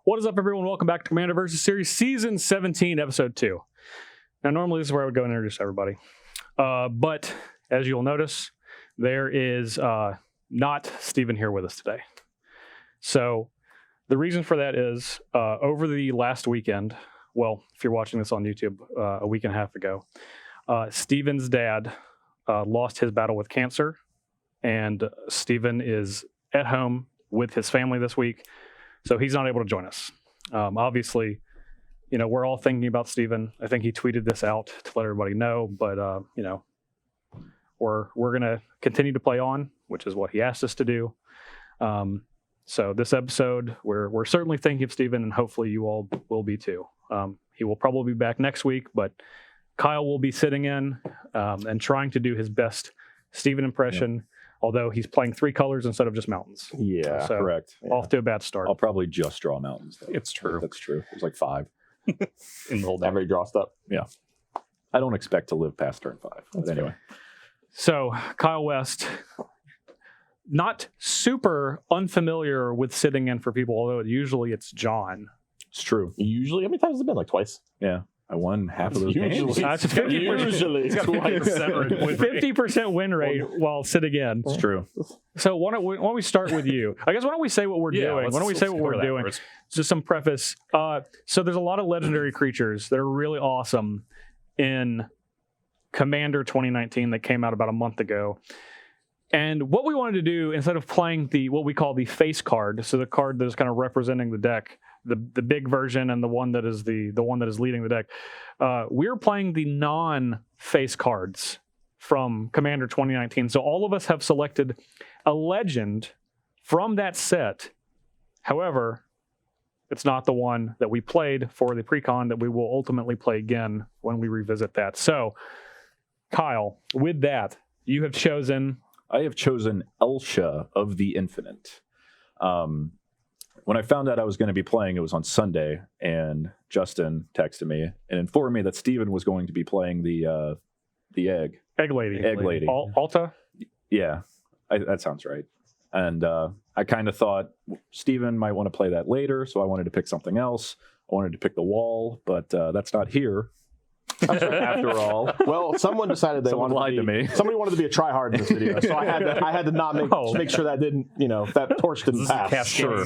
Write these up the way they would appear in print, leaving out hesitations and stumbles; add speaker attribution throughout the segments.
Speaker 1: What is up, everyone? Welcome back to Commander vs. Series Season 17, Episode 2. Now, normally this is where I would go and introduce everybody. But as you'll notice, there is not Steven here with us today. So the reason for that is over the last weekend, well, if you're watching this on YouTube, a week and a half ago, Steven's dad lost his battle with cancer, and Steven is at home with his family this week. So he's not able to join us. Obviously, you know, we're all thinking about Steven. I think he tweeted this out to let everybody know, but, you know, we're going to continue to play on, which is what he asked us to do. So this episode, we're certainly thinking of Steven, and hopefully you all will be too. He will probably be back next week, but Kyle will be sitting in and trying to do his best Steven impression. Yep. Although he's playing 3 colors instead of just mountains.
Speaker 2: Yeah,
Speaker 1: so
Speaker 2: correct.
Speaker 1: Off to a bad start.
Speaker 2: I'll probably just draw mountains, though.
Speaker 3: It's true.
Speaker 2: That's true. There's like 5.
Speaker 3: In the whole deck.
Speaker 2: Every draw stuff. Yeah. I don't expect to live past turn 5. But anyway.
Speaker 1: So, Kyle West, not super unfamiliar with sitting in for people, although usually it's John.
Speaker 2: It's true.
Speaker 4: Usually? How many times has it been? Like twice?
Speaker 2: Yeah. I won half of those games.
Speaker 1: That's 50% win rate while sitting in.
Speaker 2: It's true.
Speaker 1: So why don't we start with you? I guess why don't we say what we're doing? Why don't we say what we're doing? Just some preface. So there's a lot of legendary creatures that are really awesome in Commander 2019 that came out about a month ago. And what we wanted to do, instead of playing what we call the face card, so the card that is kind of representing the deck, the big version and the one that is the one that is leading the deck, we're playing the non-face cards from Commander 2019. So all of us have selected a legend from that set. However, it's not the one that we played for the pre-con that we will ultimately play again when we revisit that. So, Kyle, with that, you have chosen...
Speaker 2: I have chosen Elsha of the Infinite. When I found out I was going to be playing, it was on Sunday, and Justin texted me and informed me that Steven was going to be playing the Egg Lady.
Speaker 1: Alta?
Speaker 2: Yeah, that sounds right. And I kind of thought Steven might want to play that later, so I wanted to pick something else. I wanted to pick the Wall, but that's not here. After all,
Speaker 4: well, someone decided somebody wanted to be a tryhard in this video, so I had to not make sure that didn't, that torch didn't pass.
Speaker 3: Sure,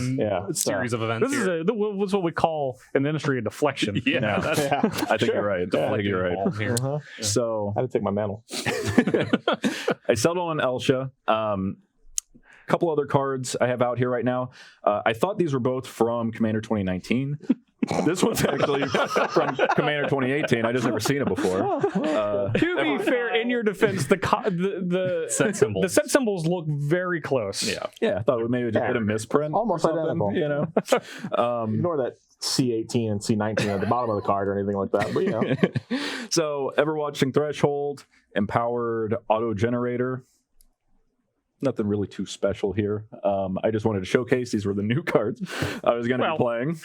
Speaker 3: series of events.
Speaker 1: This is what we call in the industry a deflection.
Speaker 2: I think you're right. I think you're right.
Speaker 3: Here.
Speaker 4: So I had to take my mantle.
Speaker 2: I settled on Elsha. Couple other cards I have out here right now. I thought these were both from Commander 2019. This one's actually from Commander 2018. I just never seen it before.
Speaker 1: To be fair, in your defense, the
Speaker 3: set symbols.
Speaker 1: The set symbols look very close.
Speaker 2: Yeah. I thought it maybe just did a misprint.
Speaker 4: Almost identical. Ignore that C18 and C19 at the bottom of the card or anything like that. But
Speaker 2: So, ever watching Threshold, Empowered Auto Generator. Nothing really too special here. I just wanted to showcase these were the new cards I was going to be playing.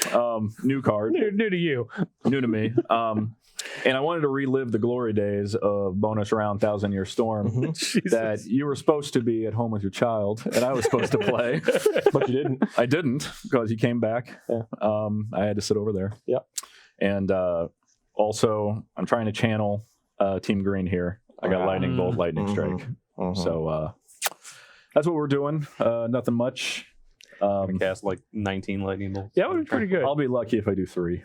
Speaker 2: New card.
Speaker 1: New to you.
Speaker 2: New to me. And I wanted to relive the glory days of bonus round 1,000-Year Storm that you were supposed to be at home with your child, and I was supposed to play.
Speaker 4: But you didn't.
Speaker 2: I didn't, because he came back. Yeah. I had to sit over there.
Speaker 4: Yep.
Speaker 2: And also, I'm trying to channel Team Green here. I got Lightning Bolt, Lightning Strike. So... that's what we're doing. Nothing much.
Speaker 3: Cast like 19 lightning bolts.
Speaker 1: Yeah, that would be pretty good.
Speaker 2: I'll be lucky if I do 3.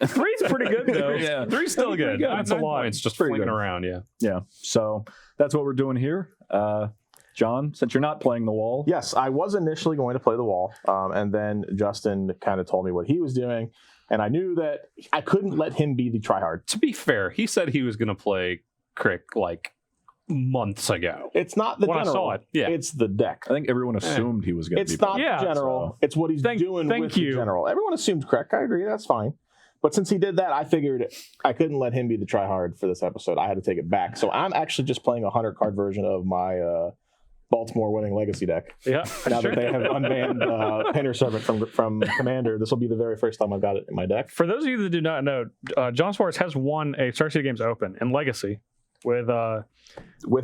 Speaker 1: 3's pretty good, though.
Speaker 2: Yeah,
Speaker 3: 3's still good.
Speaker 1: That's a lot.
Speaker 3: It's just flinging around,
Speaker 2: Yeah, so that's what we're doing here. John, since you're not playing the Wall.
Speaker 4: Yes, I was initially going to play the Wall, and then Justin kind of told me what he was doing, and I knew that I couldn't let him be the tryhard.
Speaker 3: To be fair, he said he was going to play Crick like months ago.
Speaker 4: It's not the
Speaker 1: when
Speaker 4: general.
Speaker 1: I saw it.
Speaker 3: Yeah.
Speaker 4: It's the deck.
Speaker 2: I think everyone assumed he was going to be.
Speaker 4: It's not the general. So. It's what he's doing with the general. Everyone assumed correct. I agree. That's fine. But since he did that, I figured I couldn't let him be the tryhard for this episode. I had to take it back. So I'm actually just playing a 100-card version of my Baltimore winning legacy deck.
Speaker 1: Yeah.
Speaker 4: Now that they have unbanned Painter Servant from Commander, this will be the very first time I've got it in my deck.
Speaker 1: For those of you that do not know, John Swartz has won a Star City Games Open in Legacy
Speaker 4: with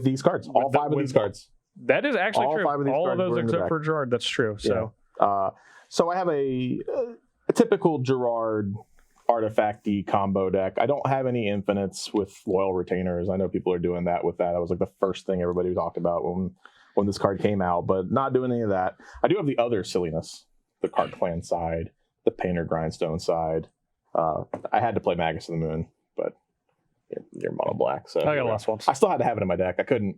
Speaker 4: these cards. All 5 of these cards.
Speaker 1: That is actually
Speaker 4: all
Speaker 1: true.
Speaker 4: 5 of these
Speaker 1: all
Speaker 4: cards
Speaker 1: of those except for Gerrard. That's true. So,
Speaker 4: so I have a a typical Gerrard artifacty combo deck. I don't have any infinites with loyal retainers. I know people are doing that with that. That was like the first thing everybody talked about when this card came out, but not doing any of that. I do have the other silliness, the Card Clan side, the Painter Grindstone side. I had to play Magus of the Moon, but you're mono black, so
Speaker 1: I got last ones.
Speaker 4: I still had to have it in my deck. I couldn't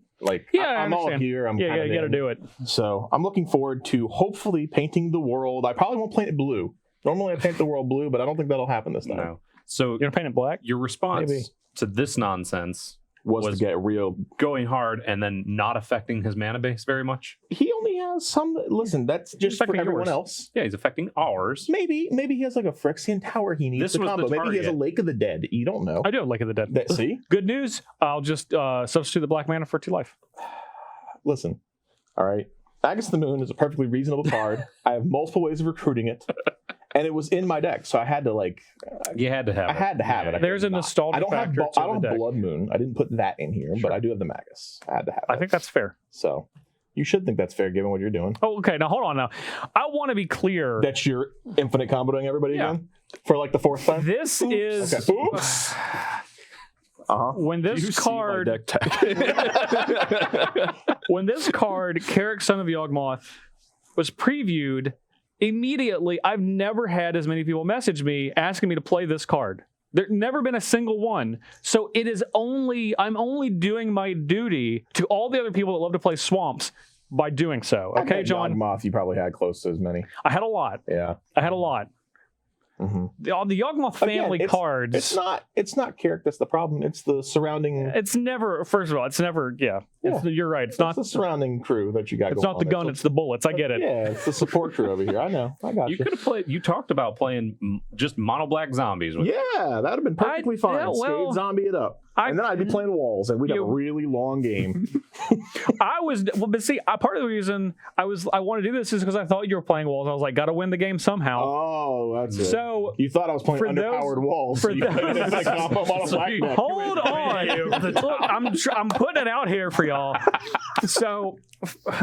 Speaker 4: I'm all here. I'm
Speaker 1: you got to do it.
Speaker 4: So I'm looking forward to hopefully painting the world. I probably won't paint it blue. Normally I paint the world blue, but I don't think that'll happen this time.
Speaker 3: No. So
Speaker 1: You're gonna paint it black?
Speaker 3: your response
Speaker 4: Maybe.
Speaker 3: to this nonsense
Speaker 4: Was to get real.
Speaker 3: going hard and then not affecting his mana base very much.
Speaker 4: He only has some. Listen, that's just for
Speaker 1: affecting
Speaker 4: everyone
Speaker 1: yours.
Speaker 4: else.
Speaker 3: Yeah, he's affecting ours.
Speaker 4: Maybe he has like a Phyrexian tower he needs
Speaker 3: This
Speaker 4: to
Speaker 3: was the
Speaker 4: combo. Maybe he has a
Speaker 3: target.
Speaker 4: Lake of the Dead. You don't know.
Speaker 1: I do have Lake of the Dead.
Speaker 4: See?
Speaker 1: Good news. I'll just substitute the black mana for 2 life.
Speaker 4: Listen. All right. Magus of the Moon is a perfectly reasonable card. I have multiple ways of recruiting it. And it was in my deck, so I had to
Speaker 3: You had to have it.
Speaker 4: I had to have it. I
Speaker 1: There's a
Speaker 4: couldn't not.
Speaker 1: nostalgia
Speaker 4: I don't have
Speaker 1: factor to
Speaker 4: I don't
Speaker 1: the
Speaker 4: have
Speaker 1: deck.
Speaker 4: Blood Moon. I didn't put that in here, but I do have the Magus. I had to have it.
Speaker 1: I think that's fair.
Speaker 4: So you should think that's fair given what you're doing.
Speaker 1: Oh, okay. Now hold on. Now, I want to be clear.
Speaker 4: That's your infinite comboing everybody
Speaker 1: Yeah.
Speaker 4: again for like the 4th time.
Speaker 1: This is
Speaker 4: Okay. Oops.
Speaker 1: when
Speaker 2: You
Speaker 1: this
Speaker 2: see
Speaker 1: card
Speaker 2: my deck tag.
Speaker 1: when this card, Carrick, Son of Yawgmoth, was previewed. Immediately, I've never had as many people message me asking me to play this card. There's never been a single one. So I'm only doing my duty to all the other people that love to play Swamps by doing so. Okay, John?
Speaker 4: Moth, you probably had close to as many.
Speaker 1: I had a lot.
Speaker 4: Yeah.
Speaker 1: I had a lot.
Speaker 4: Mm-hmm.
Speaker 1: The Yawgmoth family cards.
Speaker 4: It's not Carrick that's the problem. It's the surrounding.
Speaker 1: It's never. First of all, it's never. Yeah, you're right. It's not
Speaker 4: the surrounding crew that you got.
Speaker 1: It's
Speaker 4: going
Speaker 1: not the
Speaker 4: on
Speaker 1: gun.
Speaker 4: there.
Speaker 1: It's the bullets. I get it.
Speaker 4: Yeah, it's the support crew over here. I know. I got you.
Speaker 3: You could have played. You talked about playing just mono black zombies. With
Speaker 4: Yeah, that'd have been perfectly fine.
Speaker 1: yeah, well,
Speaker 4: Skate zombie it up. And then I'd be playing walls, and we'd have a really long game.
Speaker 1: But see, part of the reason I want to do this is because I thought you were playing walls. I was like, got to win the game somehow.
Speaker 4: Oh, that's it.
Speaker 1: So
Speaker 4: you thought I was playing
Speaker 1: for those-
Speaker 4: underpowered walls.
Speaker 1: for
Speaker 4: So you played it like combo on a
Speaker 1: So
Speaker 4: black deck.
Speaker 1: hold on. Look, I'm putting it out here for y'all. So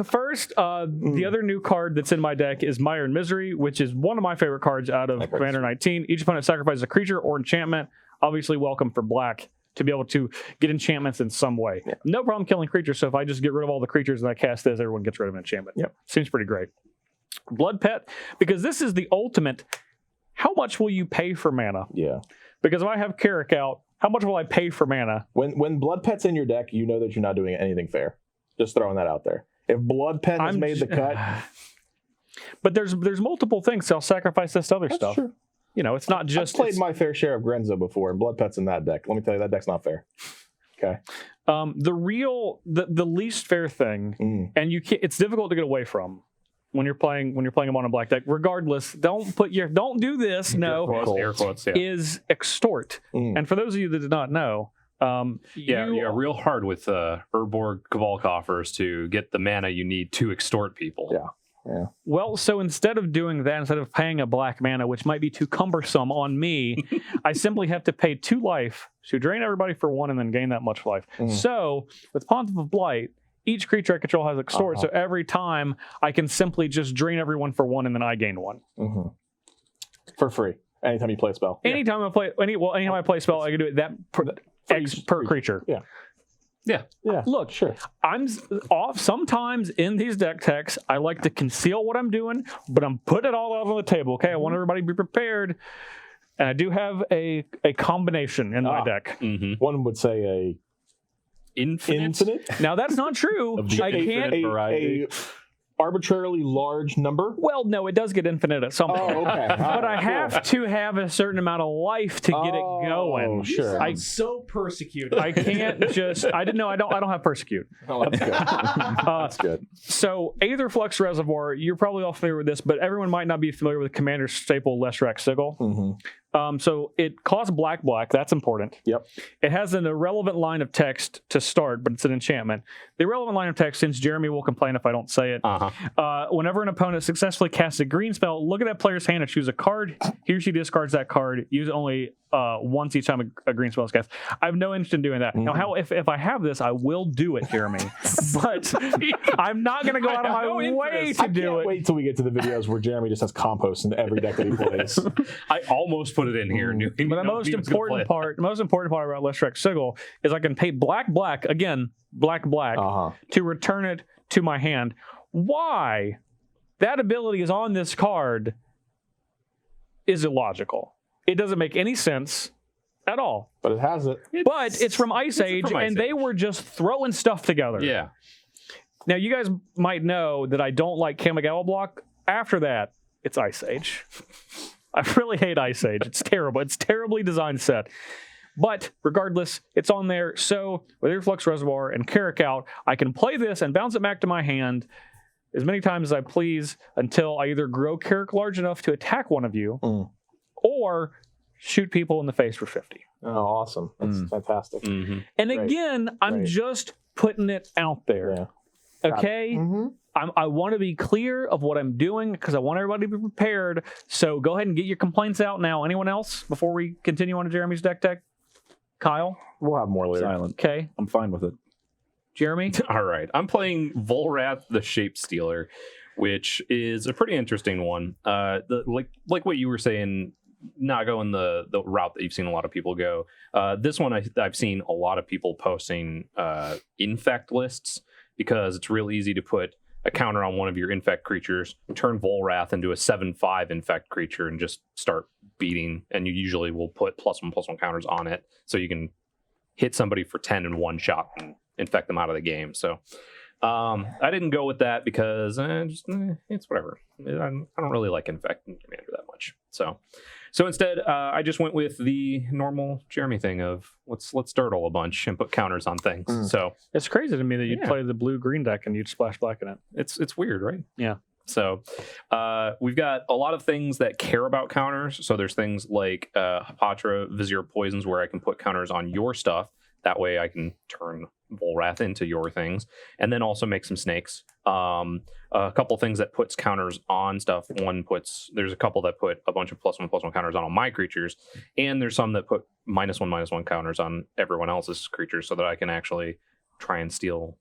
Speaker 1: first, the other new card that's in my deck is Mire and Misery, which is one of my favorite cards out of Commander 19. Each opponent sacrifices a creature or enchantment. Obviously, welcome for black to be able to get enchantments in some way.
Speaker 4: Yeah.
Speaker 1: No problem killing creatures. So if I just get rid of all the creatures and I cast this, everyone gets rid of an enchantment.
Speaker 4: Yep.
Speaker 1: Seems pretty great. Blood Pet, because this is the ultimate. How much will you pay for mana?
Speaker 4: Yeah.
Speaker 1: Because if I have Carrick out, how much will I pay for mana?
Speaker 4: When Blood Pet's in your deck, you know that you're not doing anything fair. Just throwing that out there. If Blood Pet has made the cut,
Speaker 1: but there's multiple things. So I'll sacrifice this other
Speaker 4: that's
Speaker 1: stuff.
Speaker 4: true.
Speaker 1: You know, it's not just
Speaker 4: I've played my fair share of Grenzo before, and Blood Pet's in that deck. Let me tell you, that deck's not fair. Okay.
Speaker 1: The least fair thing, and it's difficult to get away from when you're playing a mono black deck. Regardless, don't do this. No,
Speaker 3: air quotes, yeah.
Speaker 1: is extort. And for those of you that did not know,
Speaker 3: you're real hard with Urborg Cabal coffers to get the mana you need to extort people.
Speaker 4: Yeah. Yeah.
Speaker 1: Well, so instead of doing that, instead of paying a black mana, which might be too cumbersome on me, I simply have to pay 2 life to drain everybody for 1 and then gain that much life. So with Pontiff of Blight, each creature I control has extort, so every time I can simply just drain everyone for 1 and then I gain 1.
Speaker 4: For free. Anytime you play a spell.
Speaker 1: Anytime I play a spell, I can do it that per creature.
Speaker 4: Yeah.
Speaker 3: Yeah.
Speaker 4: Yeah.
Speaker 1: Look,
Speaker 4: sure.
Speaker 1: I'm off sometimes in these deck techs. I like to conceal what I'm doing, but I'm putting it all out on the table. Okay, I want everybody to be prepared, and I do have a combination in my deck.
Speaker 4: One would say a infinite.
Speaker 1: Now that's not true.
Speaker 2: Of the
Speaker 1: I can't.
Speaker 2: infinite variety.
Speaker 4: A arbitrarily large number.
Speaker 1: Well, no, it does get infinite at some point.
Speaker 4: Oh, okay.
Speaker 1: But I have to have a certain amount of life to get it going.
Speaker 4: Sure.
Speaker 1: I
Speaker 5: so persecuted.
Speaker 1: I can't just. I didn't know. I don't have persecute.
Speaker 4: Oh, that's good. That's good.
Speaker 1: So Aetherflux Reservoir, you're probably all familiar with this, but everyone might not be familiar with Commander staple Leshrac Sigil. So it costs black. That's important.
Speaker 4: Yep.
Speaker 1: It has an irrelevant line of text to start, but it's an enchantment. The irrelevant line of text, since Jeremy will complain if I don't say it, whenever an opponent successfully casts a green spell, look at that player's hand and choose a card. He or she discards that card. Use only once each time a green spell is cast. I have no interest in doing that. Now, if I have this, I will do it, Jeremy. But I'm not going to go out of my way to do it.
Speaker 4: Wait till we get to the videos where Jeremy just has compost in every deck that he plays.
Speaker 3: I almost put it in here.
Speaker 1: But the most important part about Leshrac Sigil is I can pay black again, black to return it to my hand. Why that ability is on this card is illogical. It doesn't make any sense at all.
Speaker 4: But it has it.
Speaker 1: But it's from Ice Age, and they were just throwing stuff together.
Speaker 3: Yeah.
Speaker 1: Now, you guys might know that I don't like Kamigawa block. After that, it's Ice Age. I really hate Ice Age. It's terrible. It's terribly designed set. But regardless, it's on there. So with Reflux Reservoir and Carrick out, I can play this and bounce it back to my hand as many times as I please until I either grow Carrick large enough to attack one of you or shoot people in the face for 50.
Speaker 4: Oh, awesome. That's fantastic.
Speaker 1: And again, I'm just putting it out there.
Speaker 4: Yeah.
Speaker 1: Okay? I want to be clear of what I'm doing because I want everybody to be prepared. So go ahead and get your complaints out now. Anyone else before we continue on to Jeremy's deck tech? Kyle?
Speaker 4: We'll have more later.
Speaker 2: Silent.
Speaker 1: Okay.
Speaker 2: I'm fine with it.
Speaker 1: Jeremy?
Speaker 3: All right. I'm playing Volrath the Shape Stealer, which is a pretty interesting one. Like what you were saying, not going the route that you've seen a lot of people go. This one I've seen a lot of people posting infect lists because it's real easy to put a counter on one of your infect creatures, turn Volrath into a 7/5 infect creature, and just start beating. And you usually will put +1/+1 counters on it, so you can hit somebody for 10 in one shot and infect them out of the game. So I didn't go with that because it's whatever. I don't really like infecting Commander that much. So instead, I just went with the normal Jeremy thing of let's dirtle a bunch and put counters on things. So
Speaker 1: it's crazy to me that you'd play the blue-green deck and you'd splash black in it.
Speaker 3: It's weird, right?
Speaker 1: Yeah.
Speaker 3: So we've got a lot of things that care about counters. So there's things like Hapatra, Vizier Poisons, where I can put counters on your stuff. That way I can turn Volrath into your things, and then also make some snakes. A couple things that puts counters on stuff. There's a couple that put a bunch of +1/+1 counters on all my creatures, and there's some that put -1/-1 counters on everyone else's creatures, so that I can actually try and steal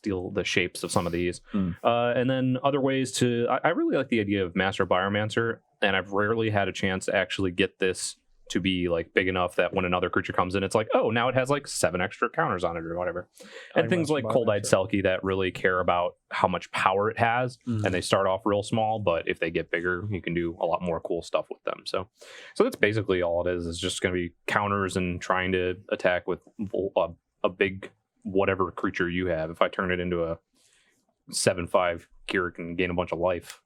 Speaker 3: the shapes of some of these. And then other ways to. I really like the idea of Master Biomancer, and I've rarely had a chance to actually get this to be like big enough that when another creature comes in, it's like, oh, now it has like 7 extra counters on it or whatever. And things like Cold-Eyed Selkie that really care about how much power it has, and they start off real small, but if they get bigger, you can do a lot more cool stuff with them. So that's basically all it is. It's just going to be counters and trying to attack with a big whatever creature you have. If I turn it into a 7/5, Kira can gain a bunch of life.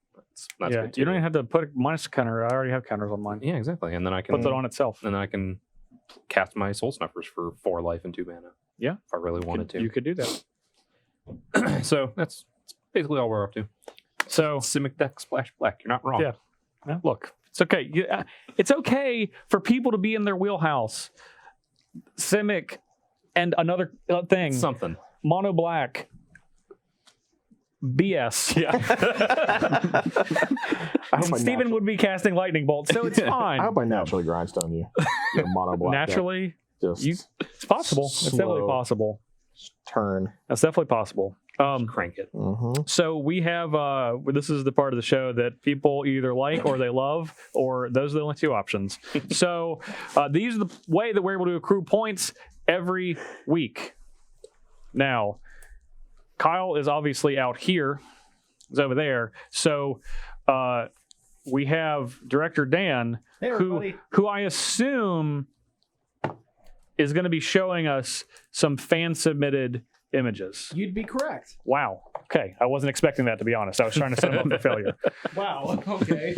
Speaker 3: That's good too.
Speaker 1: You don't even have to put a minus counter. I already have counters on mine.
Speaker 3: Yeah, exactly. And then I can
Speaker 1: put it on itself.
Speaker 3: And then I can cast my Soul Snuffers for 4 life and 2 mana.
Speaker 1: Yeah,
Speaker 3: if I really wanted to.
Speaker 1: You could do that.
Speaker 3: So that's basically all we're up to.
Speaker 1: So
Speaker 3: Simic deck splash black. You're not wrong.
Speaker 1: Yeah. Look, it's okay. It's okay for people to be in their wheelhouse. Simic and another thing.
Speaker 3: Something.
Speaker 1: Mono black. BS.
Speaker 3: Yeah.
Speaker 1: And Steven would be casting lightning bolts, so it's fine.
Speaker 4: I hope I naturally grindstone you. Mono black.
Speaker 1: Naturally, it's possible. It's definitely possible.
Speaker 4: Turn.
Speaker 1: That's definitely possible.
Speaker 3: Crank it.
Speaker 1: So we have this is the part of the show that people either like or they love, or those are the only 2 options. So these are the way that we're able to accrue points every week. Now, Kyle is obviously out here. He's over there. So we have Director Dan, who I assume is going to be showing us some fan-submitted images.
Speaker 5: You'd be correct.
Speaker 1: Wow. Okay. I wasn't expecting that, to be honest. I was trying to set him up for failure.
Speaker 5: Wow. Okay.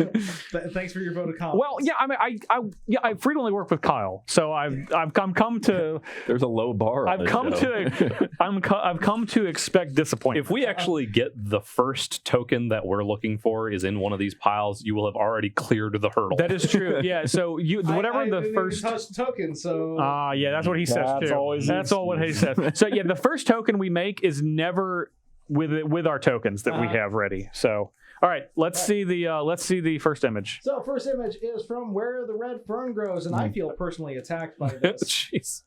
Speaker 5: Thanks for your vote of confidence.
Speaker 1: Well, yeah. I mean, I frequently work with Kyle, so I've come to.
Speaker 2: There's a low bar.
Speaker 1: I've come to expect disappointment.
Speaker 3: If we actually get the first token that we're looking for is in one of these piles, you will have already cleared the hurdle.
Speaker 1: That is true. Yeah. So whatever
Speaker 5: I
Speaker 1: the first
Speaker 5: touch the token. So
Speaker 1: yeah, that's what he says too. That's all what he says. So yeah, the first token we make is never with our tokens that we have ready. So All right, let's see the first image.
Speaker 5: So first image is from Where the Red Fern Grows, and I feel personally attacked by this.
Speaker 3: Jeez.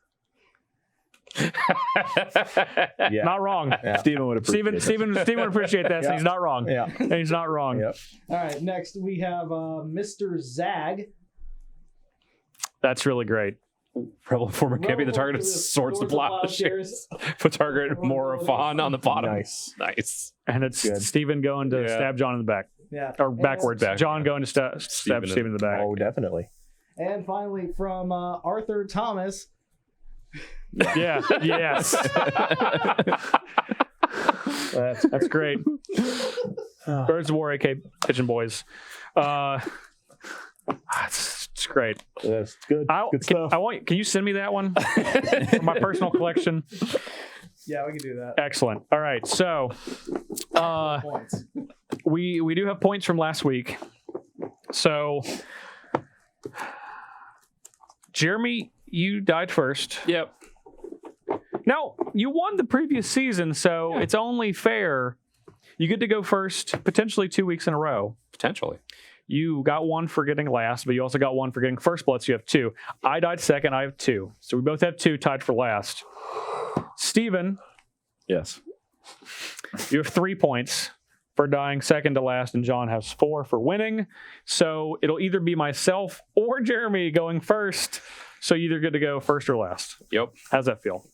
Speaker 4: Yeah.
Speaker 1: Not wrong.
Speaker 4: Yeah.
Speaker 2: Steven would appreciate
Speaker 1: Steven would appreciate that. So
Speaker 4: Yeah.
Speaker 1: he's not wrong.
Speaker 4: Yeah.
Speaker 1: He's not wrong.
Speaker 4: Yep.
Speaker 5: All right, next we have Mr. Zag.
Speaker 1: That's really great.
Speaker 3: Rebel former can't be the target of swords to plowshares. Put target Morafon on the bottom.
Speaker 4: Nice.
Speaker 1: And it's
Speaker 4: Good.
Speaker 1: Steven going to stab John in the back.
Speaker 5: Yeah.
Speaker 1: Or backwards.
Speaker 3: Back.
Speaker 1: John going to stab Steven in the back.
Speaker 4: Oh, definitely.
Speaker 5: And finally from Arthur Thomas.
Speaker 1: Yeah. Yes. That's great. Birds of War, AK Pigeon Boys. It's great.
Speaker 4: That's good. Good stuff.
Speaker 1: Can you send me that one for my personal collection?
Speaker 5: Yeah, we can do that.
Speaker 1: Excellent. All right. So
Speaker 5: Points.
Speaker 1: we do have points from last week. So Jeremy, you died first.
Speaker 3: Yep.
Speaker 1: Now, you won the previous season, so it's only fair. You get to go first potentially 2 weeks in a row.
Speaker 3: Potentially.
Speaker 1: You got one for getting last, but you also got one for getting first blood, so you have 2. I died second, I have 2. So we both have 2 tied for last. Steven,
Speaker 2: Yes.
Speaker 1: you have 3 points for dying second to last, and John has 4 for winning. So it'll either be myself or Jeremy going first. So you either get to go first or last.
Speaker 3: Yep.
Speaker 1: How's that feel?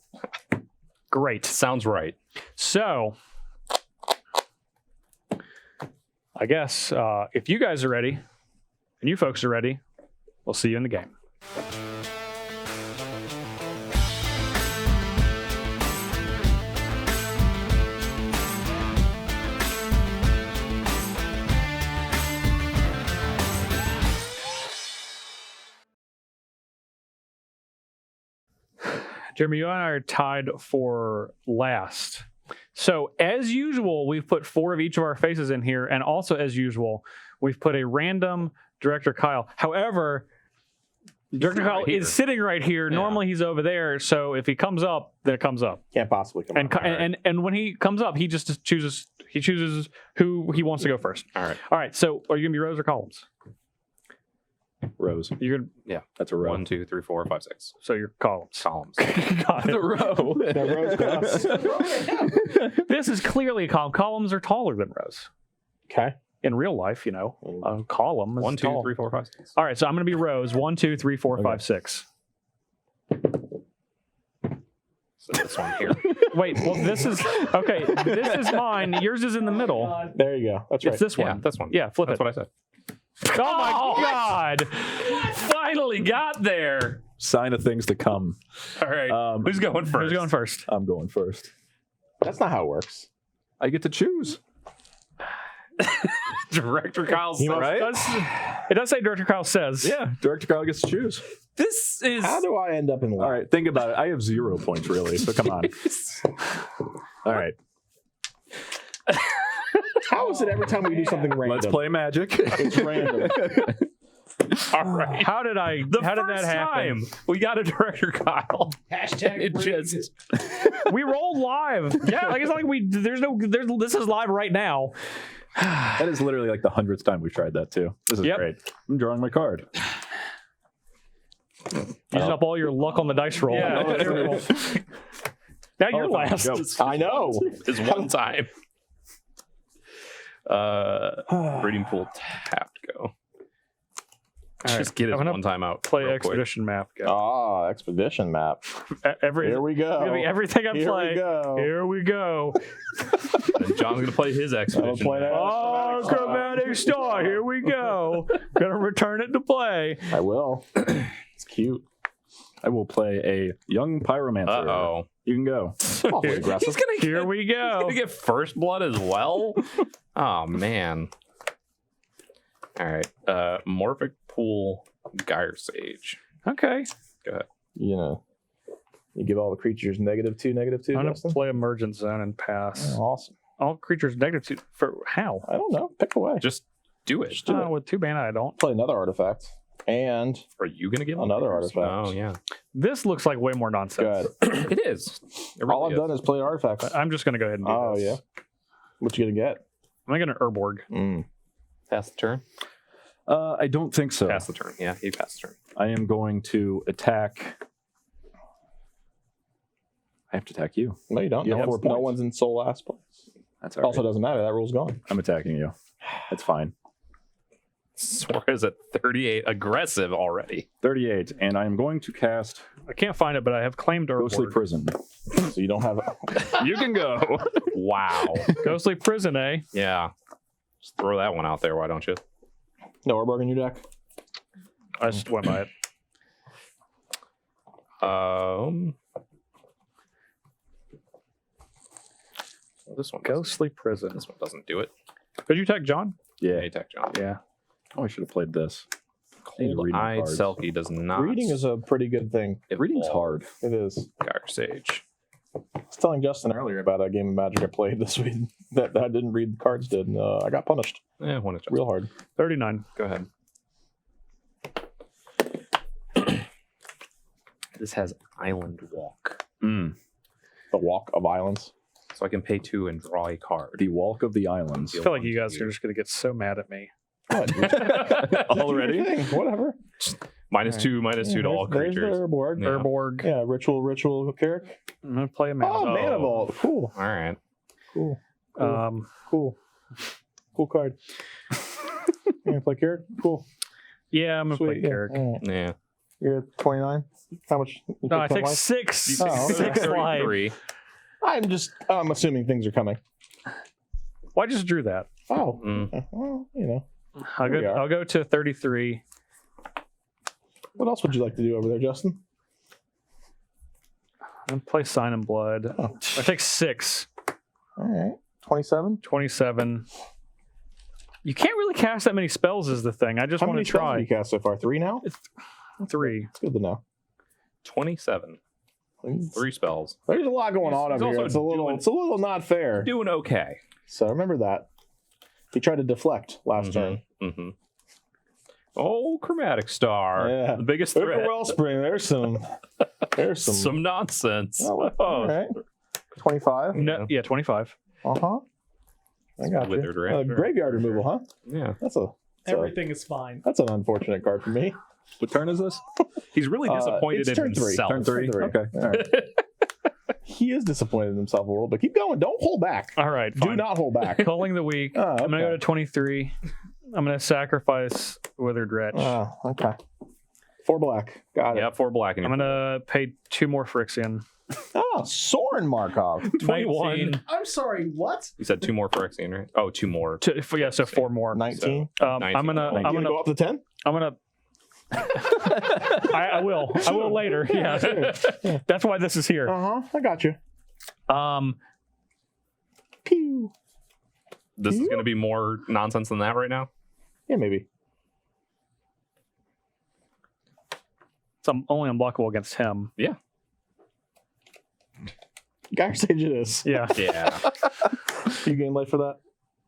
Speaker 1: Great.
Speaker 3: Sounds right.
Speaker 1: So I guess if you guys are ready and you folks are ready, we'll see you in the game. Jeremy, you and I are tied for last. So, as usual, we've put 4 of each of our faces in here, and also, as usual, we've put a random Director Kyle. However, Director Kyle is sitting right here. Yeah. Normally, he's over there, so if he comes up, then it comes up.
Speaker 4: Can't possibly come up.
Speaker 1: And when he comes up, he just chooses who he wants to go first.
Speaker 3: All
Speaker 1: right. So, are you gonna be rows or columns?
Speaker 2: Rows.
Speaker 1: You're gonna,
Speaker 3: yeah,
Speaker 2: that's a row.
Speaker 3: 1, 2, 3, 4, 5, 6.
Speaker 1: So you're columns.
Speaker 3: Got it.
Speaker 2: The row.
Speaker 4: That row's us.
Speaker 1: This is clearly a column. Columns are taller than rows.
Speaker 4: Okay.
Speaker 1: In real life, a column is
Speaker 3: 1, 2,
Speaker 1: tall.
Speaker 3: 3, 4, 5, 6.
Speaker 1: All right, so I'm going to be rows 1, 2, 3, 4, 5, 6.
Speaker 3: So this one here.
Speaker 1: Wait, well, this is okay. This is mine. Yours is in the middle.
Speaker 4: There you go. That's right.
Speaker 1: It's this one.
Speaker 3: Yeah, this one.
Speaker 1: Yeah, flip
Speaker 3: That's
Speaker 1: it.
Speaker 3: what I said.
Speaker 1: Oh my God!
Speaker 3: Finally got there.
Speaker 2: Sign of things to come.
Speaker 3: All right. Who's going first?
Speaker 1: Who's going first?
Speaker 2: I'm going first.
Speaker 4: That's not how it works.
Speaker 2: I get to choose.
Speaker 3: Director Kyle says.
Speaker 2: Right?
Speaker 1: It does say Director Kyle says.
Speaker 2: Yeah, Director Kyle gets to choose.
Speaker 3: This is.
Speaker 4: How do I end up in line?
Speaker 2: All right, think about it. I have 0 points, really, so come on. All right.
Speaker 4: How is it every time we do something random?
Speaker 2: Let's play magic.
Speaker 4: It's random.
Speaker 3: All right.
Speaker 1: How did that happen?
Speaker 3: Time we got a Director Kyle.
Speaker 5: Hashtag
Speaker 3: It
Speaker 5: rigged.
Speaker 3: just.
Speaker 1: We rolled live. Yeah, like it's not like this is live right now.
Speaker 2: That is literally like the 100th time we've tried that, too. This is great. I'm drawing my card.
Speaker 1: Using up all your luck on the dice roll.
Speaker 3: Yeah.
Speaker 1: Oh, terrible. Now you're last.
Speaker 2: Go.
Speaker 4: I know.
Speaker 3: Is one time. Breeding pool tapped. Go. Just get it
Speaker 1: I'm gonna
Speaker 3: one time out.
Speaker 1: Play
Speaker 3: real quick.
Speaker 1: expedition map. Go.
Speaker 4: Ah, expedition map. Here we go.
Speaker 1: Everything I
Speaker 4: Here
Speaker 1: play.
Speaker 4: we go.
Speaker 1: Here we go.
Speaker 3: And John's gonna play his expedition.
Speaker 4: play that.
Speaker 1: Oh, chromatic star. Here we go. Gonna return it to play.
Speaker 4: I will. It's cute.
Speaker 2: I will play a young pyromancer.
Speaker 3: Uh-oh.
Speaker 2: You can go.
Speaker 4: Awfully aggressive.
Speaker 1: Here we
Speaker 3: He's
Speaker 1: go.
Speaker 3: gonna get first blood as well. Oh man. All right. Morphic pool Gyre Sage.
Speaker 1: Okay.
Speaker 3: Go ahead.
Speaker 4: You give all the creatures -2, -2,
Speaker 1: I'm gonna
Speaker 4: Justin?
Speaker 1: play emergent zone and pass.
Speaker 4: Oh, awesome.
Speaker 1: All creatures -2 for how?
Speaker 4: I don't know. Pick away.
Speaker 3: Just do it.
Speaker 1: With 2 mana, I don't.
Speaker 4: Play another artifact. And
Speaker 3: Are you gonna give
Speaker 4: Another
Speaker 3: creatures?
Speaker 4: artifact.
Speaker 3: Oh yeah.
Speaker 1: This looks like way more nonsense.
Speaker 4: good.
Speaker 3: It is. It really
Speaker 4: All I've
Speaker 3: is.
Speaker 4: done is play artifacts.
Speaker 1: I'm just gonna go ahead and do
Speaker 4: Oh,
Speaker 1: this.
Speaker 4: yeah. What you gonna get?
Speaker 1: I get an Urborg?
Speaker 3: Pass the turn.
Speaker 2: I don't think so.
Speaker 3: Pass the turn. Yeah, he passed the turn.
Speaker 2: I am going to attack. I have to attack you.
Speaker 4: No, you don't.
Speaker 2: You
Speaker 4: No,
Speaker 2: have 4
Speaker 4: one's, no
Speaker 2: points.
Speaker 4: one's in sole last place.
Speaker 2: That's all right.
Speaker 4: Also, doesn't matter. That rule's gone.
Speaker 2: I'm attacking you. It's fine.
Speaker 3: Suarez at 38, aggressive already.
Speaker 2: 38, and I'm going to cast
Speaker 1: I can't find it, but I have claimed
Speaker 2: Ghostly
Speaker 1: Urborg.
Speaker 2: Prison.
Speaker 4: So you don't have.
Speaker 2: You can go.
Speaker 3: Wow.
Speaker 1: Ghostly Prison, eh?
Speaker 3: Yeah. Just throw that one out there, why don't you?
Speaker 4: No Urborg in your deck.
Speaker 1: I just went by it.
Speaker 3: This one.
Speaker 1: Ghostly Prison.
Speaker 3: This one doesn't do it.
Speaker 1: Could you attack John?
Speaker 2: Yeah.
Speaker 3: Attack John.
Speaker 1: Yeah.
Speaker 2: Oh, I should have played this. Need reading
Speaker 3: Cold-eyed
Speaker 2: cards.
Speaker 3: Selkie does not.
Speaker 4: Reading is a pretty good thing.
Speaker 2: Reading's hard.
Speaker 4: It is.
Speaker 3: Gyre Sage.
Speaker 4: I was telling Justin earlier about a game of Magic I played this week that I didn't read the cards did, and I got punished
Speaker 3: One adjustment.
Speaker 4: real hard.
Speaker 1: 39.
Speaker 3: Go ahead. This has Island Walk.
Speaker 2: Mm.
Speaker 4: The Walk of Islands.
Speaker 3: So I can pay 2 and draw a card.
Speaker 2: The Walk of the Islands.
Speaker 1: I feel like you guys are just going to get so mad at me.
Speaker 2: Already?
Speaker 4: Whatever.
Speaker 3: -2, -2 to all
Speaker 4: There's
Speaker 3: creatures.
Speaker 4: the Urborg.
Speaker 3: Yeah.
Speaker 1: Urborg.
Speaker 4: Yeah, ritual Carrick.
Speaker 1: I'm going to play a mana.
Speaker 4: Oh, Mana Vault. Cool.
Speaker 3: All right.
Speaker 4: Cool.
Speaker 1: Cool.
Speaker 4: Cool card. You gonna play Carrick? Cool.
Speaker 1: Yeah, I'm going to play
Speaker 4: Sweet. Yeah.
Speaker 1: Carrick.
Speaker 4: All right.
Speaker 3: Yeah.
Speaker 4: You're at 29. How much? You
Speaker 1: No, I
Speaker 4: took
Speaker 1: take
Speaker 4: 10 life?
Speaker 1: 6.
Speaker 4: Oh, okay.
Speaker 1: 6 life.
Speaker 3: 33.
Speaker 4: I'm assuming things are coming.
Speaker 1: Well, I just drew that.
Speaker 4: Oh.
Speaker 3: Mm.
Speaker 4: Well, you know.
Speaker 1: I'll
Speaker 4: Here we are.
Speaker 1: go to 33.
Speaker 4: What else would you like to do over there, Justin?
Speaker 1: I'm going to play Sign in Blood.
Speaker 4: Oh.
Speaker 1: I take 6.
Speaker 4: All right. 27.
Speaker 1: 27. You can't really cast that many spells is the thing. I just
Speaker 4: How
Speaker 1: want
Speaker 4: many
Speaker 1: to
Speaker 4: spells have
Speaker 1: try.
Speaker 4: you cast so far? 3 now?
Speaker 1: 3.
Speaker 4: It's good to know.
Speaker 3: 27. 3 spells.
Speaker 4: There's a lot going on
Speaker 3: He's
Speaker 4: over here.
Speaker 3: also
Speaker 4: It's a little not fair.
Speaker 3: Doing okay.
Speaker 4: So remember that. He tried to deflect last turn.
Speaker 3: Mm-hmm. Oh, Chromatic Star.
Speaker 4: Yeah.
Speaker 3: The biggest
Speaker 4: Look at
Speaker 3: threat.
Speaker 4: Wellspring. There's some.
Speaker 3: Some nonsense.
Speaker 4: Oh, all right. 25.
Speaker 1: No, yeah, 25.
Speaker 4: Uh-huh. I got
Speaker 3: Withered
Speaker 4: you.
Speaker 3: Rancher.
Speaker 4: Graveyard removal, huh?
Speaker 3: Yeah.
Speaker 4: That's an unfortunate card for me.
Speaker 2: What turn is this?
Speaker 3: He's really disappointed
Speaker 4: it's
Speaker 3: in
Speaker 4: turn 3.
Speaker 3: himself.
Speaker 2: Turn 3.
Speaker 4: Turn 3.
Speaker 2: Okay.
Speaker 4: All right. He is disappointed in himself a little bit. Keep going. Don't hold back.
Speaker 1: All right,
Speaker 4: Do
Speaker 1: fine.
Speaker 4: not hold back.
Speaker 1: Culling the Weak.
Speaker 4: Oh,
Speaker 1: I'm going to go
Speaker 4: okay.
Speaker 1: to 23. I'm going to sacrifice Withered Wretch.
Speaker 4: Oh, okay. 4 black. Got it.
Speaker 3: Yeah, 4 black.
Speaker 1: I'm going to pay 2 more Phyrexian.
Speaker 4: Oh, Soren Markov.
Speaker 3: 21.
Speaker 5: I'm sorry, what?
Speaker 3: You said 2 more for Phyrexian, right? Oh, 2 more.
Speaker 1: Yeah, so 4 more.
Speaker 4: 19.
Speaker 1: I'm
Speaker 3: 19.
Speaker 1: gonna.
Speaker 4: You gonna go up to 10?
Speaker 1: I'm gonna. I will. I will later. Yeah. That's why this is here.
Speaker 4: Uh-huh. I got you. Pew.
Speaker 3: This is going to be more nonsense than that right now?
Speaker 4: Yeah, maybe.
Speaker 1: So I'm only unblockable against him.
Speaker 3: Yeah.
Speaker 4: Gyre Sage it is.
Speaker 1: Yeah.
Speaker 3: Yeah.
Speaker 4: You gain life for that?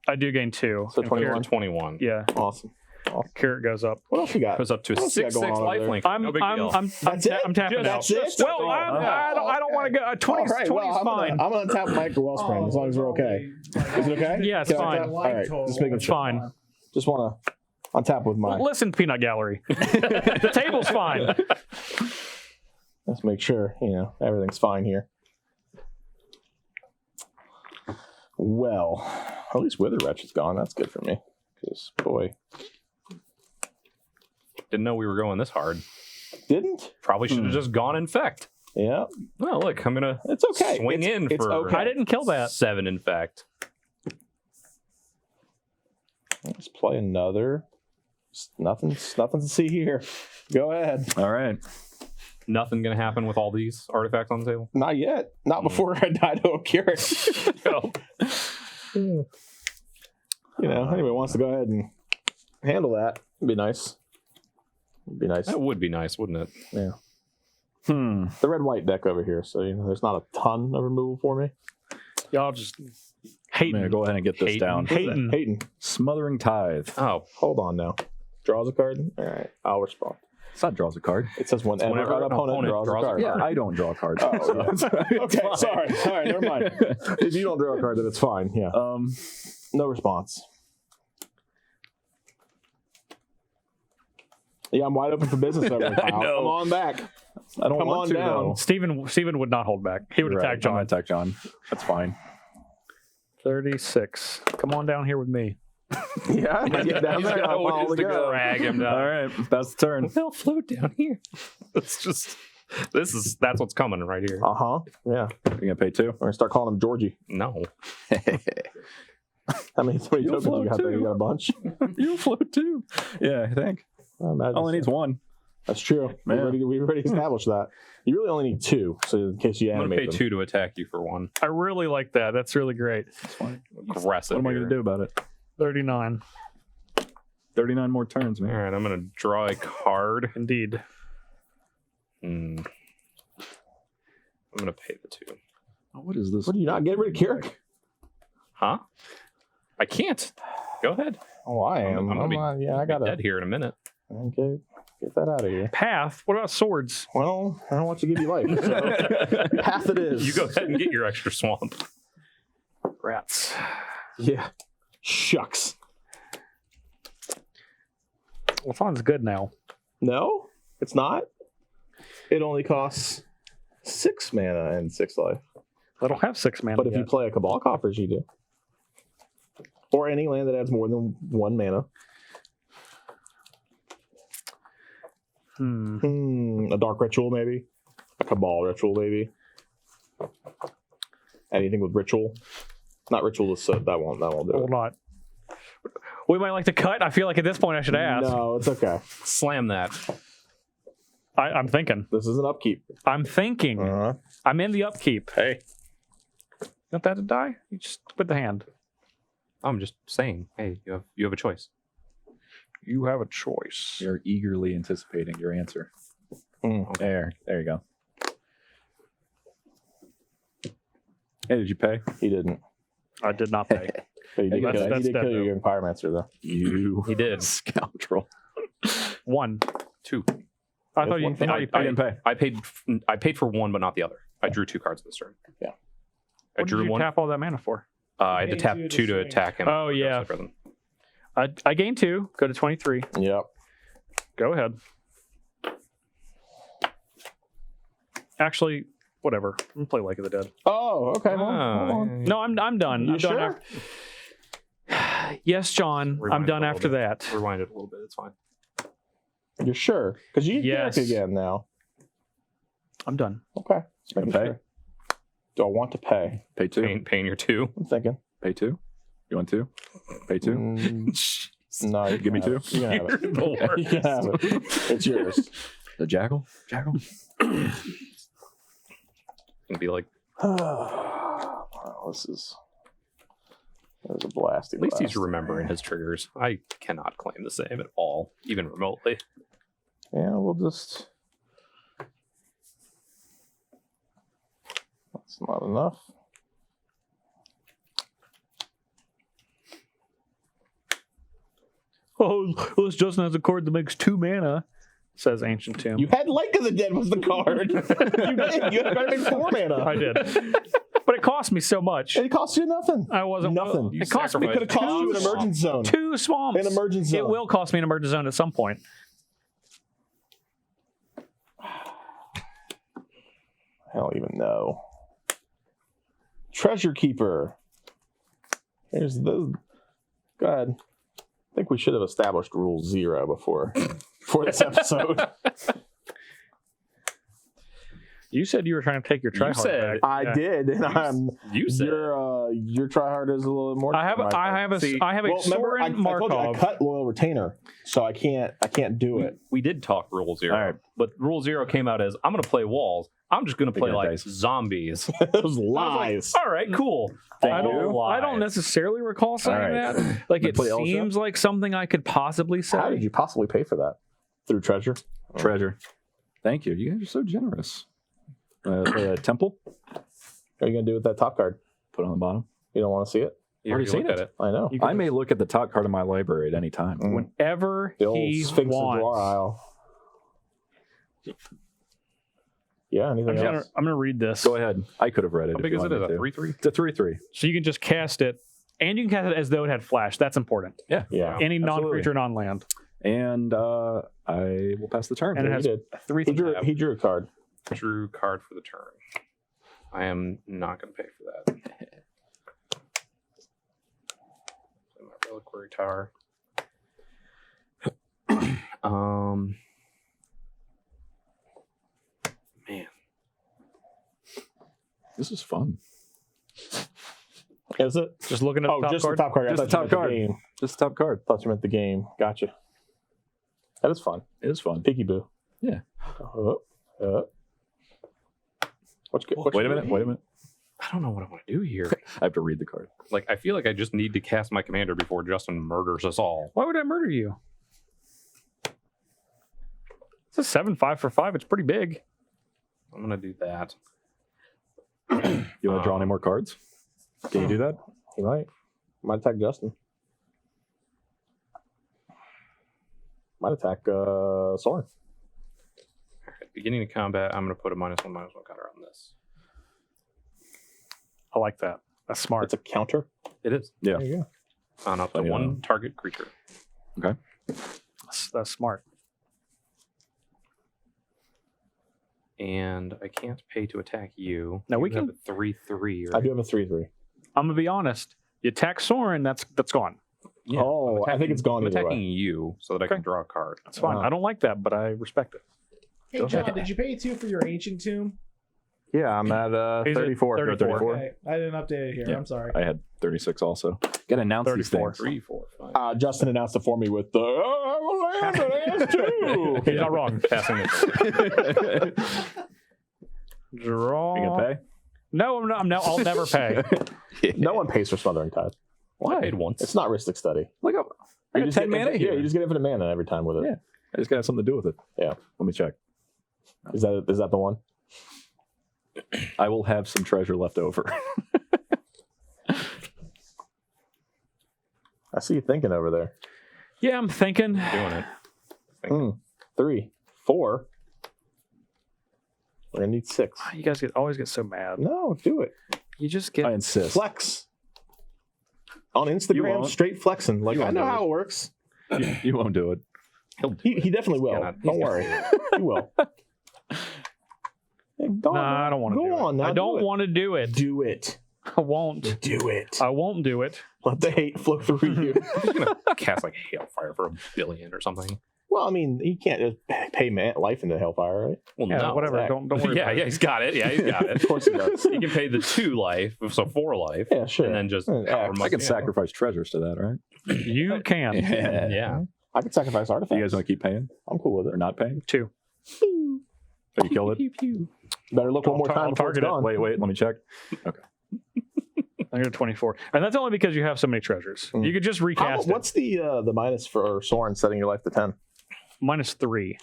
Speaker 1: I do gain 2.
Speaker 4: So
Speaker 1: And
Speaker 4: 21.
Speaker 3: 21.
Speaker 1: Yeah.
Speaker 4: Awesome.
Speaker 1: Carrot goes up.
Speaker 4: What else you got?
Speaker 3: Goes up to a
Speaker 4: What else you got
Speaker 3: 6/6
Speaker 4: going on over there?
Speaker 3: lifelink.
Speaker 1: I'm
Speaker 3: No big deal.
Speaker 4: That's it?
Speaker 1: I'm tapping out.
Speaker 4: That's it?
Speaker 1: Well, I don't want to go. 20
Speaker 4: All right,
Speaker 1: 20
Speaker 4: well,
Speaker 1: is fine.
Speaker 4: I'm gonna tap Mike or Wellspring as long as we're okay. Is it okay?
Speaker 1: Yeah, it's
Speaker 4: Can I
Speaker 1: fine.
Speaker 4: tap? All right, just making
Speaker 1: It's
Speaker 4: sure.
Speaker 1: fine.
Speaker 4: Just want to on tap with my.
Speaker 1: Listen, Peanut Gallery. The table's fine.
Speaker 4: Let's make sure everything's fine here. Well, at least Wither Wretch is gone. That's good for me. Because boy,
Speaker 3: Didn't know we were going this hard.
Speaker 4: didn't?
Speaker 3: Probably should have just gone Infect.
Speaker 4: Yeah,
Speaker 3: Well, look, I'm going to
Speaker 4: it's okay.
Speaker 3: swing in
Speaker 4: It's
Speaker 3: for
Speaker 4: okay.
Speaker 1: I didn't kill that.
Speaker 3: 7 Infect.
Speaker 4: Let's play another. Nothing to see here. Go ahead.
Speaker 2: All right.
Speaker 3: Nothing going to happen with all these artifacts on the table?
Speaker 4: Not yet. Not before I die to a Carrot. Anybody wants to go ahead and handle that. It'd be nice. It'd be nice.
Speaker 3: That would be nice, wouldn't it?
Speaker 4: Yeah.
Speaker 2: Hmm.
Speaker 4: The red-white deck over here, so there's not a ton of removal for me.
Speaker 1: Y'all just
Speaker 2: I'm
Speaker 1: hating.
Speaker 2: going to go ahead and get this
Speaker 3: Hayden.
Speaker 2: down.
Speaker 1: Hating.
Speaker 4: Hayden,
Speaker 2: Smothering Tithe.
Speaker 3: Oh,
Speaker 4: hold on now. Draws a card. All right, I'll respond.
Speaker 2: It's not draws a card.
Speaker 4: It says whenever
Speaker 3: whenever
Speaker 4: an
Speaker 3: an
Speaker 4: opponent
Speaker 3: opponent
Speaker 4: draws a card.
Speaker 2: Yeah, I don't draw cards.
Speaker 4: Oh,
Speaker 2: so
Speaker 4: yeah.
Speaker 2: it's
Speaker 4: Okay,
Speaker 2: fine.
Speaker 4: sorry. All right, never mind. If you don't draw a card, then it's fine. Yeah. No response. Yeah, I'm wide open for business over there.
Speaker 2: I know.
Speaker 4: Come on back.
Speaker 2: I don't
Speaker 4: Come
Speaker 2: want
Speaker 4: on
Speaker 2: to,
Speaker 4: down.
Speaker 2: though.
Speaker 1: Steven would not hold back. He would
Speaker 2: You're
Speaker 1: attack
Speaker 2: right. I'm
Speaker 1: John.
Speaker 2: gonna attack John. That's fine.
Speaker 1: 36. Come on down here with me.
Speaker 4: Yeah, I get down there. I'll follow the go.
Speaker 3: drag him down.
Speaker 2: All right, that's the turn.
Speaker 3: They'll float down here. It's just that's what's coming right here.
Speaker 4: Yeah.
Speaker 2: You're gonna pay 2.
Speaker 4: We're gonna start calling him Georgie.
Speaker 3: No.
Speaker 4: How many
Speaker 2: You'll
Speaker 4: tokens
Speaker 2: float
Speaker 4: you got there?
Speaker 2: too.
Speaker 4: You got a bunch?
Speaker 2: You float too. Yeah, I think.
Speaker 4: I imagine
Speaker 2: Only
Speaker 4: so.
Speaker 2: needs 1.
Speaker 4: That's true.
Speaker 2: Man.
Speaker 4: We already established that. You really only need 2, so in case you
Speaker 3: I'm gonna
Speaker 4: animate
Speaker 3: pay
Speaker 4: them.
Speaker 3: 2 to attack you for 1.
Speaker 1: I really like that. That's really great.
Speaker 2: That's fine.
Speaker 3: Aggressive.
Speaker 2: What am I
Speaker 3: here.
Speaker 2: gonna do about it?
Speaker 1: 39.
Speaker 2: 39 more turns,
Speaker 3: All
Speaker 2: man.
Speaker 3: right, I'm gonna draw a card.
Speaker 1: Indeed.
Speaker 3: I'm gonna pay the 2.
Speaker 2: Oh, what is this?
Speaker 4: What do you not get rid of Kirik?
Speaker 3: Huh? I can't. Go ahead.
Speaker 4: Oh, I am.
Speaker 3: I'm gonna be-
Speaker 4: I gotta
Speaker 3: Dead here in a minute.
Speaker 4: okay, get that out of here.
Speaker 1: Path? What about swords?
Speaker 4: Well, I don't want to give you life. So path it is.
Speaker 3: You go ahead and get your extra swamp.
Speaker 1: Rats.
Speaker 4: Yeah. Shucks.
Speaker 1: Well, Fawn's good now.
Speaker 4: No, it's not. It only costs 6 mana and 6 life.
Speaker 1: I don't have 6 mana.
Speaker 4: But if you
Speaker 1: yet.
Speaker 4: play a Cabal Coffers, you do. Or any land that adds more than 1 mana. A Dark Ritual, maybe. A Cabal Ritual, maybe. Anything with Ritual. Not Ritual, so that won't do
Speaker 1: Will
Speaker 4: it.
Speaker 1: not. We might like to cut. I feel like at this point I should ask.
Speaker 4: No, it's okay.
Speaker 3: Slam that.
Speaker 1: I'm thinking.
Speaker 4: This is an upkeep.
Speaker 1: I'm thinking.
Speaker 4: Uh-huh.
Speaker 1: I'm in the upkeep. Hey. You want that to die? You just with the hand.
Speaker 3: I'm just saying. Hey, you have a choice.
Speaker 1: You have a choice.
Speaker 2: You're eagerly anticipating your answer. There you go. Hey, did you pay?
Speaker 4: He didn't.
Speaker 1: I did not pay.
Speaker 4: But he did
Speaker 1: That's-
Speaker 4: kill,
Speaker 1: that's
Speaker 4: he did
Speaker 1: dead,
Speaker 4: kill
Speaker 1: though.
Speaker 4: your Pyromancer, though.
Speaker 2: You
Speaker 3: He did.
Speaker 2: scoundrel.
Speaker 1: 1.
Speaker 3: 2.
Speaker 1: I thought you.
Speaker 4: one thing.
Speaker 1: I,
Speaker 2: I didn't pay.
Speaker 3: I paid for 1, but not the other. I drew 2 cards this turn.
Speaker 4: Yeah.
Speaker 3: I
Speaker 1: what
Speaker 3: drew
Speaker 1: did you
Speaker 3: 1.
Speaker 1: tap all that mana for?
Speaker 3: I had to
Speaker 5: Paid
Speaker 3: tap
Speaker 5: 2 to
Speaker 3: 2 to
Speaker 5: swing.
Speaker 3: attack him.
Speaker 1: Oh, yeah.
Speaker 3: Present.
Speaker 1: I gained 2. Go to 23.
Speaker 4: Yep.
Speaker 1: Go ahead. Actually, whatever. I'm gonna play Lake of the Dead.
Speaker 4: Oh, okay. Hold
Speaker 3: Oh,
Speaker 4: on.
Speaker 1: No, I'm done.
Speaker 4: You
Speaker 1: I'm
Speaker 4: sure?
Speaker 1: done after. Yes, John. I'm
Speaker 3: Rewind
Speaker 1: done
Speaker 3: a little
Speaker 1: after
Speaker 3: bit.
Speaker 1: that.
Speaker 3: Rewind it a little bit. It's fine.
Speaker 4: You're sure? Because you get
Speaker 1: Yes.
Speaker 4: Kirik again now.
Speaker 1: I'm done.
Speaker 4: Okay. Just making
Speaker 2: Pay?
Speaker 4: sure. Do I want to pay?
Speaker 2: Pay 2.
Speaker 3: Paying your 2.
Speaker 4: I'm thinking.
Speaker 2: Pay 2. You want 2? Pay 2.
Speaker 4: No, you
Speaker 2: Give me
Speaker 4: can have
Speaker 2: 2.
Speaker 4: it. You can have it.
Speaker 3: You're the worst.
Speaker 4: You can have it. It's yours.
Speaker 2: The jackal? Jackal?
Speaker 3: And be like,
Speaker 4: Wow, this is a blast.
Speaker 3: at least he's remembering his triggers. I cannot claim the same at all, even remotely.
Speaker 4: Yeah, we'll just. That's not enough.
Speaker 1: Oh, this Justin has a card that makes 2 mana, says Ancient Tomb.
Speaker 4: You had Lake of the Dead was the card. You did. You had a card that makes 4 mana.
Speaker 1: I did. But it cost me so much.
Speaker 4: It cost you nothing.
Speaker 1: I wasn't.
Speaker 4: Nothing.
Speaker 1: It cost me.
Speaker 3: sacrificed
Speaker 4: Could have cost you an emergence zone.
Speaker 1: 2 swamps.
Speaker 4: An emergence zone.
Speaker 1: It will cost me an emergence zone at some point.
Speaker 4: I don't even know. Treasure Keeper. Here's the. Go ahead. I think we should have established rule 0 before this episode.
Speaker 1: You said you were trying to take your tryhard
Speaker 3: said-
Speaker 1: back.
Speaker 4: I
Speaker 1: Yeah.
Speaker 4: did, and
Speaker 3: You said
Speaker 4: your tryhard is a little more.
Speaker 1: I have a
Speaker 4: well, remember,
Speaker 1: Soren
Speaker 4: I told you I
Speaker 1: Markov.
Speaker 4: cut Loyal Retainer, so I can't do it.
Speaker 3: we did talk Rule 0.
Speaker 2: All right.
Speaker 3: But Rule 0 came out as, I'm going to play walls. I'm just going to play
Speaker 2: Big
Speaker 3: like
Speaker 2: dice.
Speaker 3: zombies.
Speaker 4: Those lies.
Speaker 3: All right, cool.
Speaker 1: I
Speaker 3: All
Speaker 1: don't
Speaker 3: lies.
Speaker 1: necessarily recall saying
Speaker 2: All right.
Speaker 1: that. Like
Speaker 2: You
Speaker 1: it
Speaker 2: play Elsha?
Speaker 1: seems like something I could possibly say.
Speaker 4: How did you possibly pay for that? Through Treasure?
Speaker 2: Treasure. Thank you. You guys are so generous. Play a temple.
Speaker 4: What are you gonna do with that top card?
Speaker 2: Put it on the bottom.
Speaker 4: You don't want to see it?
Speaker 3: You
Speaker 2: Already
Speaker 3: looked
Speaker 2: seen
Speaker 3: at
Speaker 2: it.
Speaker 4: I know.
Speaker 1: You can
Speaker 2: I may look at the top card of my library at any time.
Speaker 1: whenever
Speaker 4: The old
Speaker 1: he
Speaker 4: Sphinx of Draw
Speaker 1: wants.
Speaker 4: Isle. Yeah. Anything
Speaker 1: I'm
Speaker 4: else?
Speaker 1: gonna read this.
Speaker 2: Go ahead. I could have read it.
Speaker 3: How
Speaker 2: if
Speaker 3: big
Speaker 2: you
Speaker 3: is it?
Speaker 2: wanted
Speaker 3: Is it
Speaker 2: me
Speaker 3: a
Speaker 2: to.
Speaker 3: 3/3?
Speaker 2: It's a 3/3.
Speaker 1: So you can just cast it And you can cast it as though it had flash. That's important.
Speaker 4: Yeah.
Speaker 1: Any
Speaker 2: absolutely.
Speaker 1: non-creature, non-land.
Speaker 2: And I will pass the turn.
Speaker 1: And it
Speaker 4: he
Speaker 1: has
Speaker 4: did.
Speaker 1: 3
Speaker 4: He drew a card.
Speaker 3: Drew card for the turn. I am not going to pay for that. My reliquary tower. Man,
Speaker 2: This is fun.
Speaker 4: Is it?
Speaker 1: Just looking at the top
Speaker 4: just
Speaker 1: card.
Speaker 4: the top card. I
Speaker 2: Just
Speaker 4: thought
Speaker 2: the
Speaker 4: you
Speaker 2: top
Speaker 4: meant
Speaker 2: card.
Speaker 4: game.
Speaker 2: Just the top card.
Speaker 4: Thought you meant the game. Gotcha. That is fun.
Speaker 2: It is fun.
Speaker 4: Peekaboo.
Speaker 2: Yeah.
Speaker 4: What's good?
Speaker 2: Wait a minute.
Speaker 3: I don't know what I want to do here.
Speaker 2: I have to read the card.
Speaker 3: Like, I feel like I just need to cast my commander before Justin murders us all.
Speaker 1: Why would I murder you? It's a 7/5 for 5. It's pretty big.
Speaker 3: I'm going to do that.
Speaker 2: You want to draw any more cards? Can you do that?
Speaker 4: He might attack Justin. Might attack Soren.
Speaker 3: At beginning of combat, I'm going to put a -1/-1 counter on this.
Speaker 1: I like that. That's smart.
Speaker 4: It's a counter.
Speaker 3: It is.
Speaker 2: Yeah.
Speaker 4: There you go.
Speaker 3: On up to one target creature.
Speaker 2: Okay.
Speaker 1: That's smart.
Speaker 3: And I can't pay to attack you.
Speaker 1: Now we
Speaker 3: You have
Speaker 1: can-
Speaker 3: a 3/3.
Speaker 4: I do have a 3/3.
Speaker 1: I'm gonna be honest. You attack Soren, that's gone.
Speaker 3: Yeah,
Speaker 4: Oh, I think it's gone
Speaker 3: I'm
Speaker 4: either
Speaker 3: attacking
Speaker 4: way.
Speaker 3: you so that I can draw a card.
Speaker 1: That's fine.
Speaker 4: Wow.
Speaker 1: I don't like that, but I respect it.
Speaker 5: Hey, John, did you pay 2 for your ancient tomb?
Speaker 4: Yeah, I'm at
Speaker 1: He's at
Speaker 4: 34.
Speaker 1: 34.
Speaker 5: Okay, I didn't update it here.
Speaker 2: Yeah.
Speaker 5: I'm sorry.
Speaker 2: I had 36 also. Gotta announce these
Speaker 1: 34.
Speaker 2: things.
Speaker 3: 3, 4, 5.
Speaker 4: Justin announced it for me with the land that has two.
Speaker 1: He's not wrong. Passing it. Draw.
Speaker 2: You gonna pay?
Speaker 1: No, I'm not. I'll never pay.
Speaker 4: No one pays for Smothering Tide.
Speaker 3: I paid once.
Speaker 4: It's not Rhystic Study.
Speaker 2: Look up. I got 10 mana
Speaker 4: Yeah,
Speaker 2: here.
Speaker 4: you just get infinite mana every time with it.
Speaker 2: Yeah. I just gotta have something to do with it.
Speaker 4: Yeah.
Speaker 2: Let me check.
Speaker 4: Is that the one?
Speaker 2: I will have some treasure left over.
Speaker 4: I see you thinking over there.
Speaker 1: Yeah, I'm thinking.
Speaker 3: Doing it.
Speaker 4: 3, 4. We're gonna need 6.
Speaker 1: You guys always get so mad.
Speaker 4: No, do it.
Speaker 1: You just get.
Speaker 2: I insist.
Speaker 4: Flex. On
Speaker 2: You
Speaker 4: Instagram,
Speaker 2: won't.
Speaker 4: straight flexing. Like,
Speaker 2: You
Speaker 4: I
Speaker 2: won't
Speaker 4: know
Speaker 2: do
Speaker 4: how
Speaker 2: it.
Speaker 4: it works.
Speaker 2: You won't do it.
Speaker 4: He definitely will.
Speaker 3: gonna-
Speaker 4: Don't worry. He will. Hey, go on,
Speaker 1: Nah, I don't want to
Speaker 4: Go
Speaker 1: do
Speaker 4: on
Speaker 1: it.
Speaker 4: now,
Speaker 1: I don't
Speaker 4: do it.
Speaker 1: want to do it.
Speaker 4: Do it.
Speaker 1: I won't.
Speaker 4: Do it.
Speaker 1: I won't do it.
Speaker 4: Let the hate flow through you.
Speaker 3: I'm just going to cast like Hailfire for $1 billion or something.
Speaker 4: Well, I mean, he can't just pay life into Hellfire, right?
Speaker 3: Well,
Speaker 1: Yeah,
Speaker 3: no.
Speaker 1: whatever.
Speaker 4: Zach.
Speaker 1: Don't worry.
Speaker 3: Yeah,
Speaker 1: about
Speaker 3: yeah,
Speaker 1: it.
Speaker 3: he's got it. Yeah, he's got it.
Speaker 4: Of course he does.
Speaker 3: He can pay the 2 life, so 4 life.
Speaker 4: Yeah, sure.
Speaker 3: And then just
Speaker 4: Yeah,
Speaker 3: however much.
Speaker 2: I can
Speaker 3: yeah.
Speaker 2: sacrifice treasures to that, right?
Speaker 1: You can.
Speaker 3: Yeah.
Speaker 4: I could sacrifice artifacts.
Speaker 2: You guys want to keep paying
Speaker 4: I'm cool with
Speaker 2: or
Speaker 4: it.
Speaker 2: not paying?
Speaker 1: 2.
Speaker 2: Have you killed it?
Speaker 4: Better look one more time
Speaker 1: I'll
Speaker 4: before it's
Speaker 1: target it.
Speaker 4: gone.
Speaker 2: Wait, let me check.
Speaker 1: I got a 24, and that's only because you have so many treasures. You could just recast it.
Speaker 4: What's the minus for Soren setting your life to 10?
Speaker 1: -3.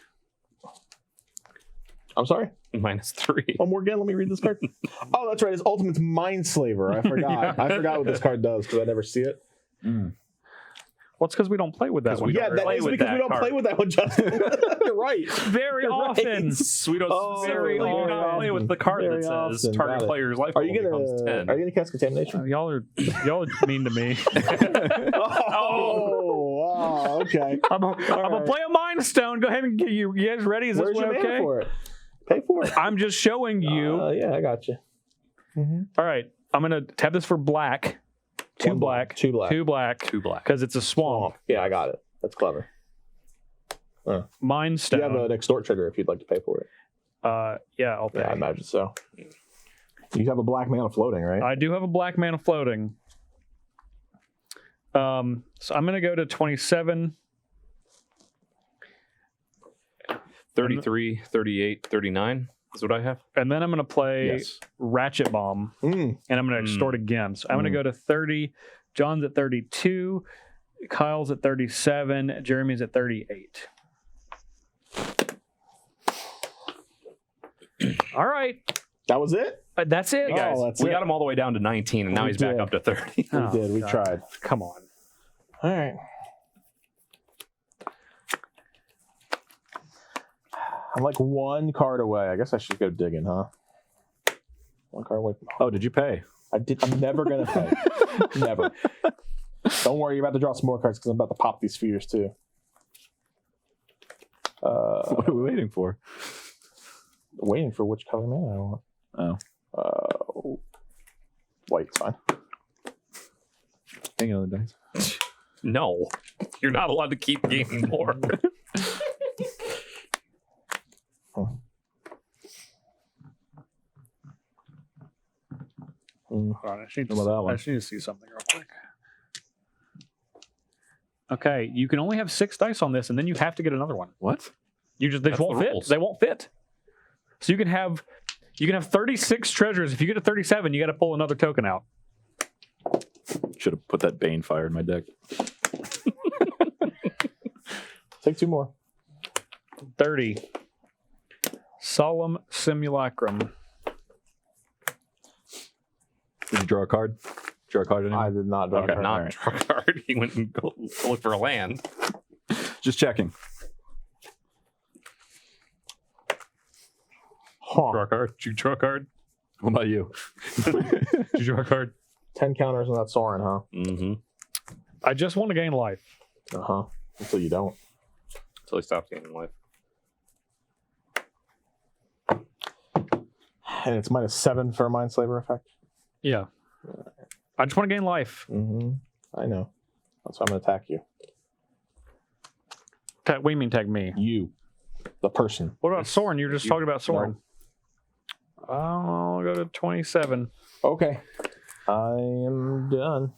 Speaker 4: I'm sorry?
Speaker 3: -3.
Speaker 4: One more again. Let me read this card. Oh, that's right. It's Ultimate's Mindslaver. I forgot. I forgot what this card does because I never see it.
Speaker 1: Well, it's because we don't play with that one.
Speaker 4: Yeah, that
Speaker 3: play
Speaker 4: is
Speaker 3: with
Speaker 4: because
Speaker 3: that
Speaker 4: we don't
Speaker 3: card.
Speaker 4: play with that one, Justin. You're right.
Speaker 1: Very
Speaker 4: You're right.
Speaker 1: often.
Speaker 3: We don't
Speaker 4: Oh,
Speaker 3: very
Speaker 4: very
Speaker 3: often play with the card
Speaker 4: Very
Speaker 3: that says
Speaker 4: often.
Speaker 3: target
Speaker 4: Got it.
Speaker 3: player's life
Speaker 4: Are you
Speaker 3: becomes 10.
Speaker 4: gonna cast Contamination?
Speaker 1: Y'all are mean to me.
Speaker 4: Oh, okay.
Speaker 1: I'm gonna play a Mind Stone. Go ahead and get you guys ready. Is
Speaker 4: Where's
Speaker 1: this
Speaker 4: your
Speaker 1: one
Speaker 4: mana
Speaker 1: okay?
Speaker 4: for it? Pay for it.
Speaker 1: I'm just showing you.
Speaker 4: Yeah, I got you.
Speaker 1: All right, I'm gonna tap this for black. 2
Speaker 4: One
Speaker 1: black.
Speaker 4: 2 black.
Speaker 1: 2 black.
Speaker 3: 2 black.
Speaker 1: Because it's a swamp.
Speaker 4: Yeah, I got it. That's clever.
Speaker 1: Mind
Speaker 4: Do
Speaker 1: Stone.
Speaker 4: you have an extort trigger if you'd like to pay for it?
Speaker 1: Yeah, I'll pay.
Speaker 4: Yeah, I imagine so. You have a black mana floating, right?
Speaker 1: I do have a black mana floating. So I'm gonna go to 27.
Speaker 3: 33, 38, 39 is what I have.
Speaker 1: And then I'm going to play
Speaker 2: Yes.
Speaker 1: Ratchet Bomb, and I'm going to extort again. So I'm going to go to 30. John's at 32. Kyle's at 37. Jeremy's at 38. All right.
Speaker 4: That was it?
Speaker 1: That's it.
Speaker 3: Hey guys,
Speaker 4: that's
Speaker 3: we
Speaker 4: it.
Speaker 3: got him all the way down to 19, and now
Speaker 4: We
Speaker 3: he's back
Speaker 4: did.
Speaker 3: up to 30.
Speaker 1: Oh,
Speaker 4: We did. We
Speaker 1: God.
Speaker 4: tried.
Speaker 1: Come on.
Speaker 4: All right. I'm like 1 card away. I guess I should go digging, huh? 1 card away from home.
Speaker 2: Oh, did you pay?
Speaker 4: I'm never gonna pay. Never. Don't worry, you're about to draw some more cards because I'm about to pop these spheres too.
Speaker 2: What are we waiting for?
Speaker 4: Waiting for which color mana I want.
Speaker 2: Oh.
Speaker 4: White's fine.
Speaker 2: Hang on the dice.
Speaker 3: No, you're not allowed to keep gaining more.
Speaker 1: Hold on, I just need
Speaker 2: What about that one?
Speaker 1: I just need to see something real quick. Okay, you can only have 6 dice on this, and then you have to get another one.
Speaker 2: What?
Speaker 1: They just
Speaker 3: That's
Speaker 1: won't
Speaker 3: the
Speaker 1: fit.
Speaker 3: rules.
Speaker 1: They won't fit. So you can have 36 treasures. If you get to 37, you got to pull another token out.
Speaker 2: Should have put that Bane Fire in my deck.
Speaker 4: Take 2 more.
Speaker 1: 30. Solemn Simulacrum.
Speaker 2: Did you draw a card? Draw a card anyway?
Speaker 4: I did not draw a card.
Speaker 3: Not
Speaker 2: right.
Speaker 3: draw a card. He went and go look for a land.
Speaker 2: Just checking.
Speaker 4: Huh.
Speaker 3: Draw a card. Did you draw a card?
Speaker 2: What about you?
Speaker 3: Did you draw a card?
Speaker 4: 10 counters on that Sorin, huh?
Speaker 3: Mm-hmm.
Speaker 1: I just want to gain life.
Speaker 4: Uh-huh. Until you don't.
Speaker 3: Until he stops gaining life.
Speaker 4: And it's -7 for a Mindslaver effect.
Speaker 1: Yeah. I just want to gain life.
Speaker 4: Mm-hmm. I know. That's why I'm going to attack you.
Speaker 1: What do you mean tag me?
Speaker 4: You. The person.
Speaker 1: What about Soren? You were just talking about Soren. I'll go to 27.
Speaker 4: Okay. I am done.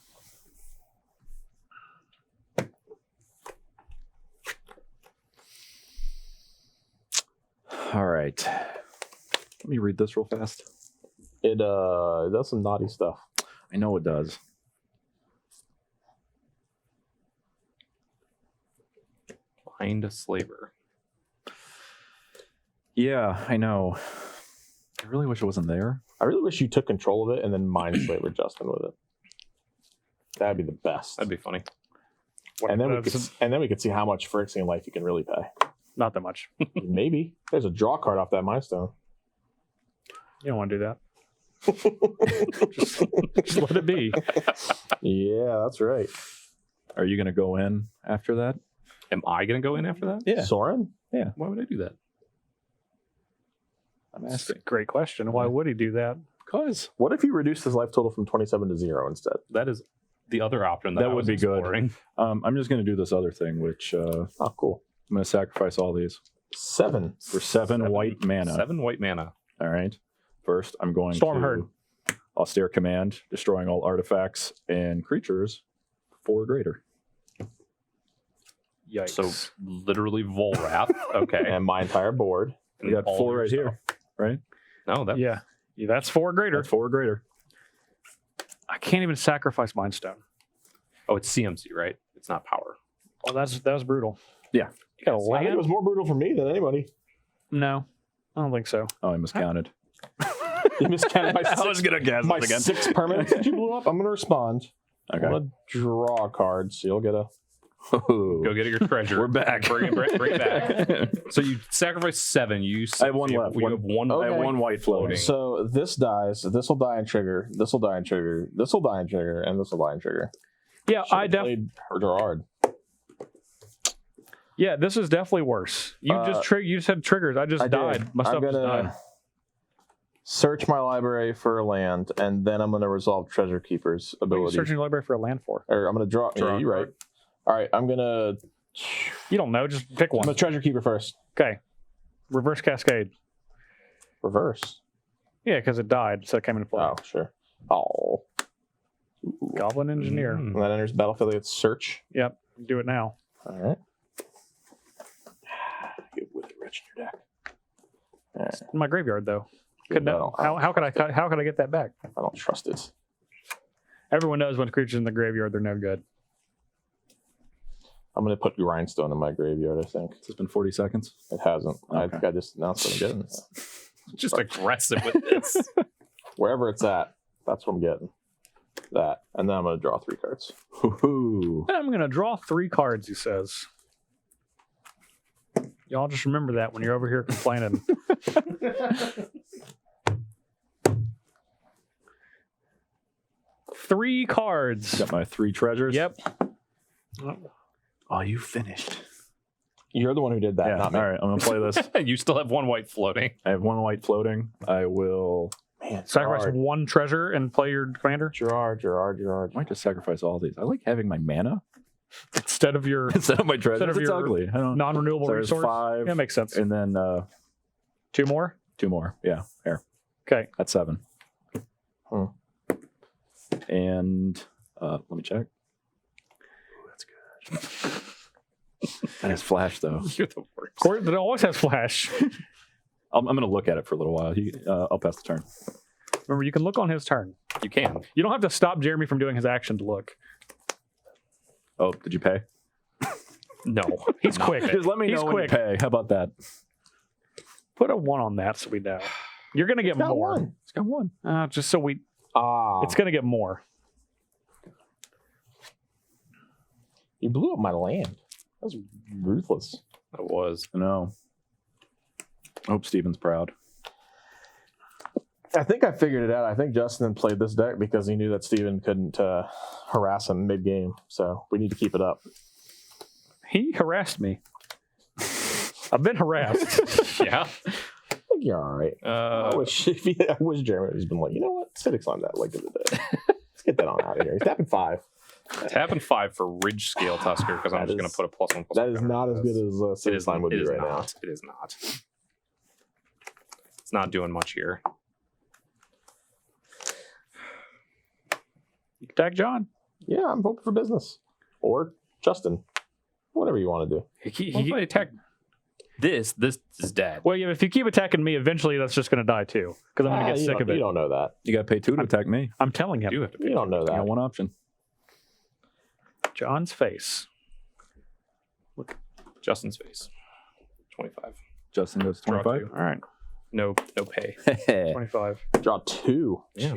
Speaker 2: All right. Let me read this real fast.
Speaker 4: It does some naughty stuff.
Speaker 2: I know it does.
Speaker 3: Blind a slaver.
Speaker 2: Yeah, I know. I really wish it wasn't there.
Speaker 4: I really wish you took control of it and then Mindslaver Justin with it. That'd be the best.
Speaker 3: That'd be funny.
Speaker 4: And then we could see how much Phyrexian life you can really pay.
Speaker 1: Not that much.
Speaker 4: Maybe. There's a draw card off that Mindstone.
Speaker 1: You don't want to do that. just let it be.
Speaker 4: Yeah, that's right.
Speaker 2: Are you going to go in after that?
Speaker 3: Am I going to go in after that?
Speaker 2: Yeah.
Speaker 4: Soren?
Speaker 3: Why would I do that?
Speaker 2: I'm
Speaker 1: That's a
Speaker 2: asking.
Speaker 1: great question. Why would he do that?
Speaker 2: Because.
Speaker 4: What if you reduced his life total from 27 to 0 instead?
Speaker 3: That is the other option
Speaker 2: That
Speaker 3: I
Speaker 2: would
Speaker 3: was
Speaker 2: be good.
Speaker 3: exploring.
Speaker 2: I'm just going to do this other thing, which
Speaker 4: Oh, cool.
Speaker 2: I'm going to sacrifice all these
Speaker 4: 7.
Speaker 2: for 7 white mana.
Speaker 3: 7 white mana.
Speaker 2: All right. First, I'm going
Speaker 1: Storm
Speaker 2: to
Speaker 1: Herd.
Speaker 2: austere command, destroying all artifacts and creatures 4 or greater.
Speaker 1: Yikes.
Speaker 3: So literally Volrath. Okay.
Speaker 4: And my entire board.
Speaker 2: We got
Speaker 3: all
Speaker 2: 4
Speaker 3: your
Speaker 2: right
Speaker 3: stuff.
Speaker 2: here, right?
Speaker 3: No, that
Speaker 1: yeah, that's 4 greater.
Speaker 2: That's 4 or greater.
Speaker 1: I can't even sacrifice Mind Stone.
Speaker 3: Oh, it's CMC, right? It's not power.
Speaker 1: Oh, that was brutal.
Speaker 2: Yeah.
Speaker 1: You got a
Speaker 4: I think it
Speaker 1: land?
Speaker 4: was more brutal for me than anybody.
Speaker 1: No, I don't think so.
Speaker 2: Oh, I miscounted.
Speaker 4: You miscounted my 6,
Speaker 2: going to guess
Speaker 4: my 6 permanents that you blew up. I'm going to respond.
Speaker 2: Okay.
Speaker 4: I'm going to draw a card, so you'll get a...
Speaker 3: Go get your treasure.
Speaker 2: We're back.
Speaker 3: Bring it back. So you sacrifice 7.
Speaker 2: I have 1 left.
Speaker 3: You have one.
Speaker 4: Okay.
Speaker 2: I have 1 white floating.
Speaker 4: So this dies, this will die and trigger, this will die and trigger, this will die and trigger, and this will die and trigger.
Speaker 1: Yeah,
Speaker 4: Should've played Gerrard.
Speaker 1: Yeah, this is definitely worse. You you just had triggers. I just died. My stuff
Speaker 4: I'm
Speaker 1: just
Speaker 4: gonna
Speaker 1: died.
Speaker 4: search my library for a land, and then I'm gonna resolve Treasure Keeper's
Speaker 1: What are you
Speaker 4: ability.
Speaker 1: searching your library for a land for?
Speaker 4: Or I'm gonna draw.
Speaker 3: Draw
Speaker 4: Yeah,
Speaker 3: a
Speaker 4: you're right.
Speaker 3: card.
Speaker 4: All right, I'm gonna
Speaker 1: You don't know. Just pick
Speaker 4: I'm
Speaker 1: one.
Speaker 4: gonna Treasure Keeper first.
Speaker 1: Okay. Reverse Cascade.
Speaker 4: Reverse.
Speaker 1: Yeah, because it died, so it came into play.
Speaker 4: Oh, sure. Oh,
Speaker 1: Goblin Engineer.
Speaker 3: Mm.
Speaker 4: when that enters battlefield, it's search.
Speaker 1: Yep. Do it now.
Speaker 4: All right. Get with it, Rich, in your deck. All right.
Speaker 1: In my graveyard, though.
Speaker 4: Good,
Speaker 1: Could
Speaker 4: I
Speaker 1: no,
Speaker 4: don't-
Speaker 1: how could I get that back?
Speaker 4: I don't trust it.
Speaker 1: Everyone knows when creatures in the graveyard they're no good.
Speaker 4: I'm gonna put Grindstone in my graveyard. I think
Speaker 2: It's been 40 seconds.
Speaker 4: it hasn't. I
Speaker 2: Okay.
Speaker 4: think I just announced what I'm getting.
Speaker 3: Just aggressive with this.
Speaker 4: Wherever it's at, that's what I'm getting. That, and then I'm gonna draw 3 cards.
Speaker 2: Hoo-hoo.
Speaker 1: I'm gonna draw 3 cards. He says. Y'all just remember that when you're over here complaining. 3 cards.
Speaker 2: Got my 3 treasures.
Speaker 1: Yep.
Speaker 2: Oh, you finished.
Speaker 4: You're the one who did that,
Speaker 2: Yeah.
Speaker 4: not me.
Speaker 2: All right, I'm gonna play this.
Speaker 3: You still have 1 white floating.
Speaker 2: I have 1 white floating. I will.
Speaker 4: Man,
Speaker 1: Sacrifice
Speaker 4: Gerrard.
Speaker 1: 1 treasure and play your commander
Speaker 4: Gerrard.
Speaker 2: I might just sacrifice all these. I like having my mana
Speaker 1: instead of your
Speaker 2: instead of my treasures.
Speaker 1: of
Speaker 2: It's
Speaker 1: your
Speaker 2: ugly. I don't.
Speaker 1: non-renewable
Speaker 2: So there's
Speaker 1: resource.
Speaker 2: 5.
Speaker 1: Yeah, makes sense.
Speaker 2: And then
Speaker 1: 2 more.
Speaker 2: 2 more. Yeah, here.
Speaker 1: Okay.
Speaker 2: That's 7.
Speaker 4: Hmm.
Speaker 2: And let me check. Ooh, that's good. That has flash though.
Speaker 3: You're the worst.
Speaker 1: Of course, it always has flash.
Speaker 2: I'm going to look at it for a little while. I'll pass the turn.
Speaker 1: Remember, you can look on his turn.
Speaker 3: You can.
Speaker 1: You don't have to stop Jeremy from doing his action to look.
Speaker 2: Oh, did you pay?
Speaker 3: No.
Speaker 1: He's quick.
Speaker 2: Just let me
Speaker 1: He's
Speaker 2: know when
Speaker 1: quick.
Speaker 2: you pay. How about that?
Speaker 1: Put a 1 on that so we know. You're going to get
Speaker 4: Got
Speaker 1: more.
Speaker 4: one.
Speaker 2: It's got 1.
Speaker 1: Just so we...
Speaker 4: Ah,
Speaker 1: It's going to get more.
Speaker 4: you blew up my land. That was ruthless.
Speaker 3: It was.
Speaker 2: I know. I hope Steven's proud.
Speaker 4: I think I figured it out. I think Justin played this deck because he knew that Steven couldn't harass him mid-game. So we need to keep it up.
Speaker 1: He harassed me. I've been harassed.
Speaker 3: Yeah.
Speaker 4: I think you're all right. I wish Jeremy has been like, you know what? Citic's on that like the other day. Let's get that on out of here. He's tapping 5.
Speaker 3: Tapping 5 for Ridge Scale Tusker because I'm
Speaker 4: That
Speaker 3: just going to
Speaker 4: is-
Speaker 3: put a +1/+1.
Speaker 4: That is not as good as
Speaker 3: It is,
Speaker 4: Citic would
Speaker 3: it
Speaker 4: be
Speaker 3: is
Speaker 4: right
Speaker 3: not. It is not. It's not doing much here.
Speaker 1: You can tag John.
Speaker 4: now. Yeah, I'm hoping for business. Or Justin. Whatever you want to do.
Speaker 3: Well, if I attack this is dead.
Speaker 1: Well, yeah, if you keep attacking me, eventually that's just going to die too. Because I'm going to get
Speaker 4: you
Speaker 1: sick
Speaker 4: don't-
Speaker 1: of it.
Speaker 4: You don't know that.
Speaker 2: You got to pay 2 to attack me.
Speaker 1: I'm telling
Speaker 3: You
Speaker 1: him.
Speaker 3: do have to
Speaker 4: You don't know
Speaker 2: I got
Speaker 4: that.
Speaker 2: 1 option.
Speaker 1: John's face.
Speaker 3: Justin's face. 25.
Speaker 2: Justin goes to
Speaker 3: Draw
Speaker 2: 25.
Speaker 3: 2.
Speaker 1: All right.
Speaker 3: No pay.
Speaker 1: 25.
Speaker 4: Draw 2.
Speaker 3: Yeah.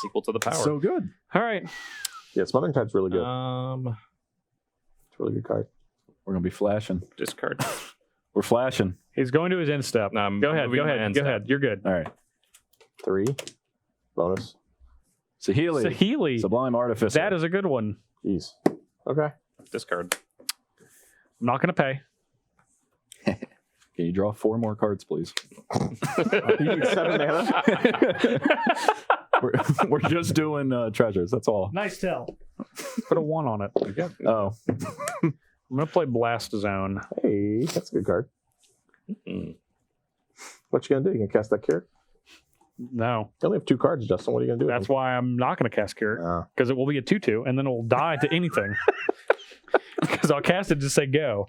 Speaker 3: Equal to the power.
Speaker 2: So good.
Speaker 1: All right.
Speaker 4: Yeah, Smothering Tide's really good. It's a really good card.
Speaker 2: We're going to be flashing.
Speaker 3: Discard.
Speaker 2: We're flashing.
Speaker 1: He's going to his end step.
Speaker 3: No, I'm
Speaker 1: Go ahead.
Speaker 3: moving
Speaker 1: Go
Speaker 3: my
Speaker 1: ahead.
Speaker 3: end
Speaker 1: Go
Speaker 3: step.
Speaker 1: ahead. You're good.
Speaker 2: All right.
Speaker 4: 3. Bonus.
Speaker 2: Sahili.
Speaker 1: Sahili.
Speaker 2: Sublime Artificer.
Speaker 1: That is a good one.
Speaker 4: Jeez. Okay.
Speaker 3: Discard.
Speaker 1: I'm not going to pay.
Speaker 2: Can you draw 4 more cards, please?
Speaker 4: You need 7 mana?
Speaker 2: we're just doing treasures. That's all.
Speaker 5: Nice tell.
Speaker 1: Put a 1 on it.
Speaker 2: Oh.
Speaker 1: I'm going to play Blast Zone.
Speaker 4: Hey, that's a good card.
Speaker 3: Mm.
Speaker 4: What you going to do? You going to cast that Cure?
Speaker 1: No.
Speaker 4: You only have 2 cards, Justin. What are you going to do?
Speaker 1: That's why I'm not going to cast Cure.
Speaker 4: why.
Speaker 1: Because it will be a 2/2, and then it will die to anything. Because I'll cast it to say go.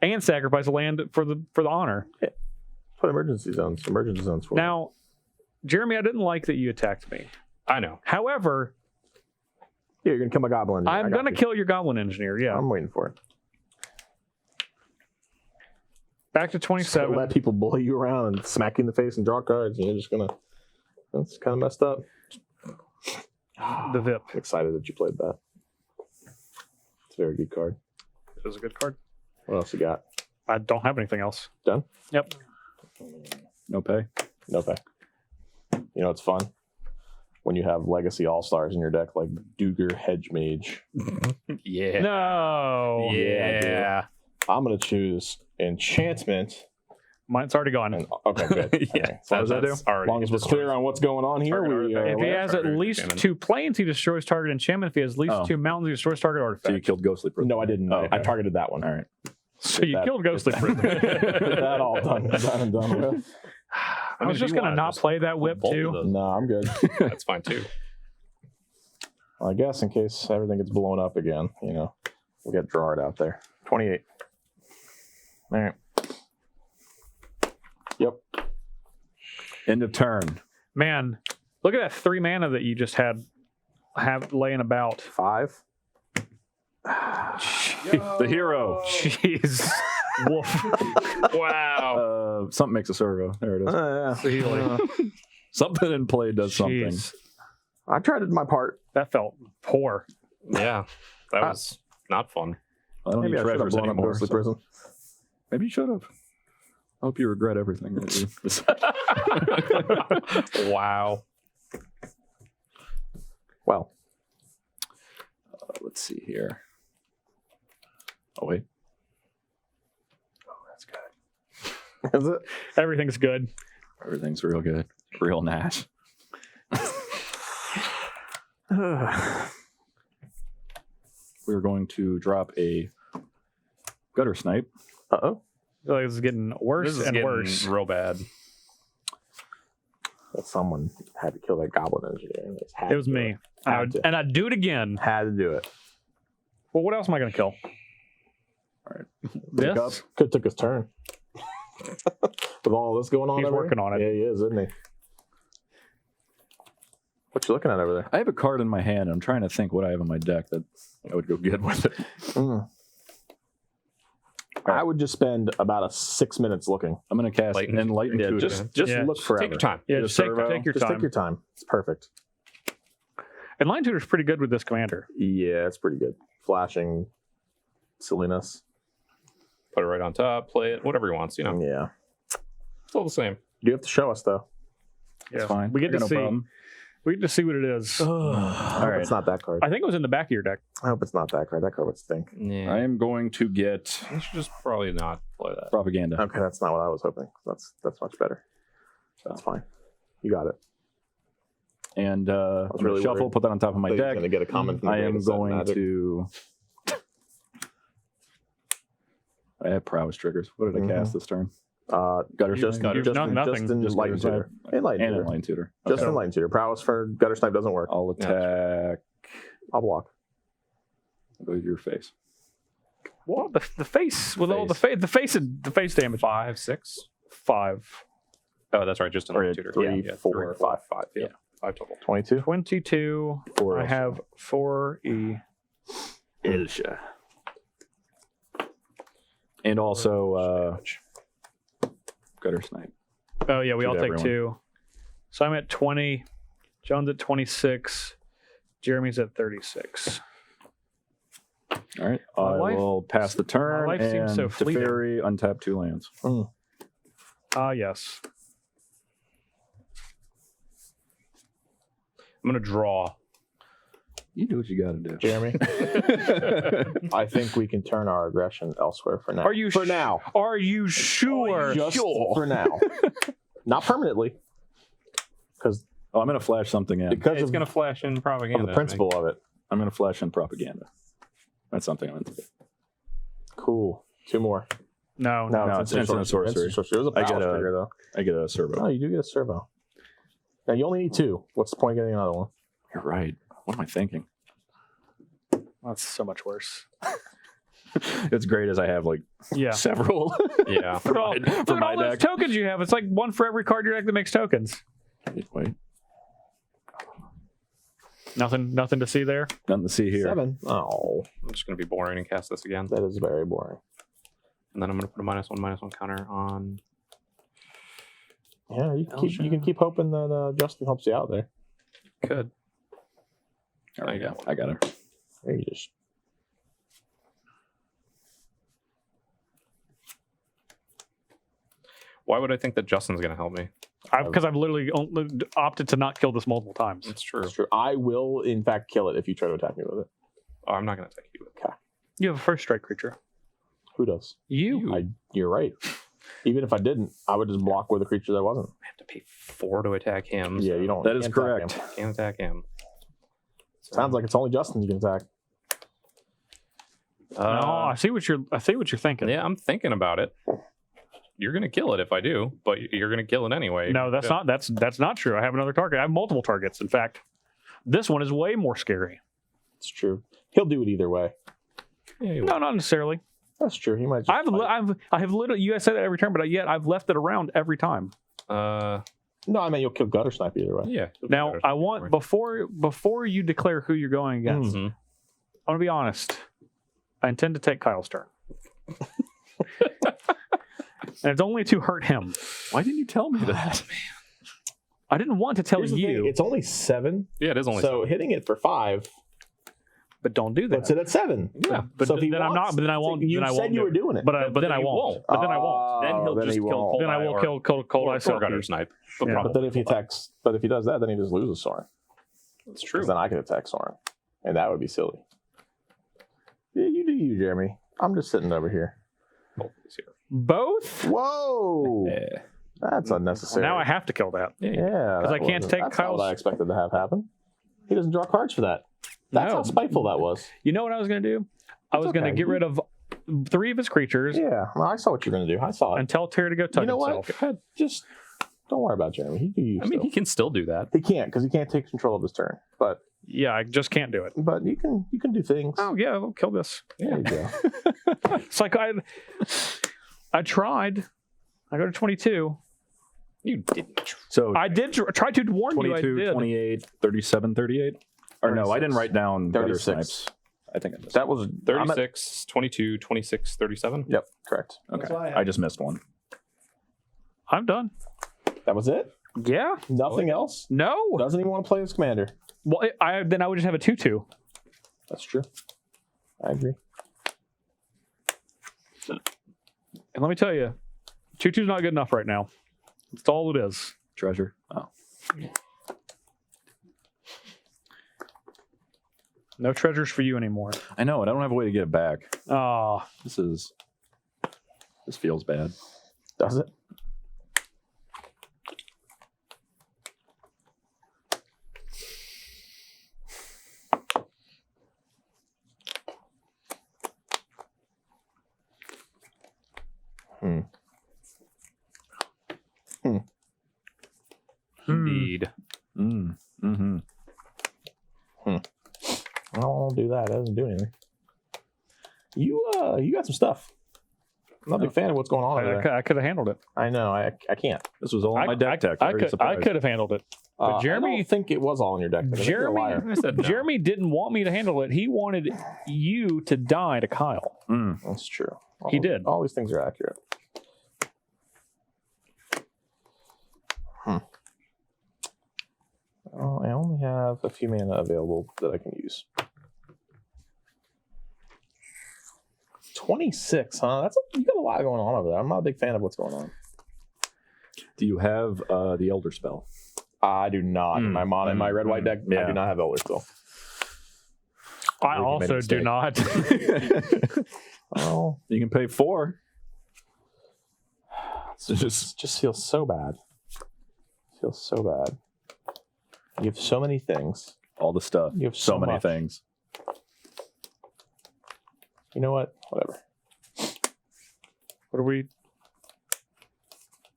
Speaker 1: And sacrifice a land for the honor.
Speaker 4: Put emergency zones for
Speaker 1: Now, Jeremy, I didn't like that you attacked me.
Speaker 3: I know.
Speaker 1: However,
Speaker 4: Yeah, you're going to kill my goblin.
Speaker 1: I'm
Speaker 4: going
Speaker 1: going to kill your Goblin Engineer, yeah.
Speaker 4: I'm waiting for it.
Speaker 1: Back to
Speaker 4: Just
Speaker 1: 27.
Speaker 4: let people bully you around and smack you in the face and draw cards, and you're just going to... That's kind of messed up.
Speaker 1: The VIP.
Speaker 4: I'm excited that you played that. It's a very good card.
Speaker 1: It was a good card.
Speaker 4: What else you got?
Speaker 1: I don't have anything else.
Speaker 4: Done?
Speaker 1: Yep.
Speaker 2: No pay.
Speaker 4: No pay. You know, it's fun when you have Legacy All-Stars in your deck, like Duger Hedge Mage.
Speaker 3: Yeah.
Speaker 1: No.
Speaker 3: Yeah.
Speaker 4: I'm going to choose Enchantment.
Speaker 1: Mine's already gone.
Speaker 4: And, okay, good.
Speaker 3: Yeah.
Speaker 4: Okay. So
Speaker 2: What does that do?
Speaker 4: as long as we're clear on what's going on here,
Speaker 3: Target
Speaker 4: we
Speaker 3: artifact.
Speaker 1: If he
Speaker 4: are...
Speaker 1: has at
Speaker 3: Target
Speaker 1: least
Speaker 3: enchantment.
Speaker 1: 2 planes, he destroys target enchantment. If he has at least
Speaker 2: Oh.
Speaker 1: 2 mountains, he destroys target
Speaker 2: So
Speaker 1: artifact.
Speaker 2: you killed Ghostly Prison.
Speaker 4: No, I didn't.
Speaker 2: Oh, okay.
Speaker 4: I targeted that one.
Speaker 2: All right.
Speaker 1: So you
Speaker 4: that-
Speaker 1: killed Ghostly Prison.
Speaker 4: That all done and done with.
Speaker 1: I was just going to not play that whip
Speaker 3: both of
Speaker 1: too.
Speaker 3: those.
Speaker 4: No, I'm good.
Speaker 3: That's fine too.
Speaker 4: I guess in case everything gets blown up again, you know, we'll get Gerrard out there. 28. All right. Yep.
Speaker 2: End of turn.
Speaker 1: Man, look at that 3 mana that you just have laying about.
Speaker 4: 5.
Speaker 2: The hero.
Speaker 1: Jeez. Woof.
Speaker 3: Wow.
Speaker 2: Something makes a servo. There it is. Something in play does something.
Speaker 1: Jeez.
Speaker 4: I tried to do my part.
Speaker 1: That felt poor.
Speaker 3: Yeah. That was not fun.
Speaker 2: I don't
Speaker 4: Maybe
Speaker 2: need
Speaker 4: I should have
Speaker 2: treasures
Speaker 4: blown up
Speaker 2: anymore.
Speaker 4: Ghostly
Speaker 2: so-
Speaker 4: Prison.
Speaker 2: Maybe you should have. I hope you regret everything. That you
Speaker 3: Wow.
Speaker 4: Well,
Speaker 2: let's see here. Oh, wait.
Speaker 4: Oh, that's good. Is it?
Speaker 1: Everything's good.
Speaker 2: Everything's real good. Real Nash. We're going to drop a Gutter Snipe.
Speaker 4: Uh-oh.
Speaker 1: I feel like this is getting worse
Speaker 3: This is
Speaker 1: and
Speaker 3: getting
Speaker 1: worse.
Speaker 3: real bad.
Speaker 4: Well, someone had to kill that goblin engineer.
Speaker 1: It was me. And I'd do it again.
Speaker 4: Had to do it.
Speaker 1: Well, what else am I going to kill?
Speaker 2: All right.
Speaker 1: This?
Speaker 2: Up.
Speaker 4: Could have took his turn. With all this going on
Speaker 1: He's
Speaker 4: over
Speaker 1: working
Speaker 4: here.
Speaker 1: on it.
Speaker 4: Yeah, he is, isn't he? What you looking at over there?
Speaker 2: I have a card in my hand. I'm trying to think what I have in my deck that I would go good with it.
Speaker 4: I would just spend about 6 minutes looking.
Speaker 2: I'm going to cast Enlighten
Speaker 4: Yeah,
Speaker 2: Tutor.
Speaker 4: just
Speaker 1: Yeah.
Speaker 4: look forever.
Speaker 3: Take your time.
Speaker 1: Yeah,
Speaker 2: Just
Speaker 1: just take
Speaker 2: servo.
Speaker 1: your
Speaker 4: Just
Speaker 1: time.
Speaker 4: take your time. It's perfect.
Speaker 1: And Line Tutor's pretty good with this commander.
Speaker 4: Yeah, it's pretty good. Flashing silliness.
Speaker 3: Put it right on top, play it, whatever he wants, you know.
Speaker 4: Yeah.
Speaker 3: It's all the same.
Speaker 4: You have to show us though.
Speaker 2: It's fine.
Speaker 1: We get
Speaker 2: I got
Speaker 1: to
Speaker 2: no
Speaker 1: see.
Speaker 2: problem.
Speaker 1: We get to see what it is.
Speaker 4: All
Speaker 2: right.
Speaker 4: It's not that card.
Speaker 1: I think it was in the back of your deck.
Speaker 4: I hope it's not that card. That card would stink.
Speaker 3: Yeah.
Speaker 2: I am going to get
Speaker 3: I should just probably not play that.
Speaker 2: Propaganda.
Speaker 4: Okay, that's not what I was hoping. That's much better. That's fine. You got it.
Speaker 2: And I'm
Speaker 4: was
Speaker 2: going
Speaker 4: really
Speaker 2: to shuffle,
Speaker 4: worried.
Speaker 2: put that on top of my
Speaker 4: I thought you were
Speaker 2: deck.
Speaker 4: gonna get a comment from the
Speaker 2: I am
Speaker 4: greatest set
Speaker 2: going
Speaker 4: Magic.
Speaker 2: to... I have prowess triggers. What did I cast this turn? Gutter
Speaker 4: Just
Speaker 2: Snipe?
Speaker 1: Nothing.
Speaker 2: Just
Speaker 4: Enlighten
Speaker 2: Gutter
Speaker 4: Tutor.
Speaker 2: Snipe.
Speaker 4: Enlighten
Speaker 2: And
Speaker 4: Tutor.
Speaker 2: Enlighten Tutor.
Speaker 4: Just
Speaker 2: Okay.
Speaker 4: Enlighten Tutor. Prowess for Gutter Snipe doesn't work.
Speaker 2: I'll attack.
Speaker 4: I'll block.
Speaker 2: Go to your face.
Speaker 1: Well, the face with all the face damage.
Speaker 3: 5, 6.
Speaker 1: 5.
Speaker 3: Oh, that's right. Just an
Speaker 2: Or
Speaker 3: tutor.
Speaker 4: 3,
Speaker 3: Yeah,
Speaker 4: 4, 5.
Speaker 3: 5. Yeah. 5 total.
Speaker 4: 22.
Speaker 1: 22.
Speaker 4: 4
Speaker 1: I have 4E.
Speaker 2: Elsha. And also Gutter Snipe.
Speaker 1: Oh yeah, we
Speaker 2: Shoot
Speaker 1: all take
Speaker 2: everyone.
Speaker 1: 2. So I'm at 20. John's at 26. Jeremy's at 36.
Speaker 2: All right.
Speaker 1: My
Speaker 2: I
Speaker 1: life-
Speaker 2: will pass the turn.
Speaker 1: my life
Speaker 2: and
Speaker 1: seems so fleeting.
Speaker 2: Teferi, untap 2 lands.
Speaker 1: Yes.
Speaker 3: I'm going to draw.
Speaker 2: You do what you got to do.
Speaker 4: Jeremy, I think we can turn our aggression elsewhere for now.
Speaker 1: Are you
Speaker 4: for now?
Speaker 1: Are you sure?
Speaker 4: Just for now. Not permanently. Because
Speaker 2: Oh, I'm going to flash something in.
Speaker 3: It's
Speaker 4: of
Speaker 3: going to flash in propaganda.
Speaker 4: the principle of it.
Speaker 2: I'm going to flash in Propaganda. That's something I'm into.
Speaker 4: Cool. 2 more.
Speaker 1: No.
Speaker 2: No, it's instant sorcery.
Speaker 4: It was a
Speaker 2: I get
Speaker 4: power
Speaker 2: a-
Speaker 4: trigger, though.
Speaker 2: I get a servo.
Speaker 4: No, you do get a servo. Now, you only need 2. What's the point of getting another one?
Speaker 2: You're right. What am I thinking?
Speaker 1: That's so much worse.
Speaker 2: It's great as I have like
Speaker 1: Yeah.
Speaker 2: several.
Speaker 3: Yeah.
Speaker 1: Look at all,
Speaker 2: Look
Speaker 1: look at all those
Speaker 2: deck.
Speaker 1: tokens you have. It's like one for every card in your deck that makes tokens.
Speaker 2: Wait,
Speaker 1: Nothing to see there.
Speaker 2: nothing to see here.
Speaker 4: 7. Oh,
Speaker 3: I'm just going to be boring and cast this again.
Speaker 4: that is very boring.
Speaker 3: And then I'm going to put a -1/-1 counter on.
Speaker 4: Yeah, you can keep hoping that Justin helps you out there.
Speaker 3: Could.
Speaker 2: There we go. I got it.
Speaker 4: There you just.
Speaker 3: Why would I think that Justin's going to help me?
Speaker 1: Because I've literally opted to not kill this multiple times.
Speaker 3: It's true.
Speaker 4: It's true. I will, in fact, kill it if you try to attack me with it.
Speaker 3: Oh, I'm not going to attack you with it.
Speaker 1: You have a first strike creature.
Speaker 4: Who does?
Speaker 1: You.
Speaker 4: You're right. Even if I didn't, I would just block with a creature that wasn't.
Speaker 3: I have to pay 4 to attack him.
Speaker 4: Yeah, you don't.
Speaker 2: That is
Speaker 4: can't attack
Speaker 2: correct.
Speaker 4: him.
Speaker 3: Can't attack him.
Speaker 4: Sounds like it's only Justin you can attack.
Speaker 1: No, I see what you're thinking.
Speaker 3: Yeah, I'm thinking about it. You're going to kill it if I do, but you're going to kill it anyway.
Speaker 1: No, that's not. That's not true. I have another target. I have multiple targets. In fact, this one is way more scary.
Speaker 4: It's true. He'll do it either way.
Speaker 3: Yeah, you
Speaker 1: No, not necessarily.
Speaker 4: That's true. He might. Just
Speaker 1: I have literally. You guys say that every turn, but yet I've left it around every time.
Speaker 3: will.
Speaker 4: No, I mean you'll kill Gutter Snipe either way.
Speaker 3: Yeah.
Speaker 1: Now I want before you declare who you're going against.
Speaker 3: Mhm.
Speaker 1: I want to be honest. I intend to take Kyle's turn. And it's only to hurt him.
Speaker 2: Why didn't you tell me that?
Speaker 1: I didn't want to tell
Speaker 4: Here's the thing,
Speaker 1: you,
Speaker 4: it's only 7.
Speaker 3: Yeah, it is only
Speaker 4: So hitting it for 5
Speaker 1: but don't do that.
Speaker 4: puts it at 7.
Speaker 3: Yeah,
Speaker 1: but
Speaker 4: so if he
Speaker 1: then I'm
Speaker 4: wants-
Speaker 1: not. But then I won't.
Speaker 4: You
Speaker 1: then I
Speaker 4: said
Speaker 1: won't
Speaker 4: you
Speaker 1: do
Speaker 4: were
Speaker 1: it.
Speaker 4: doing it.
Speaker 1: But
Speaker 3: But
Speaker 1: then
Speaker 3: then
Speaker 1: I
Speaker 3: he
Speaker 1: won't.
Speaker 3: won't.
Speaker 1: But then I won't.
Speaker 3: Then he'll
Speaker 4: then
Speaker 3: just
Speaker 4: he
Speaker 3: kill
Speaker 4: won't.
Speaker 3: Cold
Speaker 1: Then I will
Speaker 3: Eye
Speaker 1: kill cold
Speaker 3: or
Speaker 1: ice
Speaker 3: Gutter Snipe. But
Speaker 1: Yeah.
Speaker 4: But then if he attacks, but if he does that, then he just loses Soren.
Speaker 3: That's true.
Speaker 4: Because then I can attack Soren, and that would be silly. do you, Jeremy. I'm just sitting over here.
Speaker 3: Both of these here.
Speaker 1: Both?
Speaker 4: Whoa.
Speaker 2: Yeah.
Speaker 4: That's unnecessary.
Speaker 1: Now I have to kill that.
Speaker 4: Yeah.
Speaker 1: Because I can't take
Speaker 4: That's not
Speaker 1: Kyle's.
Speaker 4: what I expected to have happen. He doesn't draw cards for that. That's
Speaker 1: No.
Speaker 4: how spiteful that was.
Speaker 1: You know what I was going to do? I was going to
Speaker 4: okay.
Speaker 1: get rid of 3 of his creatures
Speaker 4: Yeah. Well, I saw what you're going to do. I saw it.
Speaker 1: and tell Terry to go tuck
Speaker 4: You know what?
Speaker 1: himself.
Speaker 4: Just don't worry about Jeremy. He can use
Speaker 3: I mean, he can still do that.
Speaker 4: He can't because he can't take control of his turn. But
Speaker 1: Yeah, I just can't do it.
Speaker 4: you can do things.
Speaker 1: Oh, yeah, we'll kill this.
Speaker 4: There you go.
Speaker 1: It's like I tried. I go to 22.
Speaker 3: You didn't.
Speaker 2: So
Speaker 1: I did try to warn you. I
Speaker 2: 22,
Speaker 1: did.
Speaker 2: 28, 37, 38? Or no, I didn't
Speaker 4: 36.
Speaker 2: write down better
Speaker 4: 36.
Speaker 2: snipes. I think I missed.
Speaker 4: That was
Speaker 3: 36, 22, 26, 37.
Speaker 4: Yep, correct.
Speaker 5: That's
Speaker 2: Okay.
Speaker 5: what I had.
Speaker 2: I just missed one.
Speaker 1: I'm done.
Speaker 4: That was it.
Speaker 1: Yeah.
Speaker 4: Nothing else.
Speaker 1: No.
Speaker 4: Doesn't even want to play as commander.
Speaker 1: Well, then I would just have a 2/2.
Speaker 4: That's true. I agree.
Speaker 1: And let me tell you, 2/2's not good enough right now. That's all it is.
Speaker 2: Treasure. Oh.
Speaker 1: No treasures for you anymore.
Speaker 2: I know, and I don't have a way to get it back.
Speaker 1: Ah,
Speaker 2: This feels bad.
Speaker 4: Does it?
Speaker 3: Indeed.
Speaker 2: Mm-hmm.
Speaker 4: I don't want to do that. That doesn't do anything. You got some stuff. I'm not a big fan of what's going on over there.
Speaker 1: I could have handled it.
Speaker 4: I know. I can't.
Speaker 2: This was all in my deck tech.
Speaker 1: I
Speaker 2: Very
Speaker 1: could
Speaker 2: surprised.
Speaker 1: have handled it. But
Speaker 4: I
Speaker 1: Jeremy,
Speaker 4: don't think it was all in your deck. I think you're a liar.
Speaker 3: I said no.
Speaker 1: Jeremy didn't want me to handle it. He wanted you to die to Kyle.
Speaker 4: That's true.
Speaker 1: He did.
Speaker 4: All these things are accurate. Oh, I only have a few mana available that I can use. 26, huh? You got a lot going on over there. I'm not a big fan of what's going on.
Speaker 2: Do you have the Elder Spell?
Speaker 4: I do not. In my mono, in my red-white deck, I
Speaker 2: Yeah.
Speaker 4: do not have Elder Spell.
Speaker 1: I
Speaker 2: think you made a
Speaker 1: also do
Speaker 2: mistake.
Speaker 1: not.
Speaker 4: Oh,
Speaker 2: You can pay 4.
Speaker 4: it just feels so bad. Feels so bad. You have so many things.
Speaker 2: All the stuff.
Speaker 4: You have
Speaker 2: so
Speaker 4: so
Speaker 2: many
Speaker 4: much.
Speaker 2: things.
Speaker 4: You know what? Whatever.
Speaker 1: What are we?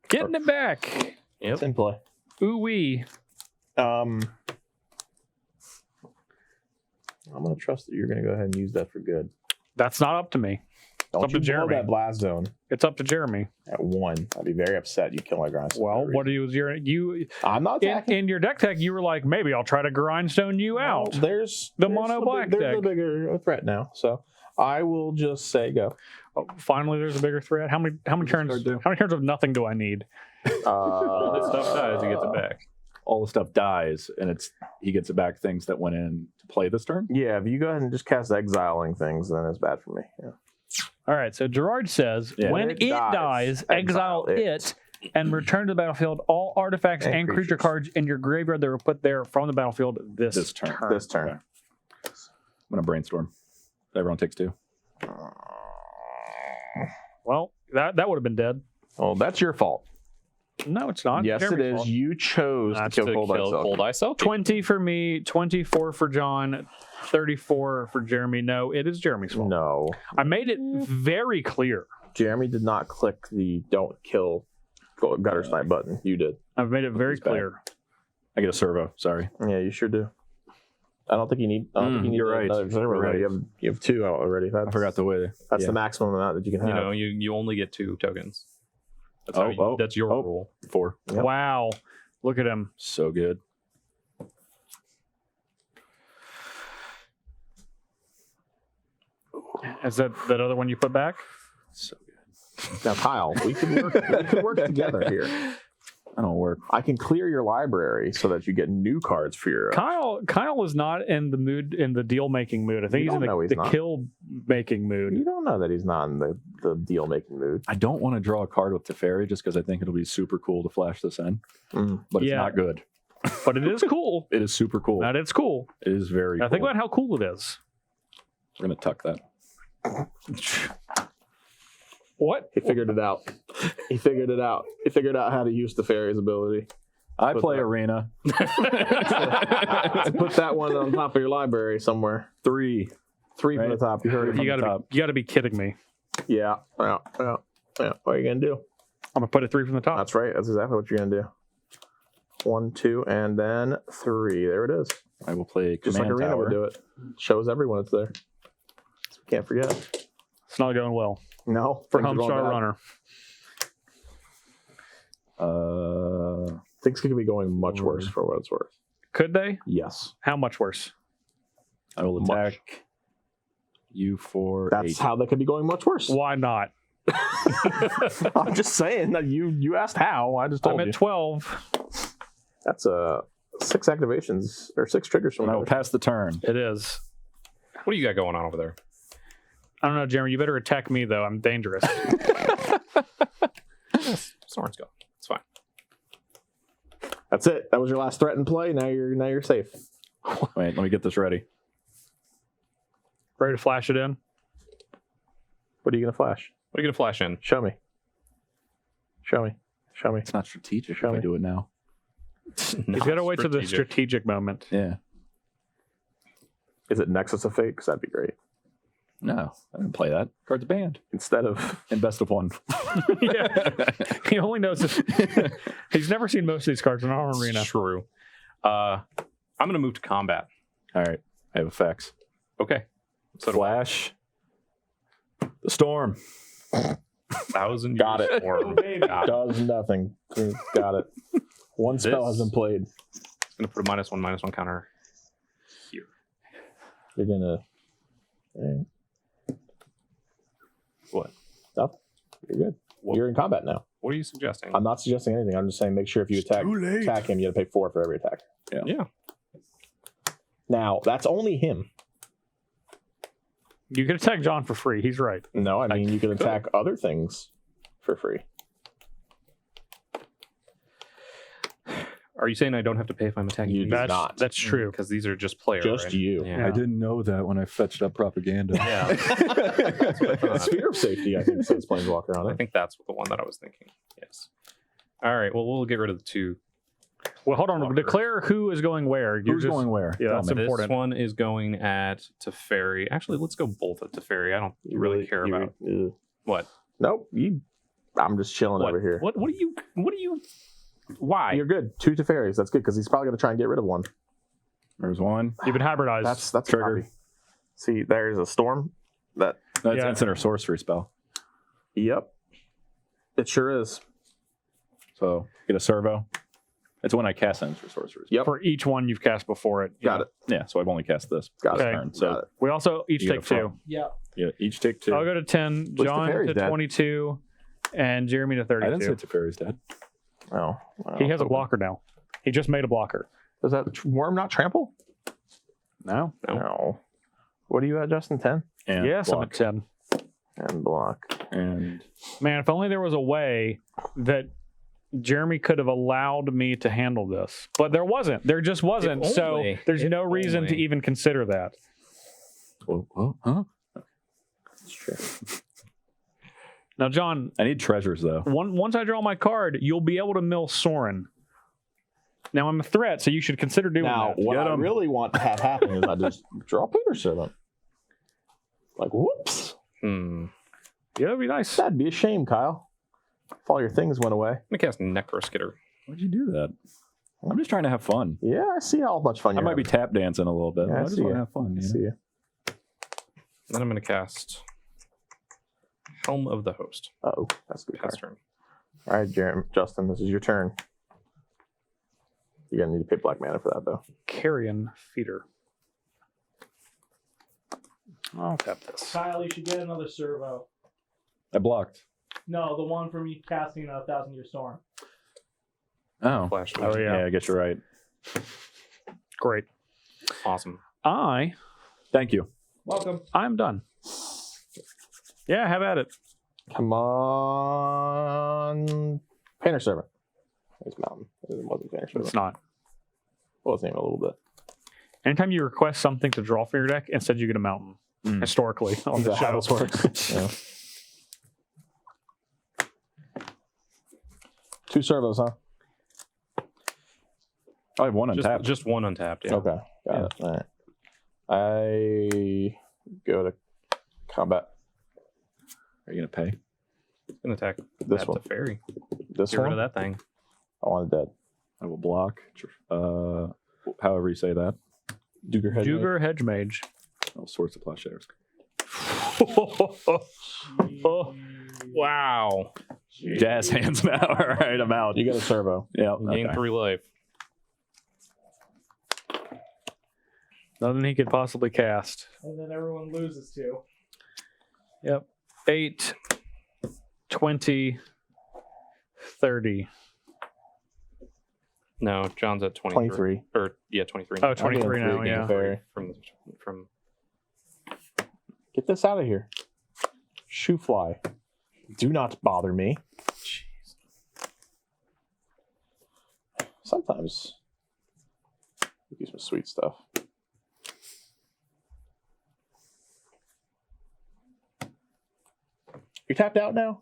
Speaker 1: Getting it back.
Speaker 4: It's in play.
Speaker 1: Ooh wee.
Speaker 4: I'm gonna trust that you're gonna go ahead and use that for good.
Speaker 1: That's not up to me.
Speaker 4: Don't
Speaker 1: up to
Speaker 4: you blow
Speaker 1: Jeremy.
Speaker 4: that blast zone
Speaker 1: It's up to Jeremy.
Speaker 4: at 1. I'd be very upset. You kill my grindstone.
Speaker 1: Well, what do you
Speaker 4: I'm not attacking.
Speaker 1: in your deck tech? You were like, maybe I'll try to grindstone you out.
Speaker 4: Well, there's
Speaker 1: mono black
Speaker 4: There's
Speaker 1: deck.
Speaker 4: a bigger threat now, so I will just say go.
Speaker 1: Oh, finally, there's a bigger threat. How many turns?
Speaker 2: card do?
Speaker 1: How many turns of nothing do I need?
Speaker 3: All this stuff dies, he gets it back.
Speaker 2: All the stuff dies, and he gets it back things that went in to play this turn.
Speaker 4: Yeah, if you go ahead and just cast exiling things, then it's bad for me. Yeah.
Speaker 1: All right. So Gerrard says,
Speaker 2: Yeah.
Speaker 1: when
Speaker 4: When
Speaker 1: it
Speaker 4: it
Speaker 1: dies,
Speaker 4: dies,
Speaker 1: exile
Speaker 4: exile
Speaker 1: it and return to the battlefield all artifacts
Speaker 4: And
Speaker 1: and creature
Speaker 4: creatures.
Speaker 1: cards in your graveyard that were put there from the battlefield this
Speaker 2: turn.
Speaker 4: This turn.
Speaker 2: Okay. I'm gonna brainstorm. Everyone takes 2.
Speaker 1: Well, that would have been dead.
Speaker 4: Well, that's your fault.
Speaker 1: No, it's not.
Speaker 4: Yes, it
Speaker 1: Jeremy's
Speaker 4: is.
Speaker 1: fault.
Speaker 4: You chose
Speaker 3: That's
Speaker 4: to kill Cold
Speaker 3: Cold
Speaker 4: Ice.
Speaker 3: Ice Selkie.
Speaker 1: 20 for me, 24 for John, 34 for Jeremy. No, it is Jeremy's fault.
Speaker 4: No,
Speaker 1: I made it very clear.
Speaker 4: Jeremy did not click the "Don't kill Gutter Snipe" button. You did.
Speaker 1: I've made it very
Speaker 2: He's back.
Speaker 1: clear.
Speaker 2: I get a servo. Sorry.
Speaker 4: Yeah, you sure do. I don't think you need. I don't think you need
Speaker 2: you're right.
Speaker 4: another server.
Speaker 2: You're right.
Speaker 4: You have 2 out already.
Speaker 2: I forgot the way.
Speaker 4: That's
Speaker 2: yeah.
Speaker 4: the maximum amount that you can have.
Speaker 3: You know, you only get 2 tokens. That's, that's your
Speaker 2: Oh.
Speaker 3: rule.
Speaker 2: 4.
Speaker 4: Yep.
Speaker 1: Wow. Look at him.
Speaker 2: So good.
Speaker 1: Is that other one you put back?
Speaker 2: So good.
Speaker 4: Now, Kyle, we could work together here.
Speaker 2: I don't work.
Speaker 4: I can clear your library so that you get new cards for your.
Speaker 1: Kyle is not in the mood, in the deal making mood. I think
Speaker 4: You
Speaker 1: he's in
Speaker 4: don't know he's
Speaker 1: the
Speaker 4: not.
Speaker 1: kill making mood.
Speaker 4: You don't know that he's not in the deal making mood.
Speaker 2: I don't want to draw a card with Teferi just because I think it'll be super cool to flash this in, but it's
Speaker 1: Yeah.
Speaker 2: not good.
Speaker 1: But it is cool.
Speaker 2: It is super cool.
Speaker 1: That it's cool.
Speaker 2: It is very
Speaker 1: Now
Speaker 2: cool.
Speaker 1: think about how cool it is.
Speaker 2: We're going to tuck that.
Speaker 1: What?
Speaker 4: He figured it out. He figured it out. He figured out how to use Teferi's ability.
Speaker 2: I play Arena.
Speaker 4: Put that one on top of your library somewhere.
Speaker 2: 3.
Speaker 4: Three
Speaker 2: Right.
Speaker 4: from the top. You heard it.
Speaker 1: You gotta be kidding me.
Speaker 4: Yeah. What are you gonna do?
Speaker 1: I'm gonna put it 3 from the top.
Speaker 4: That's right. That's exactly what you're gonna do. 1, 2, and then 3. There it is.
Speaker 2: I will play
Speaker 4: Just
Speaker 2: Command
Speaker 4: like Arena
Speaker 2: Tower.
Speaker 4: would do it. Shows everyone it's there. Can't forget.
Speaker 1: It's not going well
Speaker 4: No.
Speaker 1: for
Speaker 4: things are going
Speaker 1: Homestar
Speaker 4: bad.
Speaker 1: Runner.
Speaker 4: Things could be going much worse for what it's worth.
Speaker 1: Could they?
Speaker 4: Yes.
Speaker 1: How much worse?
Speaker 2: I will
Speaker 4: Much.
Speaker 2: attack you for
Speaker 4: That's
Speaker 2: 8.
Speaker 4: how they could be going much worse.
Speaker 1: Why not?
Speaker 4: I'm just saying that you asked how. I just told
Speaker 1: I'm
Speaker 4: you.
Speaker 1: at 12.
Speaker 4: That's 6 activations or 6 triggers from
Speaker 2: And I will
Speaker 4: that.
Speaker 2: pass the turn.
Speaker 1: It is.
Speaker 3: What do you got going on over there?
Speaker 1: I don't know, Jeremy. You better attack me though. I'm dangerous.
Speaker 3: Soren's go. It's fine.
Speaker 4: That's it. That was your last threat in play. Now you're safe.
Speaker 2: Wait, let me get this ready.
Speaker 1: Ready to flash it in?
Speaker 4: What are you gonna flash?
Speaker 3: What are you gonna flash in?
Speaker 4: Show me. Show me. Show me.
Speaker 2: It's not strategic
Speaker 4: Show
Speaker 2: if I
Speaker 4: me.
Speaker 2: do it now.
Speaker 1: He's got to wait to the strategic moment.
Speaker 2: Yeah.
Speaker 4: Is it Nexus of Fate? Because that'd be great.
Speaker 2: No, I didn't play that. Card's banned.
Speaker 4: Instead of
Speaker 2: In best of 1.
Speaker 1: Yeah. He only knows it. He's never seen most of these cards in our arena.
Speaker 3: It's true. I'm gonna move to combat.
Speaker 2: All right. I have effects.
Speaker 3: Okay. So do I.
Speaker 2: Flash. The storm.
Speaker 3: 1,000
Speaker 4: Got
Speaker 3: years
Speaker 4: it.
Speaker 3: forward. Got it.
Speaker 4: does nothing. Got it. One spell has been played.
Speaker 3: It's gonna put a -1/-1 counter here.
Speaker 4: You're gonna.
Speaker 3: What?
Speaker 4: Stuff. You're good. You're in combat now.
Speaker 3: What are you suggesting?
Speaker 4: I'm not suggesting anything. I'm just saying make sure if you attack him, you got to pay 4 for every attack.
Speaker 3: Yeah.
Speaker 4: Now that's only him.
Speaker 1: You can attack John for free. He's right.
Speaker 4: No, I mean you can attack other things for free.
Speaker 3: Are you saying I don't have to pay if I'm attacking
Speaker 4: You
Speaker 3: these?
Speaker 4: do
Speaker 1: That's,
Speaker 4: not.
Speaker 1: that's true.
Speaker 3: Because these are just players.
Speaker 4: Just
Speaker 3: right?
Speaker 4: you.
Speaker 3: Yeah.
Speaker 2: I didn't know that when I fetched up propaganda.
Speaker 3: Yeah.
Speaker 4: Sphere of Safety, I think, says Planeswalker on
Speaker 3: I
Speaker 4: it.
Speaker 3: think that's the one that I was thinking. Yes. All right. Well, we'll get rid of the 2.
Speaker 1: Well, hold on.
Speaker 3: Walker.
Speaker 1: Declare who is going where. You're
Speaker 2: Who's
Speaker 1: just-
Speaker 2: going where?
Speaker 1: Yeah,
Speaker 2: Tell
Speaker 1: that's
Speaker 2: me.
Speaker 3: This
Speaker 1: important.
Speaker 3: one is going at Teferi. Actually, let's go both at Teferi. I don't really care about what.
Speaker 4: Nope. I'm just chilling
Speaker 3: What?
Speaker 4: over here.
Speaker 3: What do you? Why?
Speaker 4: You're good. 2 Teferis. That's good because he's probably going to try and get rid of one.
Speaker 2: There's one.
Speaker 1: You've been hybridized.
Speaker 4: That's
Speaker 2: Trigger.
Speaker 4: a copy. See, there's a storm.
Speaker 2: That's
Speaker 1: Yeah.
Speaker 2: instant or sorcery spell.
Speaker 4: Yep. It sure is.
Speaker 2: So get a servo. It's when I cast ends for sorceries.
Speaker 4: Yep.
Speaker 1: for each one you've cast before it.
Speaker 4: Got it.
Speaker 2: Yeah, so I've only cast this
Speaker 4: Got
Speaker 2: this
Speaker 1: it.
Speaker 2: turn.
Speaker 4: Got
Speaker 2: So
Speaker 4: it.
Speaker 1: We also each
Speaker 2: You get
Speaker 1: take
Speaker 2: a
Speaker 1: 2.
Speaker 2: front.
Speaker 5: Yeah.
Speaker 2: yeah, each take 2.
Speaker 1: I'll go to 10,
Speaker 4: What's
Speaker 1: John
Speaker 4: Teferi's
Speaker 1: to
Speaker 4: dead?
Speaker 1: 22, and Jeremy to
Speaker 2: I didn't
Speaker 1: 32.
Speaker 2: say Teferi's dead.
Speaker 4: Oh.
Speaker 1: He has a blocker now. He just made a blocker.
Speaker 4: Does that worm not trample?
Speaker 2: No.
Speaker 4: No. What are you at, Justin? 10?
Speaker 2: And
Speaker 1: Yes, I'm at
Speaker 2: block.
Speaker 1: 10.
Speaker 4: And block.
Speaker 2: And
Speaker 1: Man, if only there was a way that Jeremy could have allowed me to handle this. But there wasn't. There just wasn't.
Speaker 3: If
Speaker 1: So
Speaker 3: only.
Speaker 1: there's
Speaker 3: If
Speaker 1: no reason to
Speaker 3: only.
Speaker 1: even consider that.
Speaker 2: huh?
Speaker 4: That's true.
Speaker 1: Now, John,
Speaker 2: I need treasures though.
Speaker 1: once I draw my card, you'll be able to mill Soren. Now, I'm a threat, so you should consider doing
Speaker 4: Now,
Speaker 1: that.
Speaker 4: what
Speaker 2: Get
Speaker 4: I
Speaker 2: 'em.
Speaker 4: really want to have happen is I just draw Painter Servant. Like, whoops.
Speaker 3: Hmm.
Speaker 1: Yeah, that'd be nice.
Speaker 4: That'd be a shame, Kyle. If all your things went away.
Speaker 3: I'm gonna cast Necroskitter.
Speaker 2: Why'd you do that? I'm just trying to have fun.
Speaker 4: Yeah, I see how much fun
Speaker 2: I
Speaker 4: you're
Speaker 2: might be
Speaker 4: having.
Speaker 2: tap dancing a little bit.
Speaker 4: Yeah, I
Speaker 2: I just
Speaker 4: see
Speaker 2: want
Speaker 4: ya.
Speaker 2: to have fun.
Speaker 4: I
Speaker 2: You
Speaker 4: see
Speaker 2: know?
Speaker 4: you.
Speaker 3: Then I'm gonna cast Helm of the Host.
Speaker 4: Uh-oh, that's a good card.
Speaker 3: Pass turn.
Speaker 4: All right, Justin, this is your turn. You're going to need to pay black mana for that, though.
Speaker 1: Carrion Feeder. I'll tap this.
Speaker 5: Kyle, you should get another servo.
Speaker 2: I blocked.
Speaker 5: No, the one from you casting a 1,000 Year Storm.
Speaker 2: Oh.
Speaker 3: Flash.
Speaker 1: Oh, yeah.
Speaker 2: Yeah, I guess you're right.
Speaker 1: Great.
Speaker 3: Awesome.
Speaker 2: Thank you.
Speaker 5: Welcome.
Speaker 1: I'm done. Yeah, have at it.
Speaker 4: Come on. Painter Servant. It's Mountain. It wasn't Painter Servant.
Speaker 1: It's not.
Speaker 4: Well, it's named a little bit.
Speaker 1: Anytime you request something to draw from your deck, instead you get a mountain. historically on the
Speaker 4: how
Speaker 1: show.
Speaker 4: this works. Yeah. 2 servos, huh?
Speaker 2: I have one untapped.
Speaker 3: Just one untapped. Yeah.
Speaker 4: Okay, got it. All right. I go to combat.
Speaker 2: Are you gonna pay?
Speaker 3: An attack.
Speaker 4: This
Speaker 3: That's
Speaker 4: one.
Speaker 3: a fairy.
Speaker 4: This
Speaker 3: Get
Speaker 4: one.
Speaker 3: rid of that thing.
Speaker 4: I want it dead.
Speaker 2: I will block. However you say that.
Speaker 4: Duger head.
Speaker 1: Duger Hedge Mage.
Speaker 2: All sorts of plowshares.
Speaker 3: Wow.
Speaker 2: Jazz hands now. All right, I'm out.
Speaker 4: You got a servo.
Speaker 2: Yeah.
Speaker 3: Gain 3 life.
Speaker 1: Nothing he could possibly cast.
Speaker 5: And then everyone loses 2.
Speaker 1: Yep. 8, 20, 30.
Speaker 3: No, John's at 23.
Speaker 4: 23.
Speaker 3: Or yeah, 23.
Speaker 1: Oh, 23 now,
Speaker 4: Gain
Speaker 1: yeah.
Speaker 4: fairy.
Speaker 3: From
Speaker 4: Get this out of here. Shoe fly. Do not bother me. Jeez. Sometimes we do some sweet stuff. You're tapped out now?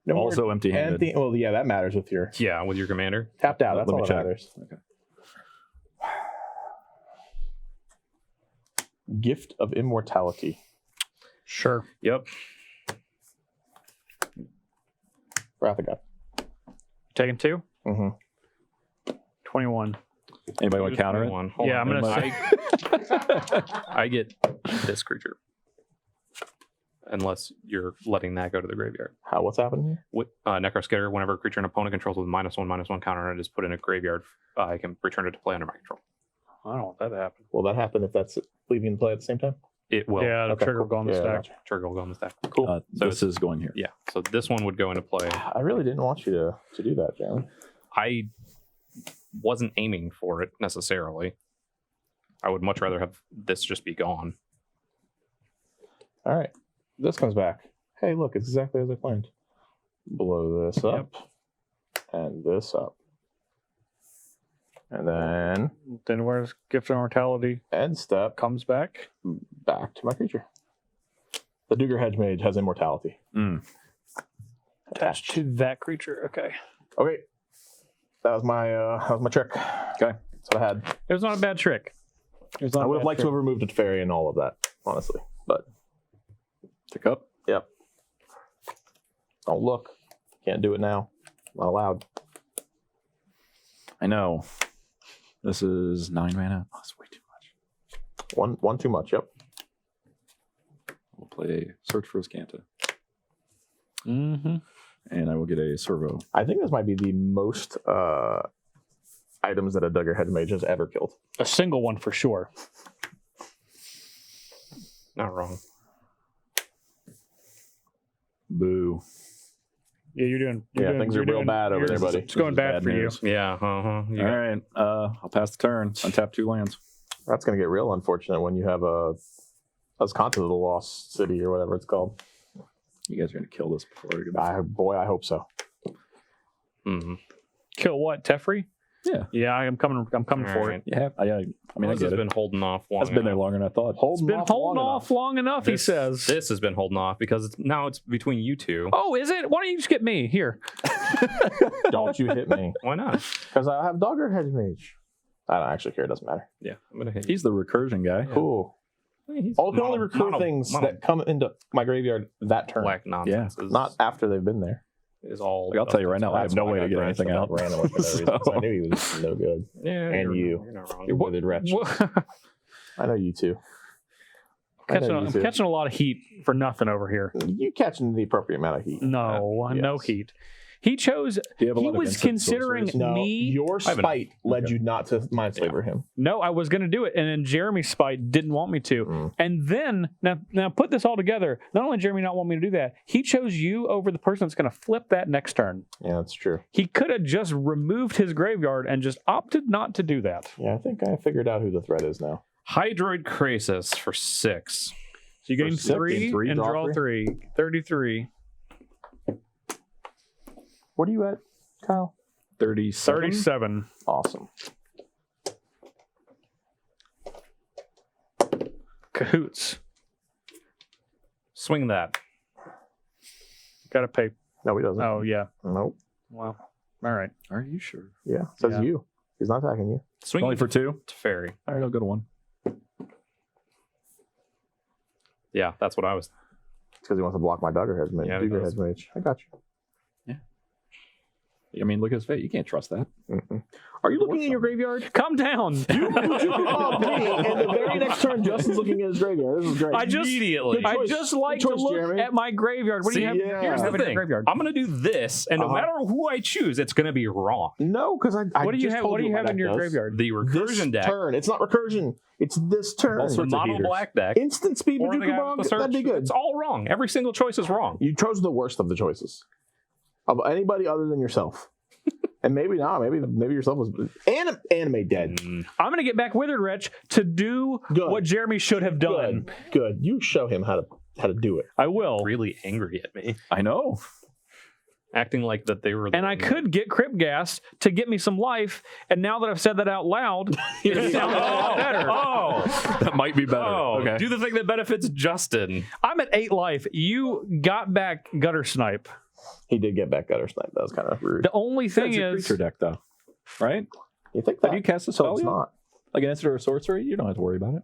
Speaker 4: No more
Speaker 2: Also empty-handed.
Speaker 4: Well, yeah, that matters with your
Speaker 3: yeah, with your commander.
Speaker 4: tapped out. That's
Speaker 2: Let me
Speaker 4: all that
Speaker 2: check.
Speaker 4: matters.
Speaker 2: Okay.
Speaker 4: Gift of Immortality.
Speaker 1: Sure.
Speaker 3: Yep.
Speaker 4: Wrath of God.
Speaker 1: Taking 2?
Speaker 4: Mm-hmm.
Speaker 1: 21.
Speaker 2: Anybody want to counter it?
Speaker 3: Hold
Speaker 1: Yeah,
Speaker 3: on.
Speaker 1: I'm gonna
Speaker 3: I get this creature. Unless you're letting that go to the graveyard.
Speaker 4: What's happening here?
Speaker 3: With Necroskitter, whenever a creature an opponent controls with -1/-1 counter and it is put in a graveyard, I can return it to play under my control.
Speaker 1: I don't want that to happen.
Speaker 4: Will that happen if that's leaving the play at the same time?
Speaker 3: It will.
Speaker 1: Yeah, the
Speaker 4: Okay,
Speaker 1: trigger will go on the
Speaker 4: Yeah,
Speaker 1: stack.
Speaker 4: gotcha.
Speaker 3: Trigger will go on the stack.
Speaker 4: Cool.
Speaker 3: So
Speaker 2: This is going here.
Speaker 3: Yeah. So this one would go into play.
Speaker 4: I really didn't want you to do that, Jeremy.
Speaker 3: I wasn't aiming for it necessarily. I would much rather have this just be gone.
Speaker 4: All right. This comes back. Hey, look, it's exactly as I planned. Blow this up. And this up. And
Speaker 1: Then where's Gift of Immortality
Speaker 4: end step
Speaker 1: comes back?
Speaker 4: back to my creature. The Duger Hedge Mage has immortality.
Speaker 1: Attached to that creature. Okay.
Speaker 4: Okay. That was my trick.
Speaker 2: Okay.
Speaker 4: That's what I had.
Speaker 1: It was not a bad trick. It was not
Speaker 4: I
Speaker 1: a
Speaker 4: would have
Speaker 1: bad
Speaker 4: liked to
Speaker 1: trick.
Speaker 4: have removed a fairy and all of that, honestly. But
Speaker 2: Pick up.
Speaker 4: yep. Don't look. Can't do it now. Not allowed.
Speaker 2: I know. This is 9 mana. Oh, that's way too much.
Speaker 4: One too much. Yep.
Speaker 2: We'll play Search for Azcanta.
Speaker 1: Mm-hmm.
Speaker 2: And I will get a servo.
Speaker 4: I think this might be the most items that a Duggar Hedge Mage has ever killed.
Speaker 1: A single one for sure.
Speaker 3: Not wrong.
Speaker 2: Boo.
Speaker 1: Yeah, you're doing.
Speaker 4: Things are real bad over there, buddy.
Speaker 1: It's going
Speaker 2: This is
Speaker 1: bad for you.
Speaker 2: news.
Speaker 3: Yeah.
Speaker 2: All right. I'll pass the turn. Untap 2 lands.
Speaker 4: That's going to get real unfortunate when you have a Azcanta the Lost City or whatever it's called.
Speaker 2: You guys are going to kill this before we get back.
Speaker 4: I hope so.
Speaker 3: Mm-hmm.
Speaker 1: Kill what? Teferi?
Speaker 2: Yeah.
Speaker 1: Yeah, I'm coming for it.
Speaker 2: Yeah. I mean, I
Speaker 3: This
Speaker 2: get
Speaker 3: has
Speaker 2: it.
Speaker 3: been holding off long
Speaker 2: That's been there
Speaker 3: enough.
Speaker 2: longer than I thought.
Speaker 1: It's been holding off long enough, he says.
Speaker 3: This has been holding off because now it's between you two.
Speaker 1: Oh, is it? Why don't you just get me? Here.
Speaker 4: Don't you hit me.
Speaker 3: Why not?
Speaker 4: Because I have Dogger Hedge Mage. I don't actually care. It doesn't matter.
Speaker 3: Yeah, I'm gonna hit you.
Speaker 2: He's the recursion guy.
Speaker 4: Cool.
Speaker 3: He's
Speaker 4: I can only recruit things that come into my graveyard that turn.
Speaker 3: black nonsense.
Speaker 4: Not after they've been there.
Speaker 3: Is all.
Speaker 2: Like, I'll tell you right now, I have
Speaker 4: That's
Speaker 2: no
Speaker 4: why
Speaker 2: way to
Speaker 4: got
Speaker 2: get
Speaker 4: drenched
Speaker 2: anything
Speaker 4: on
Speaker 2: out.
Speaker 4: that randomly for no reason, 'cause I knew he was no good.
Speaker 3: Yeah,
Speaker 4: And
Speaker 3: you're
Speaker 4: you.
Speaker 3: not wrong.
Speaker 4: You withered wretch. I know you too.
Speaker 1: I'm catching a lot of heat for nothing over here.
Speaker 4: You catching the appropriate amount of heat.
Speaker 1: No, no
Speaker 4: Yes.
Speaker 1: heat. He chose.
Speaker 2: Do you have a
Speaker 1: He
Speaker 2: lot of
Speaker 1: was
Speaker 2: instant
Speaker 1: considering
Speaker 2: sorcerers?
Speaker 4: No,
Speaker 1: me.
Speaker 4: your
Speaker 3: I have enough.
Speaker 4: spite led you not to mind slaver him.
Speaker 1: No, I was going to do it, and then Jeremy's spite didn't want me to.
Speaker 4: Mm.
Speaker 1: And then now put this all together. Not only Jeremy not want me to do that, he chose you over the person that's going to flip that next turn.
Speaker 4: Yeah, that's true.
Speaker 1: He could have just removed his graveyard and just opted not to do that.
Speaker 4: Yeah, I think I figured out who the threat is now.
Speaker 3: Hydroid Krasis for 6.
Speaker 1: So you gain
Speaker 4: six,
Speaker 1: three,
Speaker 4: gain three,
Speaker 1: and
Speaker 4: draw
Speaker 1: draw three. 33.
Speaker 4: What are you at, Kyle?
Speaker 2: 37.
Speaker 1: 37.
Speaker 4: Awesome.
Speaker 1: Cahoots.
Speaker 3: Swing that.
Speaker 1: Got to pay.
Speaker 4: No, he doesn't.
Speaker 1: Oh, yeah.
Speaker 4: Nope.
Speaker 1: Well, all right.
Speaker 2: Are you sure?
Speaker 4: Yeah, says
Speaker 1: Yeah.
Speaker 4: you. He's not attacking you.
Speaker 3: Swing
Speaker 2: Only
Speaker 3: it
Speaker 2: for 2?
Speaker 3: to fairy.
Speaker 2: All right, I'll go to 1.
Speaker 3: Yeah, that's what I was.
Speaker 4: It's because he wants to block my Duggerhead's mage.
Speaker 3: Yeah, he
Speaker 4: Duggerhead's
Speaker 3: does.
Speaker 4: mage. I got you.
Speaker 2: I mean, look at his face. You can't trust that.
Speaker 4: Mm-mm. Are you looking in your graveyard?
Speaker 1: Calm down.
Speaker 4: And the very next turn, Justin's looking at his graveyard. This is great.
Speaker 1: I just
Speaker 3: Immediately.
Speaker 1: I
Speaker 4: choice.
Speaker 1: just like
Speaker 4: Good
Speaker 1: to
Speaker 4: choice,
Speaker 1: look
Speaker 4: Jeremy.
Speaker 1: at my graveyard. What do you have?
Speaker 4: Yeah.
Speaker 3: Here's the
Speaker 1: have in your
Speaker 3: thing.
Speaker 1: graveyard?
Speaker 3: I'm going to do this, and no matter who I choose, it's going to be wrong.
Speaker 4: No, because I
Speaker 1: What do you
Speaker 4: just
Speaker 1: have?
Speaker 4: told
Speaker 1: What do you
Speaker 4: what
Speaker 1: have
Speaker 4: my
Speaker 1: in
Speaker 4: deck
Speaker 1: your
Speaker 4: does.
Speaker 1: graveyard?
Speaker 3: The
Speaker 4: This
Speaker 3: recursion deck,
Speaker 4: turn. It's not recursion. It's this turn.
Speaker 2: All
Speaker 3: the
Speaker 2: sorts of
Speaker 3: mono
Speaker 2: heaters.
Speaker 3: black deck,
Speaker 4: Instant speed
Speaker 3: or the
Speaker 4: Majuka
Speaker 3: guy
Speaker 4: Bog.
Speaker 3: with the
Speaker 4: That'd be
Speaker 3: search.
Speaker 4: good.
Speaker 3: It's all wrong. Every single choice is wrong.
Speaker 4: You chose the worst of the choices. Of anybody other than yourself. And maybe not. Maybe yourself was anime dead.
Speaker 3: Mm.
Speaker 1: I'm going to get back Withered Wretch to do
Speaker 4: Good.
Speaker 1: what Jeremy should have done.
Speaker 4: Good. You show him how to do it.
Speaker 1: I will.
Speaker 3: Really angry at me,
Speaker 2: I know.
Speaker 3: acting like that they were. The
Speaker 1: And I could get Crypt Gas to get me some life. And now that I've said that out loud, it sounds a lot better.
Speaker 3: Oh,
Speaker 2: That might be better. Okay.
Speaker 3: do the thing that benefits Justin.
Speaker 1: I'm at 8 life. You got back Gutter Snipe.
Speaker 4: He did get back Gutter Snipe. That was kind of rude.
Speaker 1: The only thing
Speaker 2: It's a
Speaker 1: is,
Speaker 2: creature deck, though. Right?
Speaker 4: You think
Speaker 2: Have
Speaker 4: that?
Speaker 2: you cast a
Speaker 4: So
Speaker 2: spell
Speaker 4: it's
Speaker 2: yet?
Speaker 4: not.
Speaker 2: Like an instant or a sorcery? You don't have to worry about it.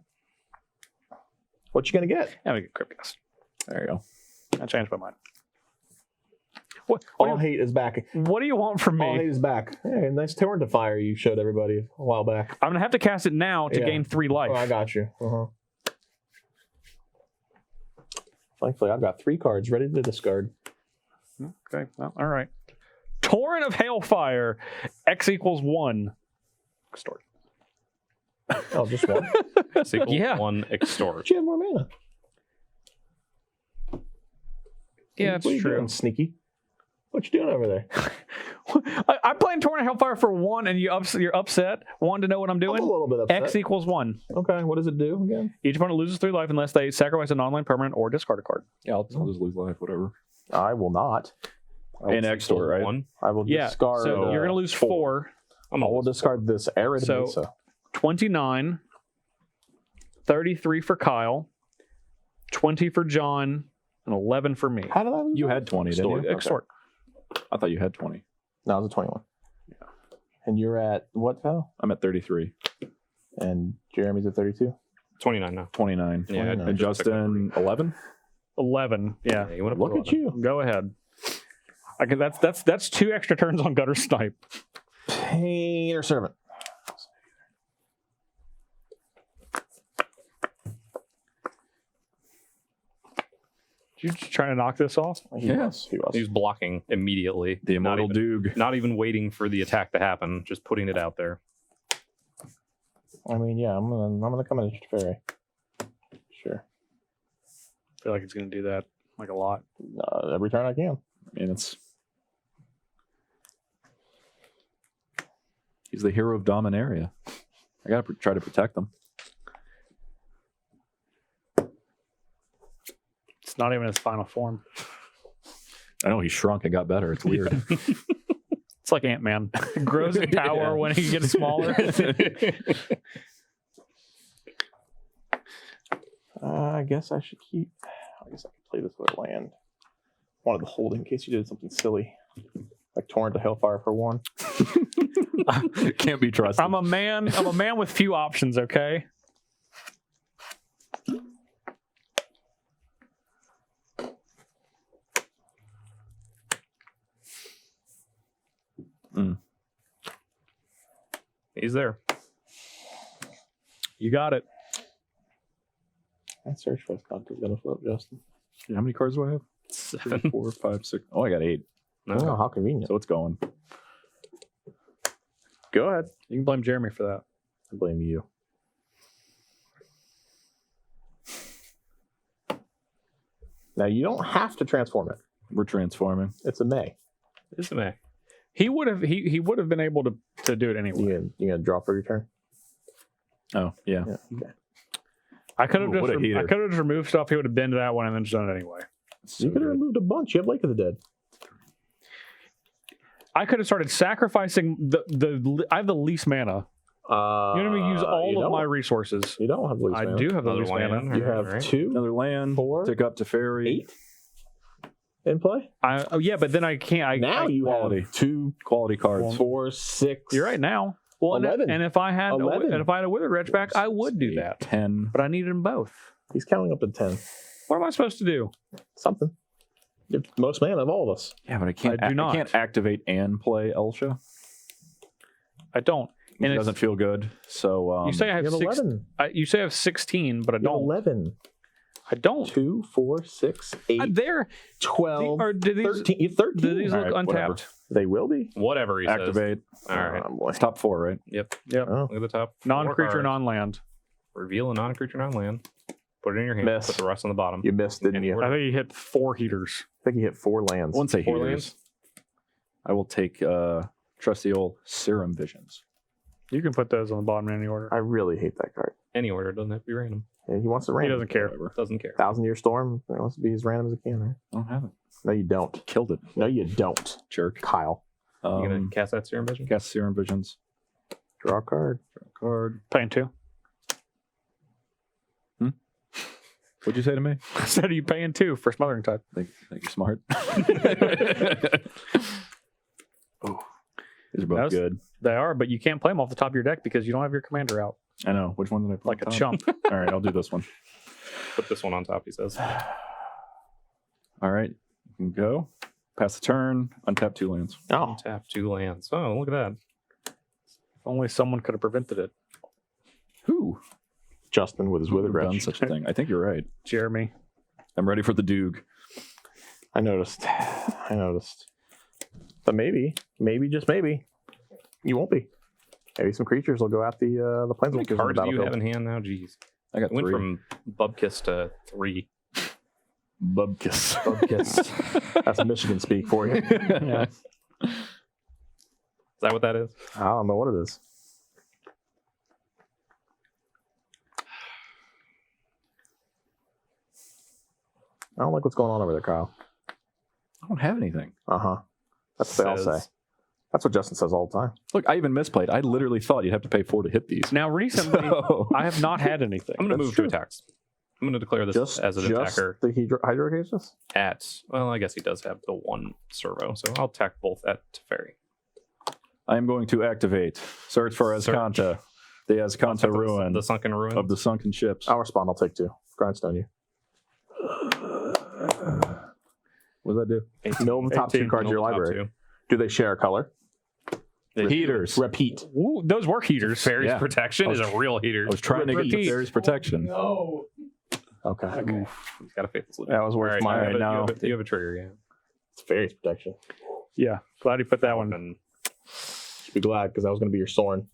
Speaker 4: What you gonna get?
Speaker 1: I'm going to get Crypt Gas.
Speaker 2: There you go.
Speaker 1: I changed my mind. What
Speaker 4: All hate is back.
Speaker 1: do you want from
Speaker 4: All hate
Speaker 1: me?
Speaker 4: is back. Hey, nice Torrent of Fire you showed everybody a while back.
Speaker 1: I'm going to have to cast it now to
Speaker 4: Yeah.
Speaker 1: gain 3 life.
Speaker 4: Oh, I got you. Thankfully, I've got 3 cards ready to discard.
Speaker 1: Okay, well, all right. Torrent of Hailfire, X equals 1. Extort.
Speaker 4: Oh, just one.
Speaker 3: Sequel
Speaker 1: Yeah.
Speaker 3: 1 extort.
Speaker 4: But you have more mana.
Speaker 1: Yeah,
Speaker 4: What
Speaker 1: that's
Speaker 4: are you
Speaker 1: true.
Speaker 4: doing, sneaky? What you doing over there?
Speaker 1: I'm playing Torrent of Hailfire for 1, and you're upset. Want to know what I'm
Speaker 4: I'm
Speaker 1: doing?
Speaker 4: a little bit upset.
Speaker 1: X equals 1.
Speaker 4: Okay, what does it do again?
Speaker 1: Each opponent loses 3 life unless they sacrifice a non-land permanent or discard a card.
Speaker 2: Yeah, I'll just lose life, whatever.
Speaker 4: I will not.
Speaker 2: And extort, right?
Speaker 3: 1.
Speaker 4: I will
Speaker 1: Yeah,
Speaker 4: discard.
Speaker 1: so you're going to lose 4.
Speaker 4: I will discard this Arid
Speaker 1: So-
Speaker 4: Mesa.
Speaker 1: 29, 33 for Kyle, 20 for John, and 11 for me.
Speaker 4: How did I lose?
Speaker 2: You
Speaker 4: that?
Speaker 2: had 20, didn't you?
Speaker 1: Extort.
Speaker 2: I thought you had 20.
Speaker 4: No, it was a 21. Yeah. And you're at what, Val?
Speaker 2: I'm at 33.
Speaker 4: And Jeremy's at 32.
Speaker 3: 29 now.
Speaker 2: 29.
Speaker 3: Yeah,
Speaker 4: 29.
Speaker 2: And Justin, 11?
Speaker 1: 11. Yeah.
Speaker 3: you want
Speaker 4: Look at you.
Speaker 1: Go ahead. That's 2 extra turns on Gutter Snipe.
Speaker 4: Painter Servant.
Speaker 1: Did you just try to knock this off?
Speaker 4: He was.
Speaker 3: He was blocking immediately.
Speaker 2: The
Speaker 3: Not
Speaker 2: immortal
Speaker 3: even-
Speaker 2: Doog.
Speaker 3: Not even waiting for the attack to happen, just putting it out there.
Speaker 4: I mean, yeah, I'm gonna come in as Fairy. Sure.
Speaker 1: I feel like it's going to do that like a lot.
Speaker 4: Every turn I can.
Speaker 2: I mean, he's the hero of Dominaria. I gotta try to protect them.
Speaker 1: It's not even his final form.
Speaker 2: I know he shrunk and got better. It's weird.
Speaker 1: It's like Ant-Man. It grows in power
Speaker 2: Yeah.
Speaker 1: when he gets smaller.
Speaker 4: I guess I should keep. I guess I could play this other land. Wanted to hold in case you did something silly, like Torrent to Hellfire for 1.
Speaker 2: Can't be trusted.
Speaker 1: I'm a man with few options, okay?
Speaker 3: He's there.
Speaker 1: You got it.
Speaker 4: That search for is gonna flip, Justin.
Speaker 2: How many cards do I have?
Speaker 3: 7.
Speaker 2: 3, 4, 5, 6. Oh, I got 8.
Speaker 4: Oh, how convenient.
Speaker 2: So it's going.
Speaker 1: Go ahead. You can blame Jeremy for that.
Speaker 4: I blame you. Now you don't have to transform it.
Speaker 2: We're transforming.
Speaker 4: It's a May.
Speaker 3: Isn't it?
Speaker 1: He would have been able to do it anyway.
Speaker 4: You gonna draw for your turn?
Speaker 2: Oh, yeah.
Speaker 4: Yeah. Okay.
Speaker 1: I could have
Speaker 2: Ooh, what a heater.
Speaker 1: just removed stuff. He would have been to that one and then just done it anyway.
Speaker 2: So
Speaker 4: You could have
Speaker 2: good.
Speaker 4: removed a bunch. You have Lake of the Dead.
Speaker 1: I could have started sacrificing I have the least mana You're going to use all of my resources.
Speaker 4: You don't have least
Speaker 1: I
Speaker 4: mana.
Speaker 1: do have the
Speaker 3: Another
Speaker 1: least
Speaker 3: land.
Speaker 1: mana.
Speaker 4: You have
Speaker 3: Alright.
Speaker 4: 2
Speaker 2: Another land.
Speaker 4: 4,
Speaker 2: Tick up to fairy.
Speaker 4: 8 in play.
Speaker 1: Yeah, but then I can't.
Speaker 4: Now you
Speaker 2: quality.
Speaker 4: have 2,
Speaker 2: Quality cards.
Speaker 4: 4, 6.
Speaker 1: You're right now. Well,
Speaker 4: 11.
Speaker 1: and if I had
Speaker 4: 11.
Speaker 1: and if I had a Withered Wretch back, I would do that.
Speaker 2: 10.
Speaker 1: But I needed them both.
Speaker 4: He's counting up to 10.
Speaker 1: What am I supposed to do?
Speaker 4: Something. You're the most mana of all of us.
Speaker 2: Yeah, but I can't.
Speaker 1: I do not.
Speaker 2: I can't activate and play Elsha.
Speaker 1: I don't.
Speaker 2: It
Speaker 1: And
Speaker 2: doesn't feel good. So
Speaker 1: you say I have
Speaker 4: You have
Speaker 1: 6.
Speaker 4: 11.
Speaker 1: You say I have 16, but I
Speaker 4: You have
Speaker 1: don't.
Speaker 4: 11.
Speaker 1: I don't.
Speaker 4: 2, 4, 6, 8,
Speaker 1: There.
Speaker 4: 12,
Speaker 1: Or do these
Speaker 4: 13. You have 13.
Speaker 1: do these
Speaker 2: All
Speaker 1: look
Speaker 2: right,
Speaker 1: untapped?
Speaker 2: whatever.
Speaker 4: They will be.
Speaker 3: Whatever he says.
Speaker 2: activate.
Speaker 3: All right.
Speaker 4: Oh, boy.
Speaker 2: It's top 4, right?
Speaker 3: Yep.
Speaker 1: Yep.
Speaker 4: Oh.
Speaker 3: Look at the top.
Speaker 1: Non-creature,
Speaker 3: 4 cards.
Speaker 1: non-land.
Speaker 3: Reveal a non-creature, non-land. Put it in your hand.
Speaker 4: Miss.
Speaker 3: Put the rest on the bottom.
Speaker 4: You missed, didn't you?
Speaker 1: I think he hit 4 heaters.
Speaker 4: I think he hit 4 lands.
Speaker 2: I won't say
Speaker 3: 4
Speaker 2: heaters.
Speaker 3: lands?
Speaker 2: I will take trusty old Serum Visions.
Speaker 1: You can put those on the bottom in any order.
Speaker 4: I really hate that card.
Speaker 3: Any order. Doesn't have to be random.
Speaker 4: Yeah, he wants to
Speaker 1: He
Speaker 4: random.
Speaker 1: doesn't care.
Speaker 2: Whatever.
Speaker 3: Doesn't care.
Speaker 4: 1,000-Year Storm. He wants to be as random as he can. Right?
Speaker 2: I don't have it.
Speaker 4: No, you don't.
Speaker 2: Killed it.
Speaker 4: No, you don't.
Speaker 2: Jerk.
Speaker 4: Kyle.
Speaker 3: You gonna cast that Serum Vision?
Speaker 2: Cast Serum Visions.
Speaker 4: Draw a card.
Speaker 2: Card.
Speaker 1: Paying 2.
Speaker 2: What'd you say to me?
Speaker 1: I said, are you paying 2 for Smothering Tide?
Speaker 2: Think you're smart. Oh, these are both
Speaker 1: That's-
Speaker 2: good.
Speaker 1: They are, but you can't play them off the top of your deck because you don't have your commander out.
Speaker 2: I know. Which one did I put
Speaker 1: Like
Speaker 2: on
Speaker 1: a
Speaker 2: top?
Speaker 1: chump.
Speaker 2: All right, I'll do this one.
Speaker 3: Put this one on top, he says.
Speaker 2: All right, you can go. Pass the turn. Untap 2 lands.
Speaker 4: Oh.
Speaker 3: Tap 2 lands. Oh, look at that.
Speaker 1: If only someone could have prevented it.
Speaker 2: Who?
Speaker 4: Justin with his
Speaker 2: Who
Speaker 4: Withered
Speaker 2: would have done
Speaker 4: Wretch.
Speaker 2: such a thing? I think you're right.
Speaker 1: Jeremy.
Speaker 2: I'm ready for the Doog.
Speaker 4: I noticed. But maybe, just maybe, you won't be. Maybe some creatures will go at the
Speaker 3: How many
Speaker 4: planeswalkers on the
Speaker 3: cards do you
Speaker 4: battlefield.
Speaker 3: have in hand now? Jeez.
Speaker 2: I got
Speaker 3: Went
Speaker 2: 3.
Speaker 3: from Bubkiss to 3.
Speaker 2: Bubkiss.
Speaker 4: Bubkiss. That's Michigan speak for you.
Speaker 1: Yeah.
Speaker 3: Is that what that is?
Speaker 4: I don't know what it is. I don't like what's going on over there, Kyle.
Speaker 2: I don't have anything.
Speaker 4: That's what they all say. That's what Justin says all the time.
Speaker 2: Look, I even misplayed. I literally thought you'd have to pay 4 to hit these.
Speaker 1: Now, recently,
Speaker 2: So-
Speaker 1: I have not had anything.
Speaker 3: I'm going to
Speaker 4: That's
Speaker 3: move
Speaker 4: true.
Speaker 3: to attacks. I'm going to declare this
Speaker 4: Just
Speaker 3: as an attacker
Speaker 4: the Hydro Cages?
Speaker 3: at, well, I guess he does have the 1 servo, so I'll attack both at Teferi.
Speaker 2: I am going to activate Search for Azcanta, the Azcanta ruin
Speaker 3: The Sunken Ruin.
Speaker 2: of the sunken ships.
Speaker 4: I'll respond. I'll take 2. Grindstone you.
Speaker 2: What does that do?
Speaker 4: Mill the top 2
Speaker 1: 18.
Speaker 4: cards of your
Speaker 3: Top
Speaker 4: library.
Speaker 3: 2.
Speaker 4: Do they share a color?
Speaker 2: The heaters.
Speaker 4: Repeat.
Speaker 1: Ooh, those were heaters.
Speaker 3: Fairy's
Speaker 2: Yeah.
Speaker 3: Protection is a real heater.
Speaker 2: I was trying to get the
Speaker 1: Repeat.
Speaker 2: Fairy's protection.
Speaker 5: No.
Speaker 4: Okay.
Speaker 3: He's got a faithless loop.
Speaker 4: That was worth my.
Speaker 2: right, now.
Speaker 3: You have a trigger, yeah.
Speaker 4: It's Fairy's protection.
Speaker 1: Yeah, glad you put that one.
Speaker 3: And
Speaker 4: Should be glad because that was going to be your Sorin.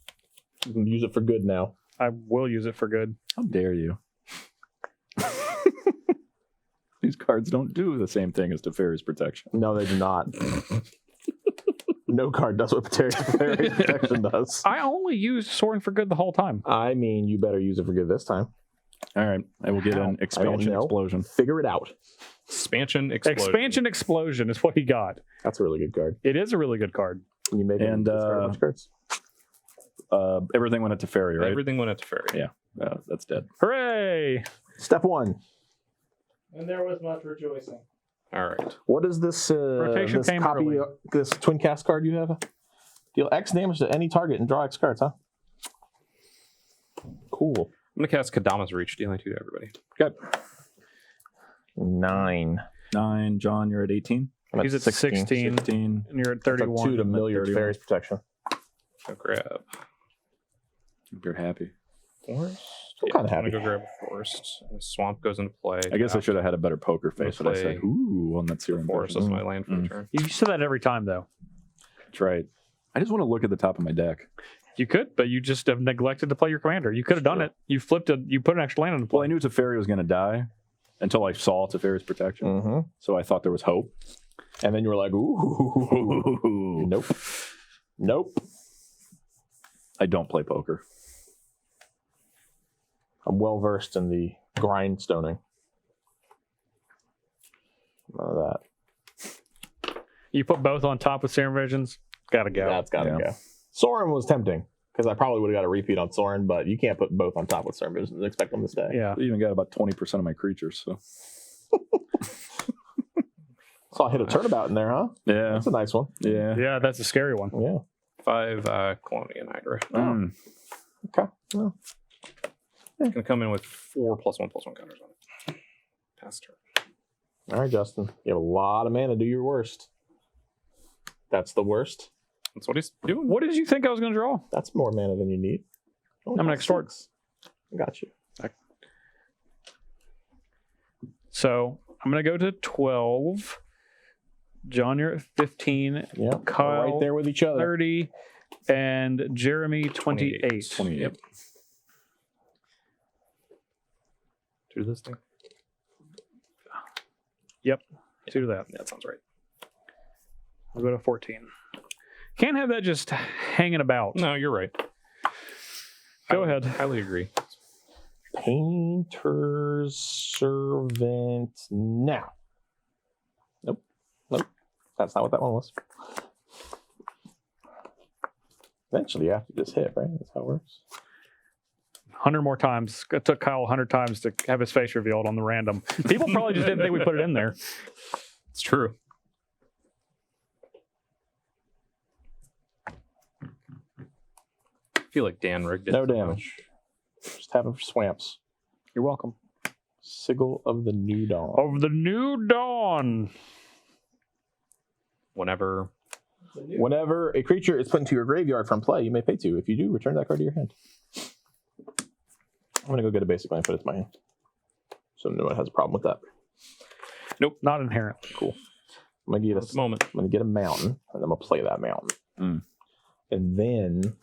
Speaker 4: You can use it for good now.
Speaker 1: I will use it for good.
Speaker 2: How dare you? These cards don't do the same thing as the Fairy's protection.
Speaker 4: No, they do not. No card does what Fairy's protection does.
Speaker 1: I only used Soaring for good the whole time.
Speaker 4: I mean, you better use it for good this time.
Speaker 2: All right, I will get an expansion
Speaker 4: know.
Speaker 2: explosion.
Speaker 4: Figure it out.
Speaker 3: Expansion Explosion.
Speaker 1: Expansion Explosion is what he got.
Speaker 4: That's a really good card.
Speaker 1: It is a really good card.
Speaker 4: Can you make it
Speaker 2: And,
Speaker 4: discard a bunch of cards?
Speaker 2: Everything went into Fairy, right?
Speaker 3: Everything went at Teferi.
Speaker 2: Yeah. That's dead.
Speaker 1: Hooray!
Speaker 4: Step 1.
Speaker 5: And there was much rejoicing.
Speaker 3: All right.
Speaker 4: What is this?
Speaker 1: Rotation
Speaker 4: This
Speaker 1: came
Speaker 4: copy,
Speaker 1: early.
Speaker 4: this twin cast card you have? Deal X damage to any target and draw X cards, huh? Cool.
Speaker 3: I'm going to cast Kadama's Reach, dealing 2 to everybody.
Speaker 2: Okay.
Speaker 4: 9.
Speaker 2: 9. John, you're at 18.
Speaker 4: I'm
Speaker 1: He's at 16,
Speaker 2: 16.
Speaker 1: and you're at
Speaker 4: That's a
Speaker 1: 31.
Speaker 4: 2 to mill your
Speaker 2: 31.
Speaker 4: Fairy's protection.
Speaker 3: Go grab
Speaker 2: You're happy.
Speaker 3: Forest.
Speaker 4: I'm kinda
Speaker 3: I'm
Speaker 4: happy.
Speaker 3: going to go grab a Forest. And Swamp goes into play.
Speaker 2: I guess I should have had a better poker face, but I
Speaker 3: play
Speaker 2: said, ooh, on that Serum
Speaker 3: Forest
Speaker 2: Vision.
Speaker 3: as my land for the turn.
Speaker 1: You said that every time, though.
Speaker 2: That's right. I just want to look at the top of my deck.
Speaker 1: You could, but you just have neglected to play your commander. You could have done it. You flipped it. You put an extra land into
Speaker 2: Well,
Speaker 1: play.
Speaker 2: I knew Teferi was going to die until I saw Teferi's protection.
Speaker 4: Mm-hmm.
Speaker 2: So I thought there was hope.
Speaker 4: And then you were like, ooh. Nope. Nope.
Speaker 2: I don't play poker.
Speaker 4: I'm well versed in the grindstoning. None of that.
Speaker 1: You put both on top of Serum Visions. Gotta go.
Speaker 4: That's gotta
Speaker 2: Yeah.
Speaker 4: go. Sorin was tempting. because I probably would have got a repeat on Soren, but you can't put both on top with Soren and expect them to stay.
Speaker 1: Yeah.
Speaker 2: I even got about 20% of my creatures. So
Speaker 4: So I hit a turnabout in there, huh?
Speaker 2: yeah,
Speaker 4: That's a nice one.
Speaker 2: yeah.
Speaker 1: Yeah, that's a scary one.
Speaker 4: Yeah.
Speaker 3: 5 Colonian Hydra.
Speaker 2: Mm.
Speaker 4: Okay. Well,
Speaker 3: It's gonna come in with 4+1/+1 counters on it. Pass turn.
Speaker 4: all right, Justin. You have a lot of mana. Do your worst. That's the worst.
Speaker 3: That's what he's doing.
Speaker 1: What did you think I was going to draw?
Speaker 4: That's more mana than you need.
Speaker 1: I'm gonna extort.
Speaker 4: I got you.
Speaker 1: So I'm going to go to 12. John, you're at 15.
Speaker 4: Yeah.
Speaker 1: Kyle,
Speaker 4: Right there with each other.
Speaker 1: 30. And Jeremy, 28.
Speaker 2: 28.
Speaker 3: Yep. Do this thing.
Speaker 1: Yep. Do that.
Speaker 3: Yeah, that sounds right.
Speaker 1: I'll go to 14. Can't have that just hanging about.
Speaker 3: No, you're right.
Speaker 1: Go ahead.
Speaker 3: Highly agree.
Speaker 4: Painter's Servant now. Nope. That's not what that one was. Eventually, you have to just hit, right? That's how it works.
Speaker 1: 100 more times. It took Kyle 100 times to have his face revealed on the random. People probably just didn't think we put it in there.
Speaker 3: It's true. I feel like Dan rigged it.
Speaker 4: No damage. Just have it for swamps.
Speaker 1: You're welcome.
Speaker 4: Sigil of the New Dawn.
Speaker 1: Of the New Dawn.
Speaker 3: Whenever.
Speaker 4: Whenever a creature is put into your graveyard from play, you may pay 2. If you do, return that card to your hand. I'm going to go get a basic land, put it to my hand. So no one has a problem with that.
Speaker 1: Nope, not inherent.
Speaker 4: Cool. I'm going to get
Speaker 3: At the moment.
Speaker 4: I'm going to get a mountain, and I'm going to play that mountain.
Speaker 2: Mm.
Speaker 4: And then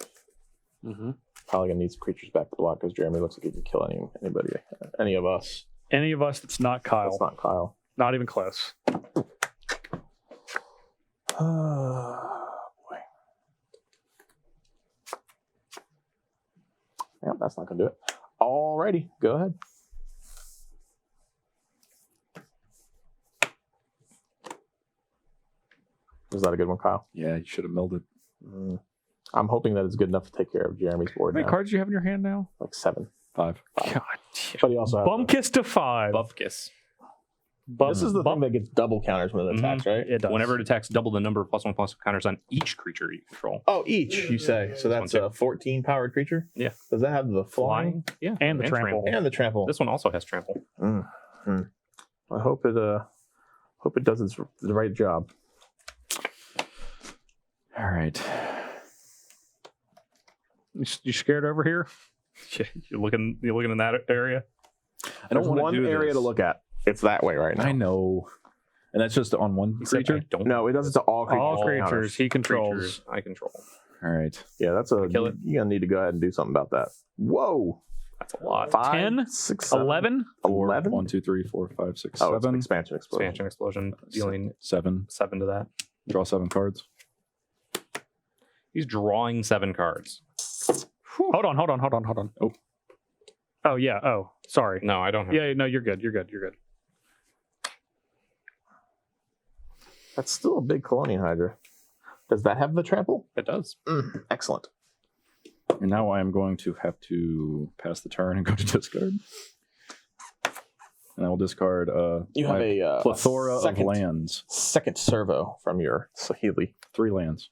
Speaker 4: probably going to need some creatures back to block because Jeremy looks like he could kill anybody, any of us.
Speaker 1: Any of us that's not Kyle.
Speaker 4: That's not Kyle.
Speaker 1: Not even close.
Speaker 4: Boy. Yep, that's not going to do it. Alrighty, go ahead. Was that a good one, Kyle?
Speaker 2: Yeah, you should have milled it.
Speaker 4: I'm hoping that it's good enough to take care of Jeremy's board
Speaker 1: How many
Speaker 4: now.
Speaker 1: cards do you have in your hand now?
Speaker 4: Like 7.
Speaker 2: 5.
Speaker 1: God.
Speaker 4: But he also has
Speaker 1: Bumkiss to 5.
Speaker 3: Bupkis.
Speaker 4: this is the thing that gets double counters when it attacks, right?
Speaker 1: It does.
Speaker 3: Whenever it attacks, double the number of +1/+1 counters on each creature you control.
Speaker 4: Oh, each, you say. So that's a 14 powered creature?
Speaker 3: Yeah.
Speaker 4: Does that have the flying?
Speaker 3: Yeah.
Speaker 1: And the trample.
Speaker 4: And the trample.
Speaker 3: This one also has trample.
Speaker 4: I hope it does the right job.
Speaker 2: All right.
Speaker 1: You scared over here?
Speaker 3: You're looking in that area.
Speaker 2: I don't
Speaker 4: There's
Speaker 2: want
Speaker 4: one
Speaker 2: to do
Speaker 4: area
Speaker 2: this.
Speaker 4: to look at. It's that way right now.
Speaker 2: I know. And that's just on one
Speaker 3: He said,
Speaker 2: creature?
Speaker 3: I don't.
Speaker 4: No, it does it to all creatures.
Speaker 1: All creatures
Speaker 4: Counters.
Speaker 1: he controls.
Speaker 3: Creatures I control.
Speaker 2: All right.
Speaker 4: Yeah, that's
Speaker 3: Kill it.
Speaker 4: you're gonna need to go ahead and do something about that. Whoa.
Speaker 3: That's a lot.
Speaker 4: 5,
Speaker 1: 10,
Speaker 4: 6, 7,
Speaker 1: 11?
Speaker 4: 11?
Speaker 2: 1, 2, 3, 4, 5, 6,
Speaker 4: Oh, it's an
Speaker 2: 7.
Speaker 4: expansion explosion.
Speaker 3: Expansion explosion. Dealing
Speaker 2: 7.
Speaker 3: 7 to that.
Speaker 2: Draw 7 cards.
Speaker 3: He's drawing 7 cards.
Speaker 1: Hold on.
Speaker 2: Oh.
Speaker 1: Oh, yeah. Oh, sorry.
Speaker 3: No, I don't have.
Speaker 1: Yeah, no, you're good. You're good.
Speaker 4: That's still a big Colonian Hydra. Does that have the trample?
Speaker 3: It does.
Speaker 4: Excellent.
Speaker 2: And now I am going to have to pass the turn and go to discard. And I will discard
Speaker 4: You have
Speaker 2: my
Speaker 4: a
Speaker 2: plethora of
Speaker 4: second,
Speaker 2: lands.
Speaker 4: second servo from your Sahili.
Speaker 2: 3 lands.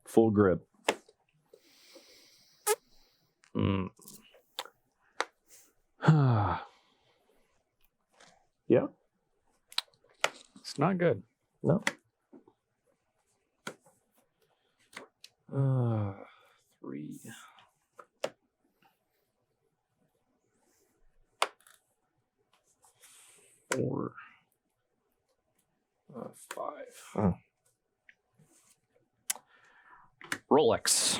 Speaker 2: Full grip.
Speaker 4: Yeah.
Speaker 1: It's not good.
Speaker 4: No.
Speaker 3: 3. 4. 5. Rolex.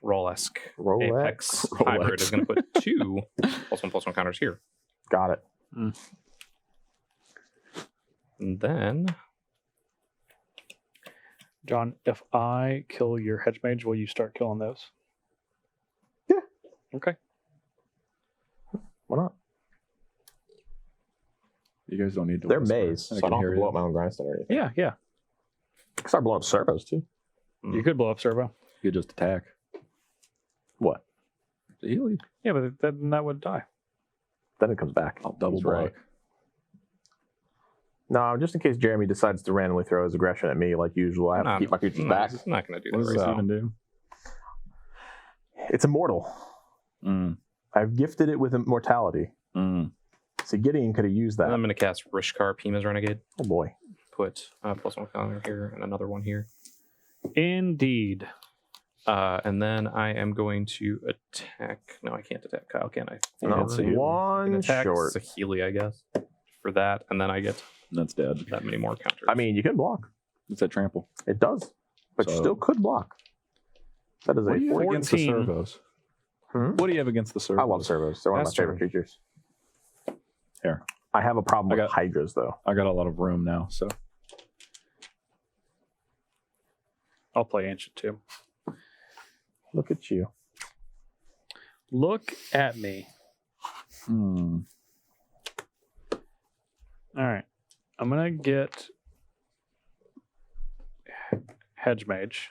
Speaker 3: Apex Hybrid is going to put 2 +1/+1 counters here.
Speaker 4: Got it.
Speaker 3: And then
Speaker 1: John, if I kill your hedge mage, will you start killing those?
Speaker 4: Yeah.
Speaker 1: Okay.
Speaker 4: Why not?
Speaker 2: You guys don't need to.
Speaker 4: They're
Speaker 2: whisper.
Speaker 4: maze, so I
Speaker 2: can
Speaker 4: don't have
Speaker 2: hear
Speaker 4: to blow
Speaker 2: you.
Speaker 4: up my own grindstone or anything.
Speaker 1: Yeah.
Speaker 4: I can start blowing up servos too.
Speaker 1: You could blow up Servo.
Speaker 2: You could just attack.
Speaker 4: What?
Speaker 2: Heal you.
Speaker 1: Yeah, but then that would die.
Speaker 4: Then it comes back.
Speaker 2: I'll double
Speaker 4: He's
Speaker 2: block.
Speaker 4: right. No, just in case Jeremy decides to randomly throw his aggression at me like usual, I have to keep my creatures back.
Speaker 3: It's not going to do
Speaker 2: What does
Speaker 3: that.
Speaker 2: this even do?
Speaker 4: It's immortal. I've gifted it with immortality. So Gideon could have used that.
Speaker 3: I'm going to cast Rishkar, Pima's Renegade.
Speaker 4: Oh boy.
Speaker 3: Put +1 counter here and another one here.
Speaker 1: Indeed.
Speaker 3: And then I am going to attack. No, I can't attack Kyle, can I?
Speaker 4: No,
Speaker 2: so you
Speaker 3: I can
Speaker 4: one
Speaker 3: attack
Speaker 4: short.
Speaker 3: Saheeli, I guess, for that. And then I get
Speaker 2: That's dead.
Speaker 3: that many more counters.
Speaker 4: I mean, you can block.
Speaker 2: It's that trample.
Speaker 4: It does. But you
Speaker 2: So-
Speaker 4: still could block. That is
Speaker 2: What
Speaker 4: a
Speaker 2: do you have
Speaker 4: 14.
Speaker 2: against the servos?
Speaker 4: Hmm?
Speaker 2: What do you have against the servos?
Speaker 4: I love servos. They're one of my
Speaker 2: That's
Speaker 4: favorite
Speaker 2: true.
Speaker 4: creatures.
Speaker 2: Here.
Speaker 4: I have a problem
Speaker 2: I
Speaker 4: with
Speaker 2: got-
Speaker 4: hydras, though.
Speaker 2: I got a lot of room now, so
Speaker 1: I'll play Ancient too.
Speaker 4: Look at you.
Speaker 1: Look at me.
Speaker 2: hmm.
Speaker 1: All right. I'm going to get Hedge Mage.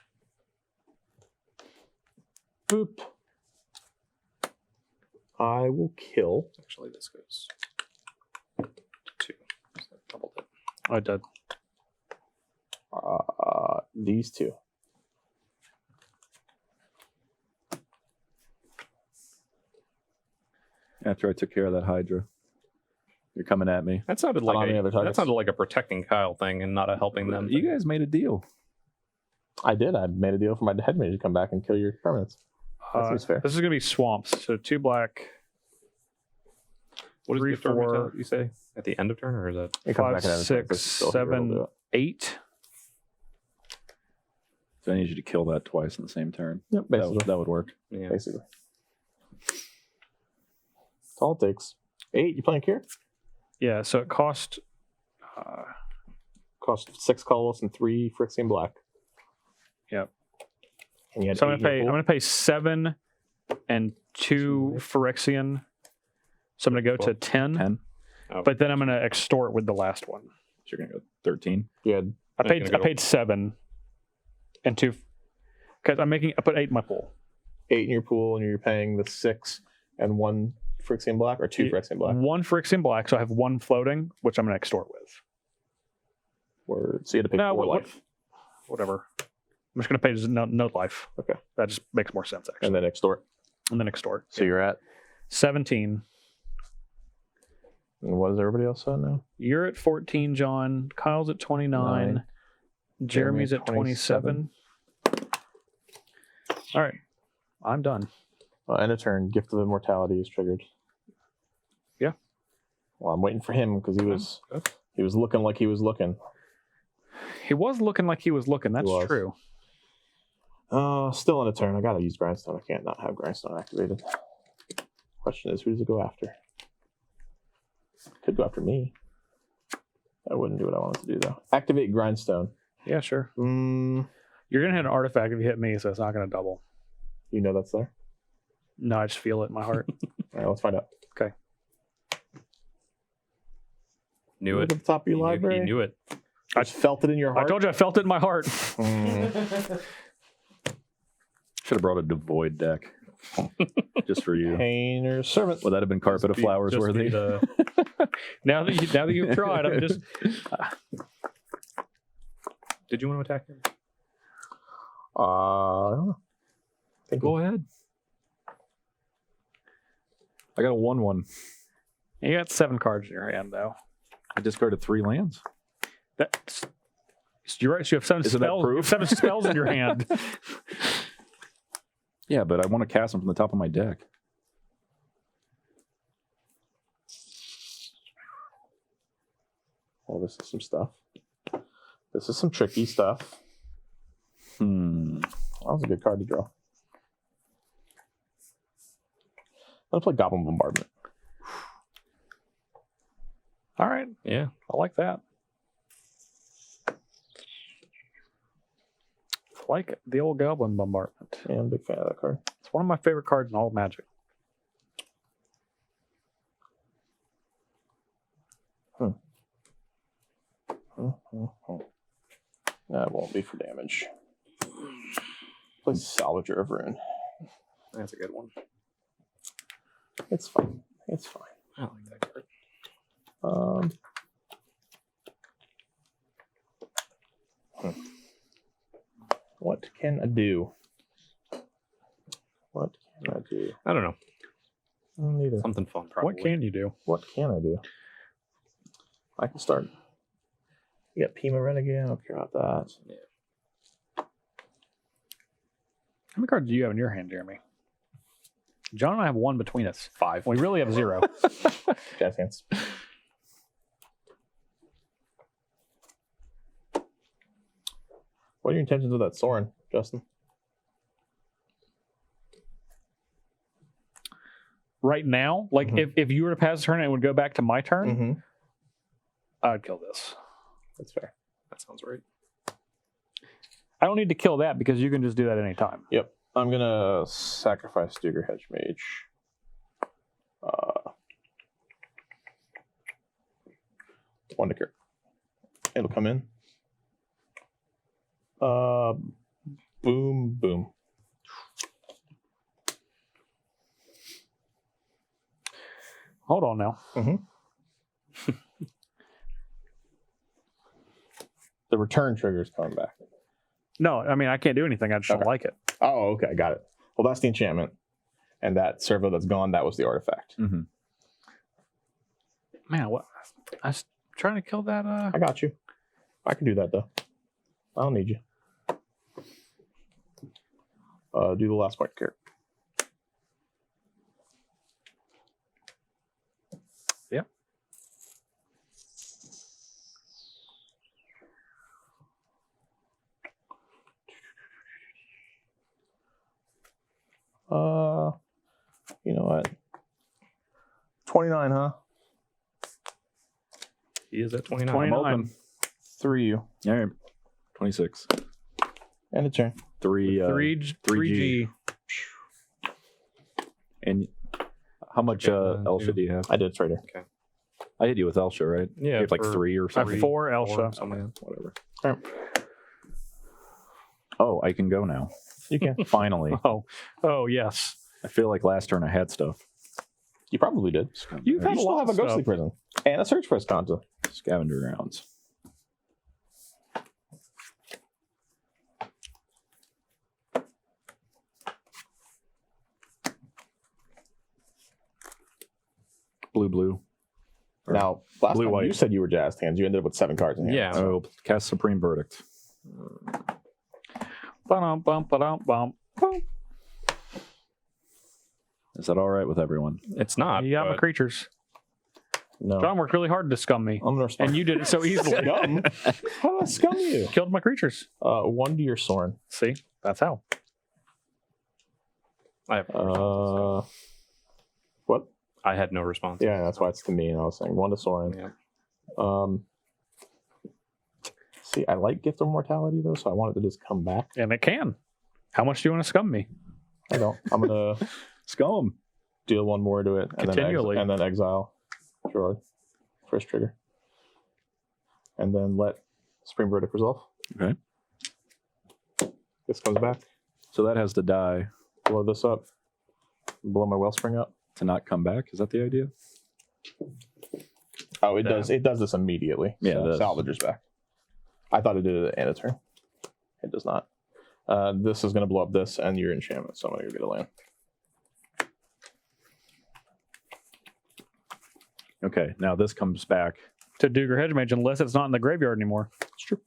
Speaker 4: Boop. I will kill.
Speaker 3: Actually, this goes 2. So I doubled it.
Speaker 1: I did.
Speaker 4: These two.
Speaker 2: After I took care of that Hydra, you're coming at me.
Speaker 3: That sounded
Speaker 4: Not
Speaker 3: like
Speaker 4: on any other
Speaker 3: that
Speaker 4: targets.
Speaker 3: sounded like a protecting Kyle thing and not a helping them.
Speaker 2: You
Speaker 3: thing.
Speaker 2: guys made a deal.
Speaker 4: I did. I made a deal for my head mage to come back and kill your permanents. That seems fair.
Speaker 1: This is going to be swamps. So 2 black,
Speaker 3: What is
Speaker 1: 3,
Speaker 3: the turn
Speaker 1: 4,
Speaker 3: mentality you say at the end of turn, or is that
Speaker 4: It comes
Speaker 1: 5,
Speaker 4: back and
Speaker 1: 6, 7, 8.
Speaker 2: So I need you to kill that twice in the same turn.
Speaker 4: Yep,
Speaker 2: That,
Speaker 4: basically.
Speaker 2: that would work.
Speaker 3: yeah?
Speaker 4: Basically. That's all it takes. 8, you playing here?
Speaker 1: Yeah, so it cost
Speaker 4: Cost 6 colorless and 3 Phyrexian black.
Speaker 1: Yep.
Speaker 4: And you had
Speaker 1: so I'm
Speaker 4: 8 in your
Speaker 1: going
Speaker 4: pool?
Speaker 1: to pay 7 and 2 Phyrexian. So I'm going to go to 10,
Speaker 2: 10.
Speaker 1: but then I'm going to extort with the last one.
Speaker 2: So you're going to go 13.
Speaker 4: You had
Speaker 1: I
Speaker 3: You're gonna go-
Speaker 1: paid 7 and 2 because I put 8 in my pool.
Speaker 4: 8 in your pool, and you're paying the 6 and 1 Phyrexian black, or 2 Phyrexian black.
Speaker 1: 1 Phyrexian black, so I have 1 floating, which I'm going to extort with.
Speaker 4: Word. So you had to pay
Speaker 1: No,
Speaker 4: 4
Speaker 1: what-
Speaker 4: life.
Speaker 1: Whatever. I'm just going to pay just no life.
Speaker 4: Okay.
Speaker 1: That just makes more sense, actually.
Speaker 4: And then extort.
Speaker 1: And then extort.
Speaker 4: So you're at.
Speaker 1: 17.
Speaker 4: And what is everybody else at now?
Speaker 1: You're at 14, John. Kyle's at 29.
Speaker 4: Nine.
Speaker 1: Jeremy's
Speaker 4: Jeremy
Speaker 1: at 27. All right. I'm done.
Speaker 4: End of turn. Gift of Immortality is triggered.
Speaker 1: Yeah.
Speaker 4: Well, I'm waiting for him because he was looking like he was looking.
Speaker 1: He was looking like he was looking. That's
Speaker 4: was.
Speaker 1: true.
Speaker 4: Still on a turn. I gotta use Grindstone. I can't not have Grindstone activated. Question is, who does it go after? Could go after me. I wouldn't do what I wanted to do though. Activate Grindstone.
Speaker 1: Yeah, sure.
Speaker 4: You
Speaker 1: You're going to hit an artifact if you hit me, so it's not going to double.
Speaker 4: know that's there.
Speaker 1: No, I just feel it in my heart.
Speaker 4: All right, let's find out.
Speaker 1: Okay.
Speaker 3: Knew
Speaker 4: Look
Speaker 3: it.
Speaker 4: at the top of your
Speaker 3: He
Speaker 4: library.
Speaker 3: knew it.
Speaker 4: I just felt it in your
Speaker 1: I
Speaker 4: heart.
Speaker 1: told you I felt it in my heart.
Speaker 2: Should have brought a Devoid deck just for you.
Speaker 4: Painter's Servant.
Speaker 2: Would that have been Carpet of Flowers
Speaker 1: Just
Speaker 2: worthy?
Speaker 1: be the- now that you've tried, I'm just
Speaker 3: Did you want to attack him?
Speaker 4: I don't know.
Speaker 2: Go ahead. I got a 1/1.
Speaker 1: you got 7 cards in your hand though.
Speaker 2: I discarded 3 lands.
Speaker 1: That's you're right. So you have 7
Speaker 2: Isn't that
Speaker 1: spells.
Speaker 2: proof?
Speaker 1: You have 7 spells in your hand.
Speaker 2: Yeah, but I want to cast them from the top of my deck.
Speaker 4: Oh, this is some stuff. This is some tricky stuff. That was a good card to draw. Let's play Goblin Bombardment.
Speaker 1: All right.
Speaker 3: Yeah.
Speaker 1: I like that. I like the old Goblin Bombardment.
Speaker 4: Yeah, I'm a big fan of that card.
Speaker 1: It's one of my favorite cards in all of Magic.
Speaker 4: That won't be for damage. Play Salvager of Ruin.
Speaker 3: That's a good one.
Speaker 4: It's fine. It's fine.
Speaker 3: I like that card.
Speaker 4: What can I do? What can I do?
Speaker 3: I don't know.
Speaker 4: I don't either.
Speaker 3: Something fun, probably.
Speaker 1: What can you do?
Speaker 4: What can I do? I can start. You got Pima Renegade. I don't care about that.
Speaker 3: Yeah.
Speaker 1: How many cards do you have in your hand, Jeremy? John and I have one between us.
Speaker 3: 5.
Speaker 1: We really have 0.
Speaker 4: Jazz hands. What are your intentions with that Sorin, Justin?
Speaker 1: Right now, like if you were to pass a turn and it would go back to my turn,
Speaker 4: Mm-hmm.
Speaker 1: I'd kill this.
Speaker 4: That's fair.
Speaker 3: That sounds right.
Speaker 1: I don't need to kill that because you can just do that anytime.
Speaker 4: Yep. I'm gonna sacrifice Duger Hedge Mage. One ticker. It'll come in. Boom, boom.
Speaker 1: Hold on now.
Speaker 4: The return trigger's coming back.
Speaker 1: No, I mean, I can't do anything. I just don't like it.
Speaker 4: Oh, okay, got it. Well, that's the enchantment. And that servo that's gone, that was the artifact.
Speaker 2: Mm-hmm.
Speaker 1: Man, what? I was trying to kill that.
Speaker 4: I got you. I can do that, though. I don't need you. Do the last point here.
Speaker 1: Yep.
Speaker 4: You know what? 29, huh?
Speaker 3: He is at 29.
Speaker 1: 29.
Speaker 2: I'm open.
Speaker 4: 3 you.
Speaker 2: All right. 26.
Speaker 4: And a turn.
Speaker 1: 3G.
Speaker 2: And how much Elsha do you have?
Speaker 4: I did trader.
Speaker 2: I hit you with Elsha, right?
Speaker 3: Yeah,
Speaker 2: You have like
Speaker 3: for
Speaker 2: 3 or
Speaker 1: I have
Speaker 2: something.
Speaker 1: 4 Elsha.
Speaker 3: Something like that.
Speaker 2: Whatever.
Speaker 4: All right.
Speaker 2: Oh, I can go now.
Speaker 4: You can.
Speaker 2: Finally.
Speaker 1: Oh, yes.
Speaker 2: I feel like last turn I had stuff.
Speaker 4: You probably did.
Speaker 1: You've had
Speaker 4: You
Speaker 1: a
Speaker 4: still
Speaker 1: lot
Speaker 4: have a
Speaker 1: of
Speaker 4: ghostly
Speaker 1: stuff.
Speaker 4: prison and a search press content.
Speaker 2: Scavenger grounds. Blue.
Speaker 4: Now, last
Speaker 2: Blue
Speaker 4: time
Speaker 2: white.
Speaker 4: you said you were jazzed hands. You ended up with 7 cards in hand.
Speaker 3: Yeah.
Speaker 2: Oh, cast Supreme Verdict.
Speaker 1: Ba-dum, bum, ba-dum, bum. Boom.
Speaker 2: Is that all right with everyone?
Speaker 3: It's not.
Speaker 1: You got my
Speaker 3: but
Speaker 1: creatures.
Speaker 4: No.
Speaker 1: John worked really hard to scum me,
Speaker 4: I'm gonna respond.
Speaker 1: and you did it so easily.
Speaker 4: Scum? How did I scum you?
Speaker 1: Killed my creatures.
Speaker 4: 1 to your Sorin.
Speaker 1: See, that's how.
Speaker 3: I have no response.
Speaker 4: What?
Speaker 3: I had no response.
Speaker 4: Yeah, that's why it's to me. And I was saying 1 to Sorin.
Speaker 3: Yeah.
Speaker 4: See, I like Gift of Mortality though, so I want it to just come back.
Speaker 1: And it can. How much do you want to scum me?
Speaker 4: I don't. I'm gonna
Speaker 2: Scum.
Speaker 4: deal 1 more to it, and
Speaker 1: Continually.
Speaker 4: then exile Gerrard. First trigger, and then let Supreme Verdict resolve.
Speaker 2: Okay.
Speaker 4: This comes back.
Speaker 2: So that has to die
Speaker 4: Blow this up. Blow my Wellspring up.
Speaker 2: to not come back. Is that the idea?
Speaker 4: Oh, it does. It does this immediately.
Speaker 2: Yeah,
Speaker 4: So
Speaker 2: it does.
Speaker 4: Salvager's back. I thought it did it at end of turn. It does not. This is going to blow up this and your enchantment, so I'm going to go get a land.
Speaker 2: Okay, now this comes back.
Speaker 1: To Duger Hedgemage, unless it's not in the graveyard anymore.
Speaker 4: It's true.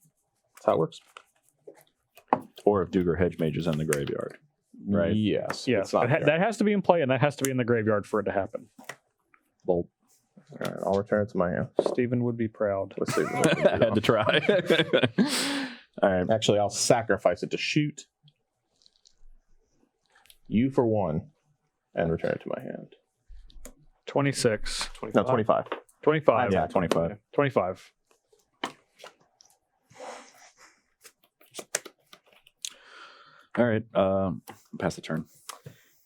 Speaker 4: That's how it works.
Speaker 2: Or if Duger Hedgemage is in the graveyard. Right.
Speaker 4: Yes.
Speaker 1: Yes,
Speaker 4: It's not there.
Speaker 1: that has to be in play, and that has to be in the graveyard for it to happen.
Speaker 2: Bolt.
Speaker 4: All right, I'll return it to my hand.
Speaker 1: Stephen would be proud.
Speaker 4: Let's see.
Speaker 2: I had to try. All right.
Speaker 4: Actually, I'll sacrifice it to shoot you for 1 and return it to my hand.
Speaker 1: 26.
Speaker 4: No, 25.
Speaker 1: 25.
Speaker 2: Yeah, 25.
Speaker 1: 25.
Speaker 2: All right. Pass the turn.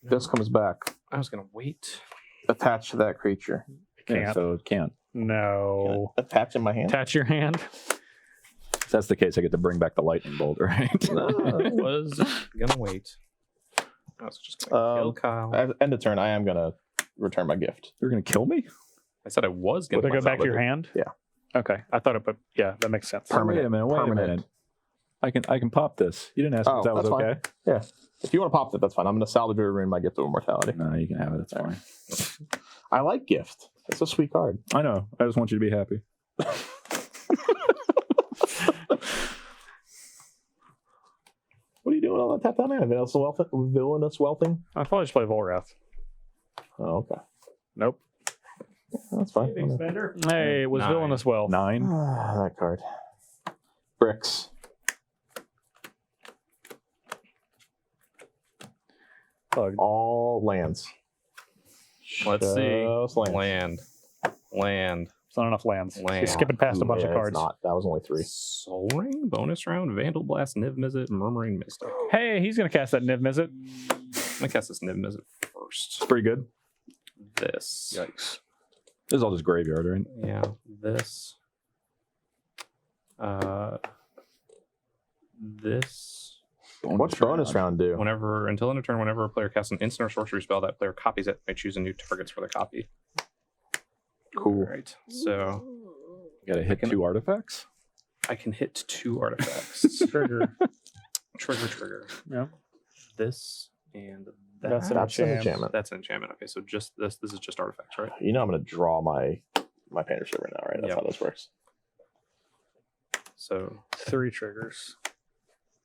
Speaker 4: This comes back.
Speaker 3: I was gonna wait.
Speaker 4: Attached to that creature.
Speaker 2: Yeah,
Speaker 1: Can't.
Speaker 2: so it can't.
Speaker 1: No.
Speaker 4: Attach in my hand.
Speaker 1: Attach your hand.
Speaker 2: If that's the case, I get to bring back the lightning bolt, right?
Speaker 3: I was gonna wait. I was just gonna kill Kyle.
Speaker 4: At end of turn, I am gonna return my gift.
Speaker 2: You're going to kill me?
Speaker 3: I said I was gonna.
Speaker 1: Would it go back to your hand?
Speaker 4: Yeah.
Speaker 1: Okay. I thought it, but yeah, that makes sense.
Speaker 2: Wait a minute. I can pop this. You didn't ask if that was
Speaker 4: that's
Speaker 2: okay.
Speaker 4: fine. Yeah. If you want to pop it, that's fine. I'm going to salvage or ruin my gift of immortality.
Speaker 2: No, you can have it. It's fine.
Speaker 4: I like gift. It's a sweet card.
Speaker 2: I know. I just want you to be happy.
Speaker 4: What are you doing on that tap down man? Villainous wealthing?
Speaker 1: I'll probably just play Volrath.
Speaker 4: Oh, okay.
Speaker 1: Nope.
Speaker 4: That's fine.
Speaker 1: Hey, it was
Speaker 3: 9.
Speaker 1: villainous wealth.
Speaker 2: 9.
Speaker 4: That card. Bricks. All lands.
Speaker 3: Let's see.
Speaker 4: Just lands.
Speaker 3: Land.
Speaker 1: It's not enough lands.
Speaker 3: Land.
Speaker 1: You're skipping past a bunch of
Speaker 4: it's
Speaker 1: cards.
Speaker 4: not. That was only 3.
Speaker 3: Soul Ring, bonus round, Vandal Blast, Niv Mizzet, Murmuring Mystic.
Speaker 1: Hey, he's going to cast that Niv Mizzet.
Speaker 3: I'm gonna cast this Niv Mizzet first.
Speaker 2: It's pretty good.
Speaker 3: This.
Speaker 1: Yikes.
Speaker 2: This is all just graveyard, right?
Speaker 3: Yeah. This. This.
Speaker 4: What's bonus round do?
Speaker 3: Until end of turn, whenever a player casts an instant or sorcery spell, that player copies it. May choose a new targets for the copy.
Speaker 4: Cool.
Speaker 3: All right. So
Speaker 2: You got to hit 2 artifacts?
Speaker 3: I can hit 2 artifacts.
Speaker 1: Trigger.
Speaker 3: Trigger.
Speaker 1: Yeah.
Speaker 3: This and that.
Speaker 1: That's
Speaker 4: That's an enchantment.
Speaker 3: That's an enchantment. Okay, so just this. This is just artifacts, right?
Speaker 4: You know I'm going to draw my painter server now, right? That's
Speaker 3: Yep.
Speaker 4: how this works.
Speaker 3: So
Speaker 1: 3 triggers.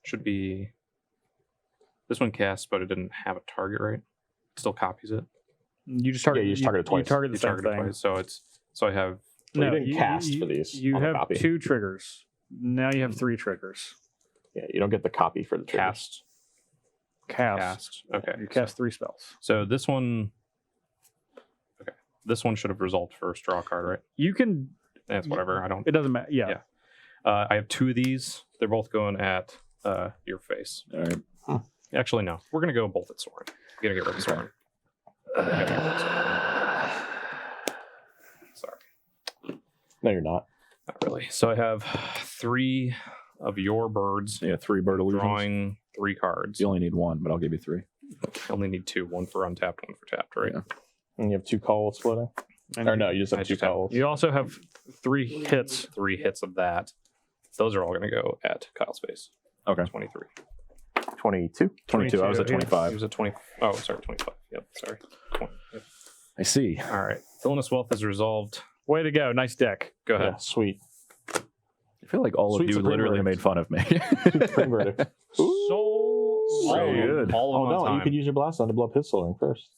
Speaker 3: should be this one casts, but it didn't have a target, right? It still copies it.
Speaker 1: You just target.
Speaker 4: Yeah, you just target it twice.
Speaker 1: You target the
Speaker 3: You
Speaker 1: same
Speaker 3: target it
Speaker 1: thing.
Speaker 3: twice. So I have
Speaker 4: Well, you didn't cast for these
Speaker 1: You
Speaker 4: on the
Speaker 1: have
Speaker 4: copy.
Speaker 1: 2 triggers. Now you have 3 triggers.
Speaker 4: Yeah, you don't get the copy for the triggers.
Speaker 1: Cast.
Speaker 3: Okay.
Speaker 1: You cast 3 spells.
Speaker 3: So this one. Okay. This one should have resolved first. Draw a card, right?
Speaker 1: You can.
Speaker 3: That's whatever. I don't.
Speaker 1: It doesn't matter. Yeah.
Speaker 3: Yeah. I have 2 of these. They're both going at your face.
Speaker 2: All right.
Speaker 3: Actually, no. We're gonna go both at Soren. We're gonna get rid of Soren. Sorry,
Speaker 4: No, you're not.
Speaker 3: not really. So I have 3 of your birds.
Speaker 2: Yeah, 3 bird illusions.
Speaker 3: Drawing 3 cards.
Speaker 2: You only need 1, but I'll give you 3.
Speaker 3: I only need 2. 1 for untapped, 1 for tapped, right?
Speaker 2: Yeah.
Speaker 4: And you have 2 colors floating?
Speaker 1: And
Speaker 4: Or no, you just
Speaker 3: I
Speaker 4: have 2
Speaker 3: just have-
Speaker 4: colors.
Speaker 1: You also have 3 hits.
Speaker 3: 3 hits of that. Those are all gonna go at Kyle's face.
Speaker 2: Okay.
Speaker 3: 23.
Speaker 4: 22.
Speaker 2: 22. I was at
Speaker 1: 22, yeah.
Speaker 2: 25.
Speaker 3: He was at 20. Oh, sorry, 25. Yep, sorry. 20. Yep.
Speaker 2: I see.
Speaker 3: All right. Villainous Wealth is resolved.
Speaker 1: Way to go. Nice deck.
Speaker 3: Go
Speaker 4: Yeah,
Speaker 3: ahead.
Speaker 4: sweet.
Speaker 2: I feel like all
Speaker 4: Sweet
Speaker 2: of you
Speaker 4: Supreme
Speaker 2: literally
Speaker 4: Verdict.
Speaker 2: made fun of me.
Speaker 4: Supreme Verdict.
Speaker 3: All
Speaker 2: So
Speaker 3: of them.
Speaker 2: good.
Speaker 3: All
Speaker 4: Oh,
Speaker 3: of them
Speaker 4: no,
Speaker 3: on
Speaker 4: you
Speaker 3: time.
Speaker 4: could use your blast on to blow up his soul ring first.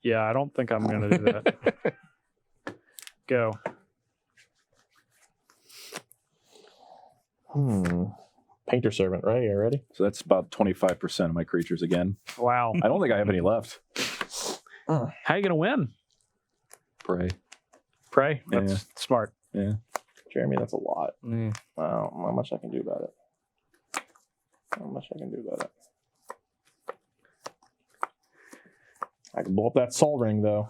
Speaker 1: Yeah, I don't think I'm going to do that. Go.
Speaker 4: Painter servant, right? You ready?
Speaker 2: So that's about 25% of my creatures again.
Speaker 1: Wow.
Speaker 2: I don't think I have any left.
Speaker 1: How are you going to win?
Speaker 2: Pray.
Speaker 1: Pray. That's
Speaker 2: Yeah.
Speaker 1: smart.
Speaker 2: Yeah.
Speaker 4: Jeremy, that's a lot.
Speaker 3: Yeah.
Speaker 4: Wow, not much I can do about it. Not much I can do about it. I can blow up that soul ring, though.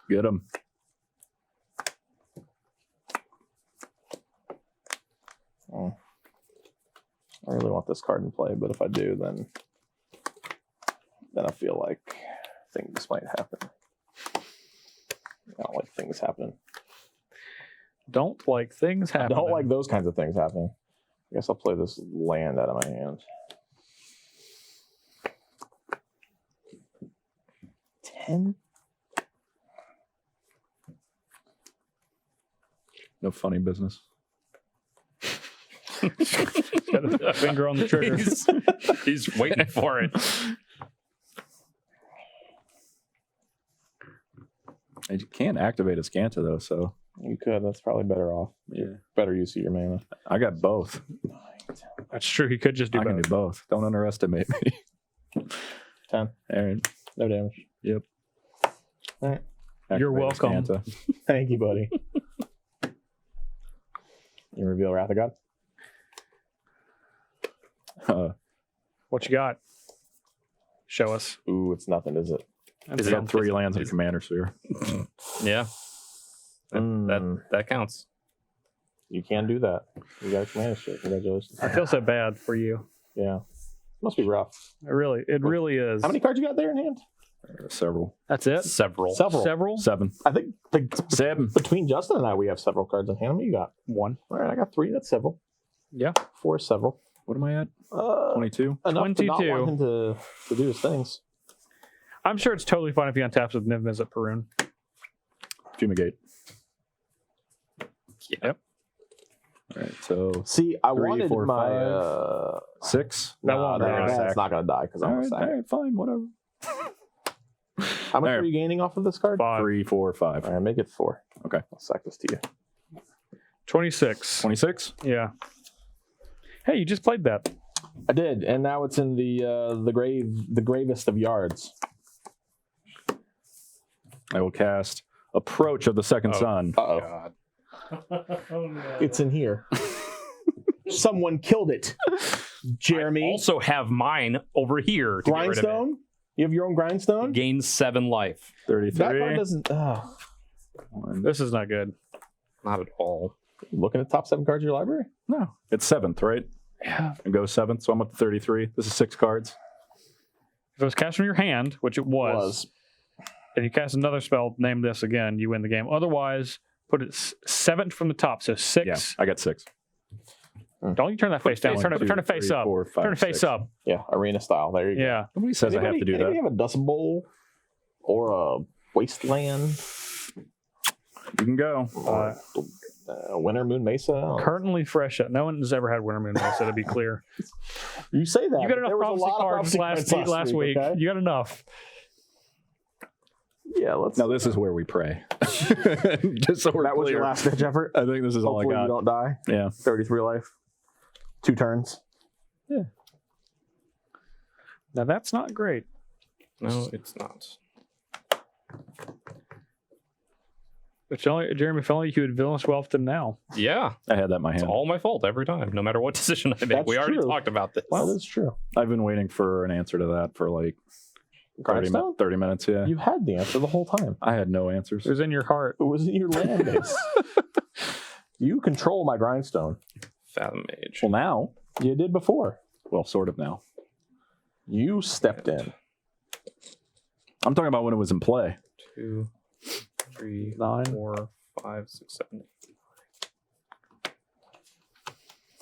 Speaker 2: Get them.
Speaker 4: Oh. I really want this card in play, but if I do, then I feel like things might happen. I don't like things happening.
Speaker 1: Don't like things
Speaker 4: I
Speaker 1: happening.
Speaker 4: don't like those kinds of things happening. I guess I'll play this land out of my hand. 10?
Speaker 2: No funny business.
Speaker 1: Got a finger on the trigger.
Speaker 3: He's waiting for it.
Speaker 2: I can't activate a Scanta though, so
Speaker 4: You could. That's probably better off.
Speaker 2: yeah.
Speaker 4: Better use of your mana.
Speaker 2: I got both.
Speaker 1: That's true. He could just do
Speaker 2: I can
Speaker 1: both.
Speaker 2: do both. Don't underestimate me.
Speaker 4: 10.
Speaker 2: All right.
Speaker 4: No damage.
Speaker 2: Yep.
Speaker 4: All right.
Speaker 1: You're
Speaker 2: Activate
Speaker 1: welcome.
Speaker 2: Scanta.
Speaker 4: Thank you, buddy. You reveal Wrath of God?
Speaker 1: What you got? Show us.
Speaker 4: Ooh, it's nothing, is it?
Speaker 2: Is it 3 lands and a commander sphere?
Speaker 3: Yeah. That counts.
Speaker 4: You can do that. You got a command shit. Congratulations.
Speaker 1: I feel so bad for you.
Speaker 4: Yeah. Must be rough.
Speaker 1: It really is.
Speaker 4: How many cards you got there in hand?
Speaker 2: Several.
Speaker 1: That's it?
Speaker 3: Several.
Speaker 1: Several?
Speaker 2: 7.
Speaker 4: I think
Speaker 2: 7.
Speaker 4: between Justin and I, we have several cards in hand. How many you got?
Speaker 1: 1.
Speaker 4: All right, I got 3. That's several.
Speaker 1: Yeah.
Speaker 4: 4 is several.
Speaker 2: What am I at? 22.
Speaker 4: Enough to not
Speaker 1: 22.
Speaker 4: want him to do his things.
Speaker 1: I'm sure it's totally fine if he untaps with Niv Mizzet Perun.
Speaker 2: Fumigate.
Speaker 1: Yep.
Speaker 2: All right, so
Speaker 4: See, I
Speaker 2: 3,
Speaker 4: wanted
Speaker 2: 4,
Speaker 4: my
Speaker 2: 6.
Speaker 1: That won't die.
Speaker 4: that's not going to die because I'm
Speaker 2: All
Speaker 4: a
Speaker 2: right,
Speaker 4: sack.
Speaker 2: all right, fine, whatever.
Speaker 4: How much
Speaker 2: All
Speaker 4: are
Speaker 2: right.
Speaker 4: you gaining off of this card?
Speaker 1: 5.
Speaker 2: 3, 4, 5.
Speaker 4: All right, make it 4.
Speaker 2: Okay.
Speaker 4: I'll sack this to you.
Speaker 1: 26.
Speaker 2: 26.
Speaker 1: Yeah. Hey, you just played that.
Speaker 4: I did, and now it's in the gravest of yards.
Speaker 2: I will cast Approach of the Second Sun.
Speaker 4: Uh-oh.
Speaker 3: God.
Speaker 4: It's in here. Someone killed it. Jeremy.
Speaker 3: I also have mine over here. To get rid of
Speaker 4: Grindstone? You have your own grindstone?
Speaker 3: it. Gains 7 life.
Speaker 2: 33.
Speaker 4: That card doesn't.
Speaker 1: This is not good.
Speaker 3: Not at all.
Speaker 4: Looking at top 7 cards of your library?
Speaker 2: No, it's 7th, right?
Speaker 1: Yeah.
Speaker 2: It goes 7th, so I'm up to 33. This is 6 cards.
Speaker 1: If it was cast from your hand, which it was, and you cast another spell, name this again, you win the game. Otherwise, put it 7th from the top, so 6.
Speaker 2: Yeah, I got 6.
Speaker 1: Don't you turn that face down. Turn it face up. Turn it face up.
Speaker 4: Yeah, arena style. There you go.
Speaker 1: Yeah.
Speaker 2: Nobody says I have to do that.
Speaker 4: Anybody have a Dust Bowl or a Wasteland?
Speaker 2: You can go.
Speaker 4: Or Winter Moon Mesa?
Speaker 1: Currently fresh up. No one's ever had Winter Moon Mesa, to be clear.
Speaker 4: You say that.
Speaker 1: You got
Speaker 4: but
Speaker 1: enough
Speaker 4: there was a
Speaker 1: prophecy
Speaker 4: lot of
Speaker 1: cards
Speaker 4: prophecy
Speaker 1: last week.
Speaker 4: okay?
Speaker 1: You got enough.
Speaker 4: Yeah, let's.
Speaker 2: Now, this is where we pray. Just so we're
Speaker 4: that was
Speaker 2: clear.
Speaker 4: your last ditch effort.
Speaker 2: I think this is all I
Speaker 4: Hopefully
Speaker 2: got.
Speaker 4: you don't die.
Speaker 2: Yeah.
Speaker 4: 33 life. 2 turns.
Speaker 1: Now, that's not great.
Speaker 3: No, it's not.
Speaker 1: Jeremy, if only you had villainous wealth to now.
Speaker 3: Yeah.
Speaker 2: I had that in my
Speaker 3: It's
Speaker 2: hand.
Speaker 3: all my fault every time, no matter what decision I make.
Speaker 4: That's
Speaker 3: We already
Speaker 4: true.
Speaker 3: talked about this.
Speaker 4: Well, that's true.
Speaker 2: I've been waiting for an answer to that for like 30,
Speaker 4: Grindstone?
Speaker 2: 30 minutes. Yeah.
Speaker 4: You had the answer the whole time.
Speaker 2: I had no answers.
Speaker 1: It was in your heart.
Speaker 4: It was in your land base. You control my grindstone.
Speaker 3: Fathom Mage.
Speaker 2: Well, now.
Speaker 4: You did before.
Speaker 2: Well, sort of now.
Speaker 4: You stepped in.
Speaker 2: I'm talking about when it was in play.
Speaker 3: 2, 3,
Speaker 1: 9.
Speaker 3: 4, 5, 6, 7, 8.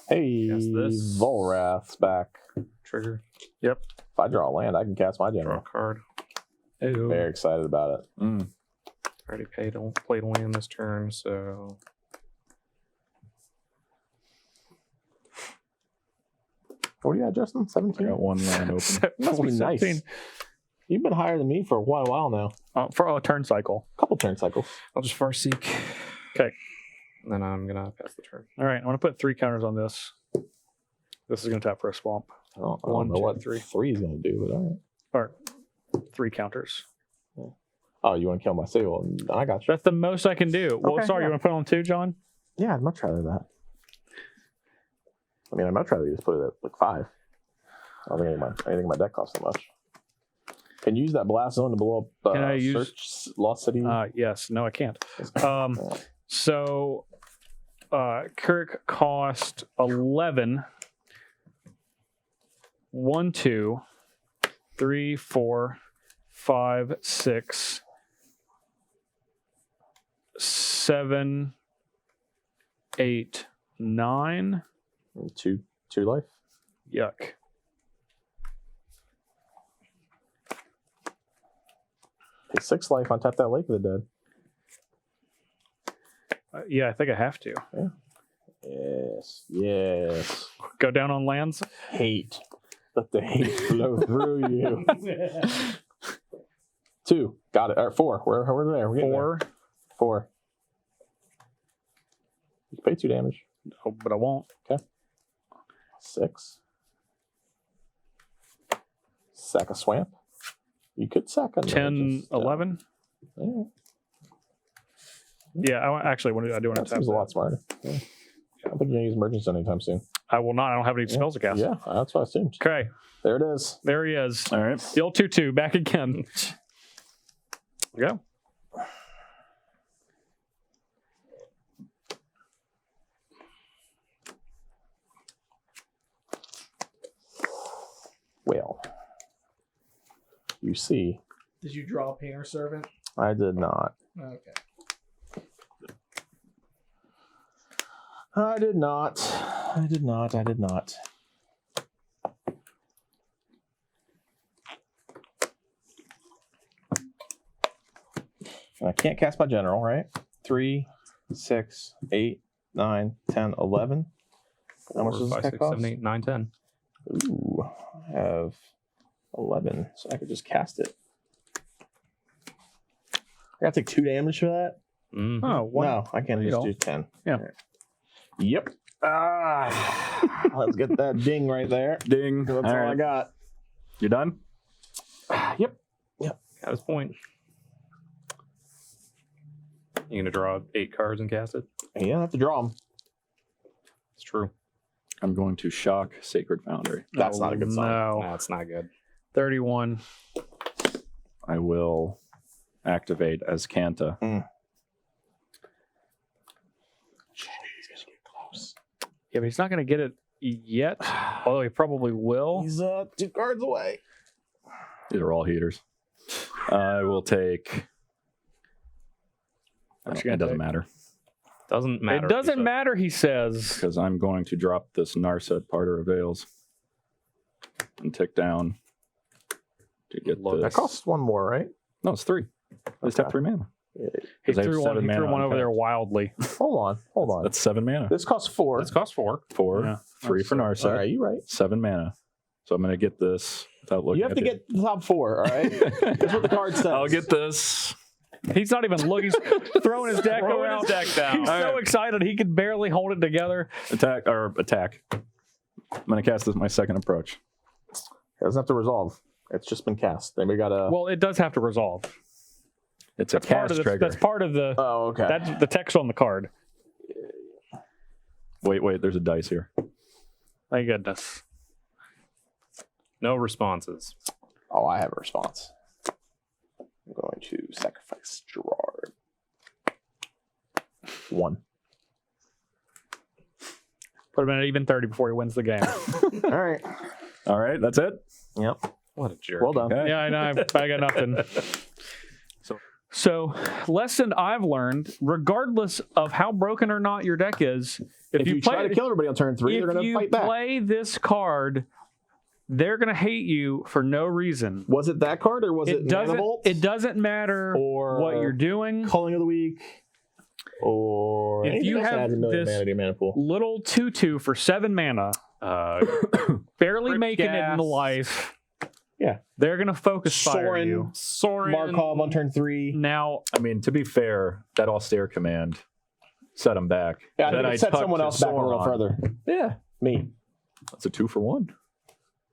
Speaker 4: Hey,
Speaker 3: Yes, this-
Speaker 4: Volrath's back.
Speaker 3: Trigger.
Speaker 4: If I draw a land, I can cast my
Speaker 3: Draw a
Speaker 4: general.
Speaker 3: card.
Speaker 1: Ew.
Speaker 4: Very excited about it.
Speaker 2: Mm.
Speaker 3: Already played a land this turn, so
Speaker 4: What do you got, Justin?
Speaker 2: I
Speaker 4: 17?
Speaker 2: got one land open.
Speaker 4: Must be nice.
Speaker 1: 17.
Speaker 4: You've been higher than me for a while now.
Speaker 1: For a turn cycle.
Speaker 4: Couple turn cycles.
Speaker 3: I'll just Farseek.
Speaker 1: Okay.
Speaker 3: And then I'm gonna pass the turn.
Speaker 1: All right. I'm going to put 3 counters on this. This is going to tap for a swamp.
Speaker 4: I don't
Speaker 1: 1,
Speaker 4: know
Speaker 1: 2,
Speaker 4: what
Speaker 1: 3.
Speaker 4: 3 is going to do, but all right.
Speaker 1: Or 3 counters.
Speaker 4: Oh, you want to kill my seal? I got you.
Speaker 1: That's the most I can do. Well,
Speaker 4: Okay,
Speaker 1: sorry,
Speaker 4: yeah.
Speaker 1: you want to put on 2, John?
Speaker 4: Yeah, I'd much rather that. I mean, I'd much rather you just put it at like 5. I don't think anything in my deck costs so much. Can you use that blast zone to blow up
Speaker 1: Can I use-
Speaker 4: Search Lost City?
Speaker 1: Yes. No, I can't. So, Kirk cost 11. 1, 2, 3, 4, 5, 6, 7, 8, 9.
Speaker 4: 2 life.
Speaker 1: Yuck.
Speaker 4: Pay 6 life on tap that Lake of the Dead.
Speaker 1: Yeah, I think I have to.
Speaker 4: Yes.
Speaker 1: Go down on lands.
Speaker 4: Hate. Let the hate flow through you. 2. Got it. All right, 4. We're there. We're getting
Speaker 1: 4.
Speaker 4: there. 4. You pay 2 damage.
Speaker 1: Oh, but I won't.
Speaker 4: 6. Sack a swamp. You could sack a
Speaker 1: 10, 11.
Speaker 4: Yeah.
Speaker 1: Yeah, I do want to
Speaker 4: That
Speaker 1: tap
Speaker 4: seems a
Speaker 1: that.
Speaker 4: lot smarter. Yeah. I don't think you're going to use emergency anytime soon.
Speaker 1: I will not. I don't have any spells to cast.
Speaker 4: Yeah, that's what I assumed.
Speaker 1: Okay,
Speaker 4: There it is.
Speaker 1: there he is.
Speaker 2: All right.
Speaker 1: The old 2/2 back again. Go.
Speaker 4: you see.
Speaker 5: Did you draw Painter Servant?
Speaker 4: I did not.
Speaker 5: Okay.
Speaker 4: I did not. And I can't cast my general, right? 3, 6, 8, 9, 10, 11. How much does this
Speaker 3: 5,
Speaker 4: guy
Speaker 3: 6,
Speaker 4: cost?
Speaker 3: 7, 8, 9, 10.
Speaker 4: Ooh, I have 11, so I could just cast it. I gotta take 2 damage for that?
Speaker 3: Mm-hmm.
Speaker 1: Oh, one.
Speaker 4: No, I can't just do 10.
Speaker 1: Yeah.
Speaker 4: Right. Yep. Let's get that ding right there.
Speaker 2: Ding.
Speaker 4: That's all I got.
Speaker 2: You done?
Speaker 4: Yep.
Speaker 3: Got his point. You gonna draw 8 cards and cast it?
Speaker 4: You don't have to draw them.
Speaker 3: It's true.
Speaker 2: I'm going to shock Sacred Foundry.
Speaker 4: That's not a good sign.
Speaker 1: No.
Speaker 3: That's not good.
Speaker 1: 31.
Speaker 2: I will activate as Kanta.
Speaker 1: Yeah, but he's not going to get it yet, although he probably will.
Speaker 4: He's 2 cards away.
Speaker 2: These are all heaters. I will take. It doesn't matter
Speaker 3: Doesn't matter.
Speaker 1: It doesn't matter, he says.
Speaker 2: because I'm going to drop this Narset Parter of Veils and tick down to get
Speaker 3: Look,
Speaker 2: this.
Speaker 4: That costs 1 more, right?
Speaker 2: No, it's 3. I just have 3 mana.
Speaker 1: He
Speaker 2: 'Cause I have
Speaker 1: threw
Speaker 2: 7
Speaker 1: one,
Speaker 2: mana on
Speaker 1: over there
Speaker 2: tap.
Speaker 1: wildly.
Speaker 4: Hold on.
Speaker 2: That's 7 mana.
Speaker 4: This costs 4.
Speaker 3: This costs 4.
Speaker 2: 4,
Speaker 1: Yeah,
Speaker 2: 3 for Narset,
Speaker 4: All right, you right.
Speaker 2: 7 mana. So I'm going to get this without looking.
Speaker 4: You have to get the top 4, all right? That's what the card says.
Speaker 2: I'll get this.
Speaker 1: He's not even looking. He's throwing his deck around.
Speaker 3: his deck down.
Speaker 1: He's so excited he can barely hold it together.
Speaker 2: Attack. I'm going to cast this my second approach.
Speaker 4: It doesn't have to resolve. It's just been cast. Then we got to...
Speaker 1: Well, it does have to resolve.
Speaker 2: It's a
Speaker 1: Part
Speaker 2: cast
Speaker 1: of the,
Speaker 2: trigger.
Speaker 1: that's part of the.
Speaker 4: Oh, okay.
Speaker 1: That's the text on the card.
Speaker 2: Wait, there's a dice here.
Speaker 1: Thank goodness.
Speaker 3: No responses.
Speaker 4: Oh, I have a response. I'm going to sacrifice Gerrard. 1.
Speaker 1: Put him at even 30 before he wins the game.
Speaker 4: All right.
Speaker 2: That's it?
Speaker 4: Yep.
Speaker 3: What a jerk.
Speaker 4: Well done.
Speaker 2: Okay.
Speaker 1: Yeah, I know. I got nothing. So, lesson I've learned: regardless of how broken or not your deck is,
Speaker 4: If you try to kill everybody on turn 3, they're going to fight back.
Speaker 1: If you play this card, they're going to hate you for no reason.
Speaker 4: Was it that card or was it Manifold?
Speaker 1: It doesn't matter
Speaker 4: or
Speaker 1: what you're doing.
Speaker 4: Culling of the Week or
Speaker 1: If you have this little 2/2 for 7 mana, barely
Speaker 3: Crypt
Speaker 1: making it
Speaker 3: Gas.
Speaker 1: into life.
Speaker 4: Yeah.
Speaker 1: They're going to focus fire you.
Speaker 3: Sorin.
Speaker 4: Markov on turn 3.
Speaker 1: Now,
Speaker 2: I mean, to be fair, that austere command set him back.
Speaker 4: Yeah,
Speaker 2: Then
Speaker 4: I
Speaker 2: I
Speaker 4: set
Speaker 2: tucked
Speaker 4: someone else
Speaker 2: his
Speaker 4: back a little
Speaker 2: Sauron.
Speaker 4: further.
Speaker 2: Yeah.
Speaker 4: Me.
Speaker 2: That's a 2 for 1.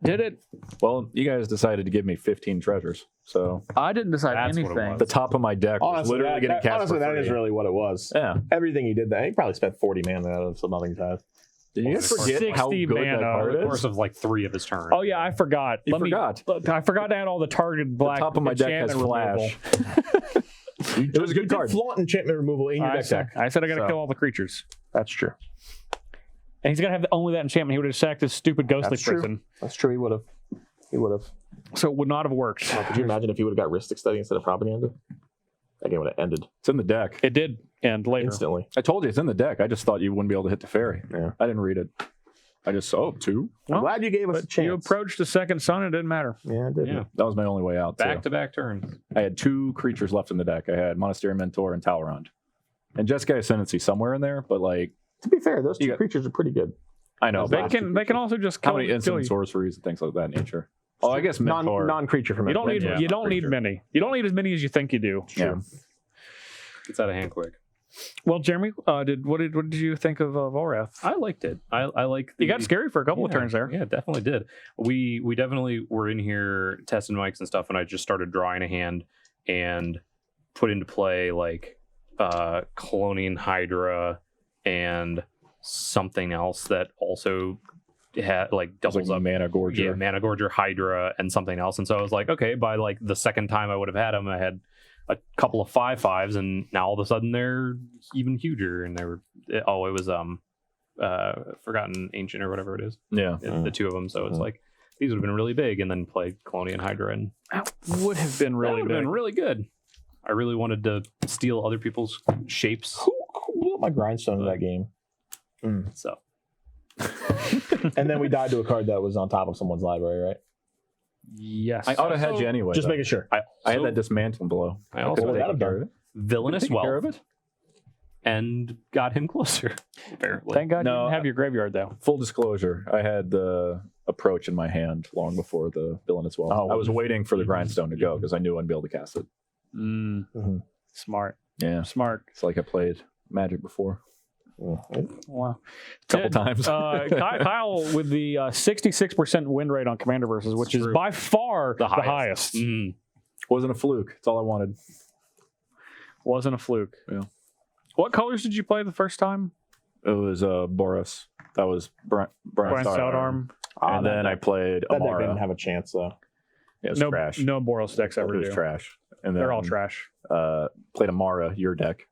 Speaker 1: did it?
Speaker 2: Well, you guys decided to give me 15 treasures. So
Speaker 1: I didn't decide
Speaker 3: That's what it
Speaker 1: anything.
Speaker 3: was.
Speaker 2: the top of my deck was
Speaker 4: Honestly,
Speaker 2: literally getting cast
Speaker 4: honestly
Speaker 2: for
Speaker 4: that
Speaker 2: free.
Speaker 4: is really what it was.
Speaker 2: Yeah.
Speaker 4: Everything he did there, he probably spent 40 mana out of some nothing time.
Speaker 2: Did you guys
Speaker 3: Well,
Speaker 2: forget how
Speaker 1: 60
Speaker 2: good
Speaker 1: mana
Speaker 2: that card
Speaker 3: Over the
Speaker 2: is?
Speaker 3: course of like 3 of his turns.
Speaker 1: Oh yeah, I forgot.
Speaker 2: You forgot.
Speaker 1: I forgot to add all the targeted black.
Speaker 2: The top of my deck has
Speaker 1: enchantment
Speaker 2: flash. It was a good card.
Speaker 4: Flaunt enchantment removal in your
Speaker 1: removal.
Speaker 4: deck.
Speaker 1: I said I got to
Speaker 4: So,
Speaker 1: kill all the creatures,
Speaker 4: That's true.
Speaker 1: and he's got to have only that enchantment. He would have sacked his stupid ghostly
Speaker 4: That's true.
Speaker 1: prison,
Speaker 4: That's true. He would have.
Speaker 1: so it would not have worked.
Speaker 4: Could you imagine if he would have got Rhystic Study instead of propaganda? That game would have ended
Speaker 2: It's in the deck.
Speaker 1: It did end later.
Speaker 4: instantly.
Speaker 2: I told you it's in the deck. I just thought you wouldn't be able to hit the fairy.
Speaker 4: Yeah.
Speaker 2: I didn't read it. I just saw 2.
Speaker 4: I'm
Speaker 1: Well,
Speaker 4: glad you gave us a
Speaker 1: But
Speaker 4: chance.
Speaker 1: you approached the second sun, it didn't matter.
Speaker 4: Yeah, it did.
Speaker 3: Yeah.
Speaker 2: That was my only way out. too.
Speaker 3: Back-to-back turns.
Speaker 2: I had 2 creatures left in the deck. I had Monastery Mentor and Talrond. And Jeskai Ascendancy somewhere in there, but like,
Speaker 4: To be fair, those
Speaker 2: You
Speaker 4: 2
Speaker 2: got-
Speaker 4: creatures are pretty good.
Speaker 2: I know.
Speaker 1: They
Speaker 2: but
Speaker 1: can also just
Speaker 2: how
Speaker 1: kill,
Speaker 2: many
Speaker 1: kill
Speaker 2: instant
Speaker 1: you.
Speaker 2: sorceries and things like that nature? Oh, I guess Mentor.
Speaker 4: Non-creature from
Speaker 1: You don't need
Speaker 3: Yeah.
Speaker 1: you don't need
Speaker 2: Creature.
Speaker 1: many. You don't need as many as you think you do.
Speaker 2: Yeah.
Speaker 3: Gets out of hand quick.
Speaker 1: Well, Jeremy, what did you think of Volrath?
Speaker 3: I liked it. I like.
Speaker 1: You got scary for a couple of
Speaker 3: Yeah,
Speaker 1: turns there.
Speaker 3: Yeah, definitely did. We definitely were in here testing mics and stuff, and I just started drawing a hand and put into play like Colonian Hydra and something else that also had like
Speaker 2: It was
Speaker 3: doubles
Speaker 2: like
Speaker 3: up.
Speaker 2: Mana Gorger.
Speaker 3: Yeah, Mana Gorger, Hydra, and something else. And so I was like, okay, by like the second time I would have had them, I had a couple of 5/5s, and now all of a sudden they're even huger. And they were it was Forgotten Ancient or whatever it is.
Speaker 2: Yeah.
Speaker 3: The 2 of them. So it's like these would have been really big, and then played Colonian Hydra, and
Speaker 1: That would have been really big.
Speaker 3: been really good. I really wanted to steal other people's shapes.
Speaker 4: Who blew up my grindstone in that game?
Speaker 3: So
Speaker 4: And then we died to a card that was on top of someone's library, right?
Speaker 1: Yes.
Speaker 2: I ought to had you anyway.
Speaker 4: Just
Speaker 2: though.
Speaker 4: making sure.
Speaker 2: I had
Speaker 3: So-
Speaker 2: that dismantling blow.
Speaker 3: I also
Speaker 4: What would that have
Speaker 2: care of
Speaker 4: done?
Speaker 2: it.
Speaker 3: Villainous
Speaker 2: Taking care
Speaker 3: Wealth
Speaker 2: of it.
Speaker 3: and got him closer. Apparently,
Speaker 1: Thank God
Speaker 2: No,
Speaker 1: you didn't have your graveyard, though.
Speaker 2: Full disclosure, I had the approach in my hand long before the villainous well.
Speaker 4: Oh.
Speaker 2: I was waiting for the grindstone to go because I knew I'd be able to cast it.
Speaker 1: Smart.
Speaker 2: Yeah,
Speaker 1: Smart.
Speaker 2: it's like I played Magic before
Speaker 1: Wow.
Speaker 2: a couple times.
Speaker 1: Kyle with the 66% win rate on Commander Versus, which is by far the highest.
Speaker 2: Wasn't a fluke. It's all I wanted.
Speaker 1: Wasn't a fluke.
Speaker 2: Yeah.
Speaker 1: What colors did you play the first time?
Speaker 2: It was Boris. That was Brian
Speaker 1: Stoutarm.
Speaker 2: And then I played
Speaker 4: That deck
Speaker 2: Amara.
Speaker 4: didn't have a chance, though.
Speaker 2: It was
Speaker 1: No,
Speaker 2: trash.
Speaker 1: no Boros decks ever
Speaker 2: it was
Speaker 1: do.
Speaker 2: trash. And then,
Speaker 1: They're all trash.
Speaker 2: Played Amara, your deck.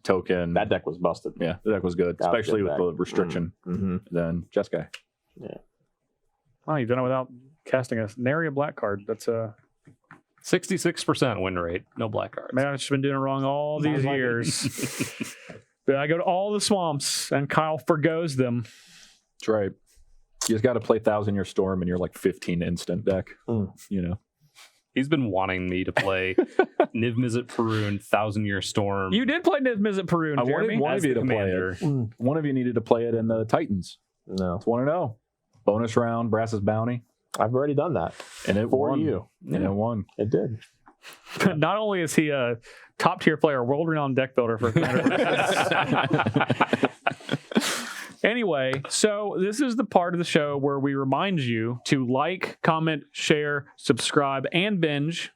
Speaker 2: Token.
Speaker 4: That deck was busted.
Speaker 2: Yeah, the deck was good,
Speaker 4: That was a
Speaker 2: especially
Speaker 4: good
Speaker 2: with
Speaker 4: deck.
Speaker 2: the restriction. Then Jeskai.
Speaker 1: Wow, you've done it without casting a nary a black card. That's
Speaker 3: 66% win rate, no black cards.
Speaker 1: man, I've just been doing it wrong all these
Speaker 4: Sounds like it.
Speaker 1: years. But I go to all the swamps and Kyle forgoes them.
Speaker 2: That's right. You just got to play 1,000 Year Storm and you're like 15 instant deck. You know.
Speaker 3: He's been wanting me to play Niv Mizzet Perun, 1,000 Year Storm.
Speaker 1: You did play Mizzet Perun,
Speaker 2: I wanted
Speaker 1: Jeremy.
Speaker 2: one
Speaker 3: as
Speaker 2: of you
Speaker 3: the
Speaker 2: to play
Speaker 3: commander.
Speaker 2: it. One of you needed to play it in the Titans.
Speaker 4: No.
Speaker 2: It's 1-0. Bonus round, Brass's Bounty.
Speaker 4: I've already done that.
Speaker 2: And it
Speaker 4: For
Speaker 2: won.
Speaker 4: you.
Speaker 2: And it won.
Speaker 4: It did.
Speaker 1: Not only is he a top tier player, world renowned deck builder for Commander Versus. Anyway, so this is the part of the show where we remind you to like, comment, share, subscribe, and binge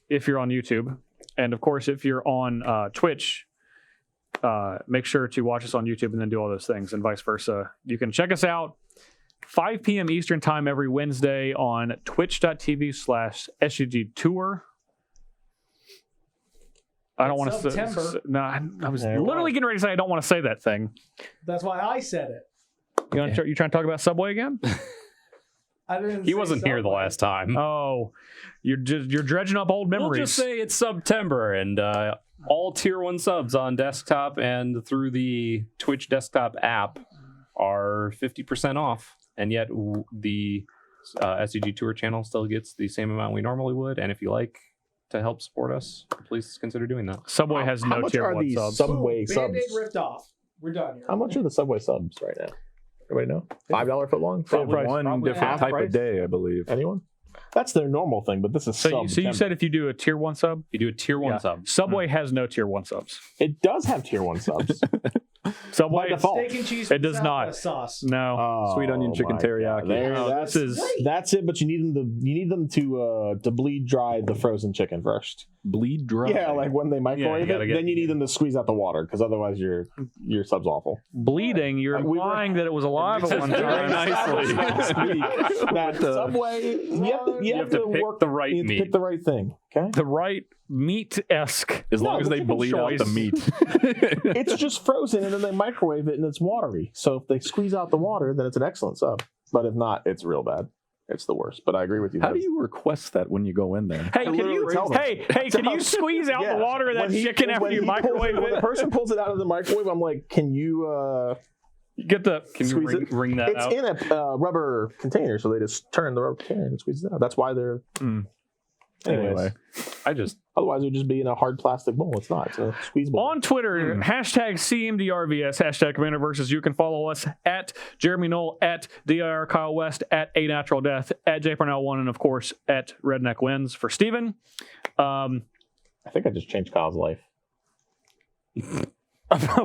Speaker 1: if you're on YouTube. And of course, if you're on Twitch, make sure to watch us on YouTube and then do all those things, and vice versa. You can check us out 5 p.m. Eastern time every Wednesday on twitch.tv/SGG Tour. I don't want to
Speaker 5: September.
Speaker 1: say. No, I was
Speaker 4: Yeah,
Speaker 1: literally getting ready to say I don't want to say that thing.
Speaker 5: That's why I said it.
Speaker 1: You trying to talk about Subway again?
Speaker 5: I didn't.
Speaker 3: He
Speaker 5: say
Speaker 3: wasn't here the
Speaker 5: Subway.
Speaker 3: last time.
Speaker 1: Oh, you're dredging up old memories.
Speaker 3: We'll just say it's September, and all Tier 1 subs on desktop and through the Twitch desktop app are 50% off. And yet the SCG Tour channel still gets the same amount we normally would. And if you like to help support us, please consider doing that.
Speaker 1: Subway has
Speaker 4: How
Speaker 1: no
Speaker 4: much
Speaker 1: tier
Speaker 4: are
Speaker 1: 1
Speaker 4: these
Speaker 1: subs.
Speaker 4: Subway subs?
Speaker 5: Band-Aid ripped off. We're done here.
Speaker 4: How much are the Subway subs right now? Everybody know? $5 foot long?
Speaker 2: Probably
Speaker 1: price.
Speaker 2: one
Speaker 1: Probably
Speaker 2: different
Speaker 4: half
Speaker 2: type
Speaker 4: price.
Speaker 2: of day, I believe.
Speaker 4: Anyone? That's their normal thing, but this is
Speaker 1: So you said if you do a tier 1 sub,
Speaker 3: You do a Tier 1
Speaker 1: Yeah.
Speaker 3: sub.
Speaker 1: Subway has no tier 1 subs.
Speaker 4: it does have tier 1 subs.
Speaker 1: Subway
Speaker 4: By default.
Speaker 5: Steak and cheese.
Speaker 1: It does
Speaker 5: with
Speaker 1: not.
Speaker 5: Southwest sauce.
Speaker 1: No.
Speaker 4: Oh,
Speaker 2: Sweet onion chicken
Speaker 4: my
Speaker 2: teriyaki.
Speaker 4: God. There,
Speaker 1: No,
Speaker 4: that's,
Speaker 1: this is
Speaker 4: that's it, but you need them to bleed dry the frozen chicken first.
Speaker 2: Bleed dry.
Speaker 4: Yeah, like when they microwave
Speaker 3: gotta
Speaker 4: it,
Speaker 3: get-
Speaker 4: then you need them to squeeze out the water because otherwise your sub's awful.
Speaker 1: bleeding. You're
Speaker 4: We were-
Speaker 1: implying that it was alive at one time.
Speaker 4: Now, Subway, you have to
Speaker 3: pick
Speaker 4: work
Speaker 3: the right
Speaker 4: you have to
Speaker 3: meat.
Speaker 4: pick the right thing. Okay,
Speaker 1: The right meat-esque.
Speaker 2: As long
Speaker 4: No,
Speaker 2: as
Speaker 4: the
Speaker 2: they
Speaker 4: chicken
Speaker 2: bleed out the
Speaker 4: choice.
Speaker 2: meat.
Speaker 4: it's just frozen and then they microwave it and it's watery. So if they squeeze out the water, then it's an excellent sub. But if not, it's real bad. It's the worst. But I agree with you.
Speaker 2: How do you request that when you go in there?
Speaker 1: Hey,
Speaker 4: I literally tell them.
Speaker 1: can you squeeze out
Speaker 4: Yeah.
Speaker 1: the water of that
Speaker 4: When he-
Speaker 1: chicken after
Speaker 4: when
Speaker 1: you
Speaker 4: he pulls
Speaker 1: microwave
Speaker 4: When the
Speaker 1: it?
Speaker 4: person pulls it out of the microwave, I'm like, can you
Speaker 1: Get the
Speaker 3: Can you
Speaker 4: Squeeze it.
Speaker 3: ring that
Speaker 4: it's
Speaker 3: out?
Speaker 4: in a rubber container, so they just turn the rubber container and squeeze it out. That's why they're
Speaker 2: Anyway.
Speaker 3: I just
Speaker 4: otherwise it would just be in a hard plastic bowl. It's not. It's a squeeze bowl.
Speaker 1: On Twitter, hashtag CMDRVS, hashtag Commander Versus. You can follow us at Jeremy Knoll, at DIR Kyle West, at A Natural Death, at JParnell1, and of course at Redneck Wins. For Steven,
Speaker 4: I think I just changed Kyle's life.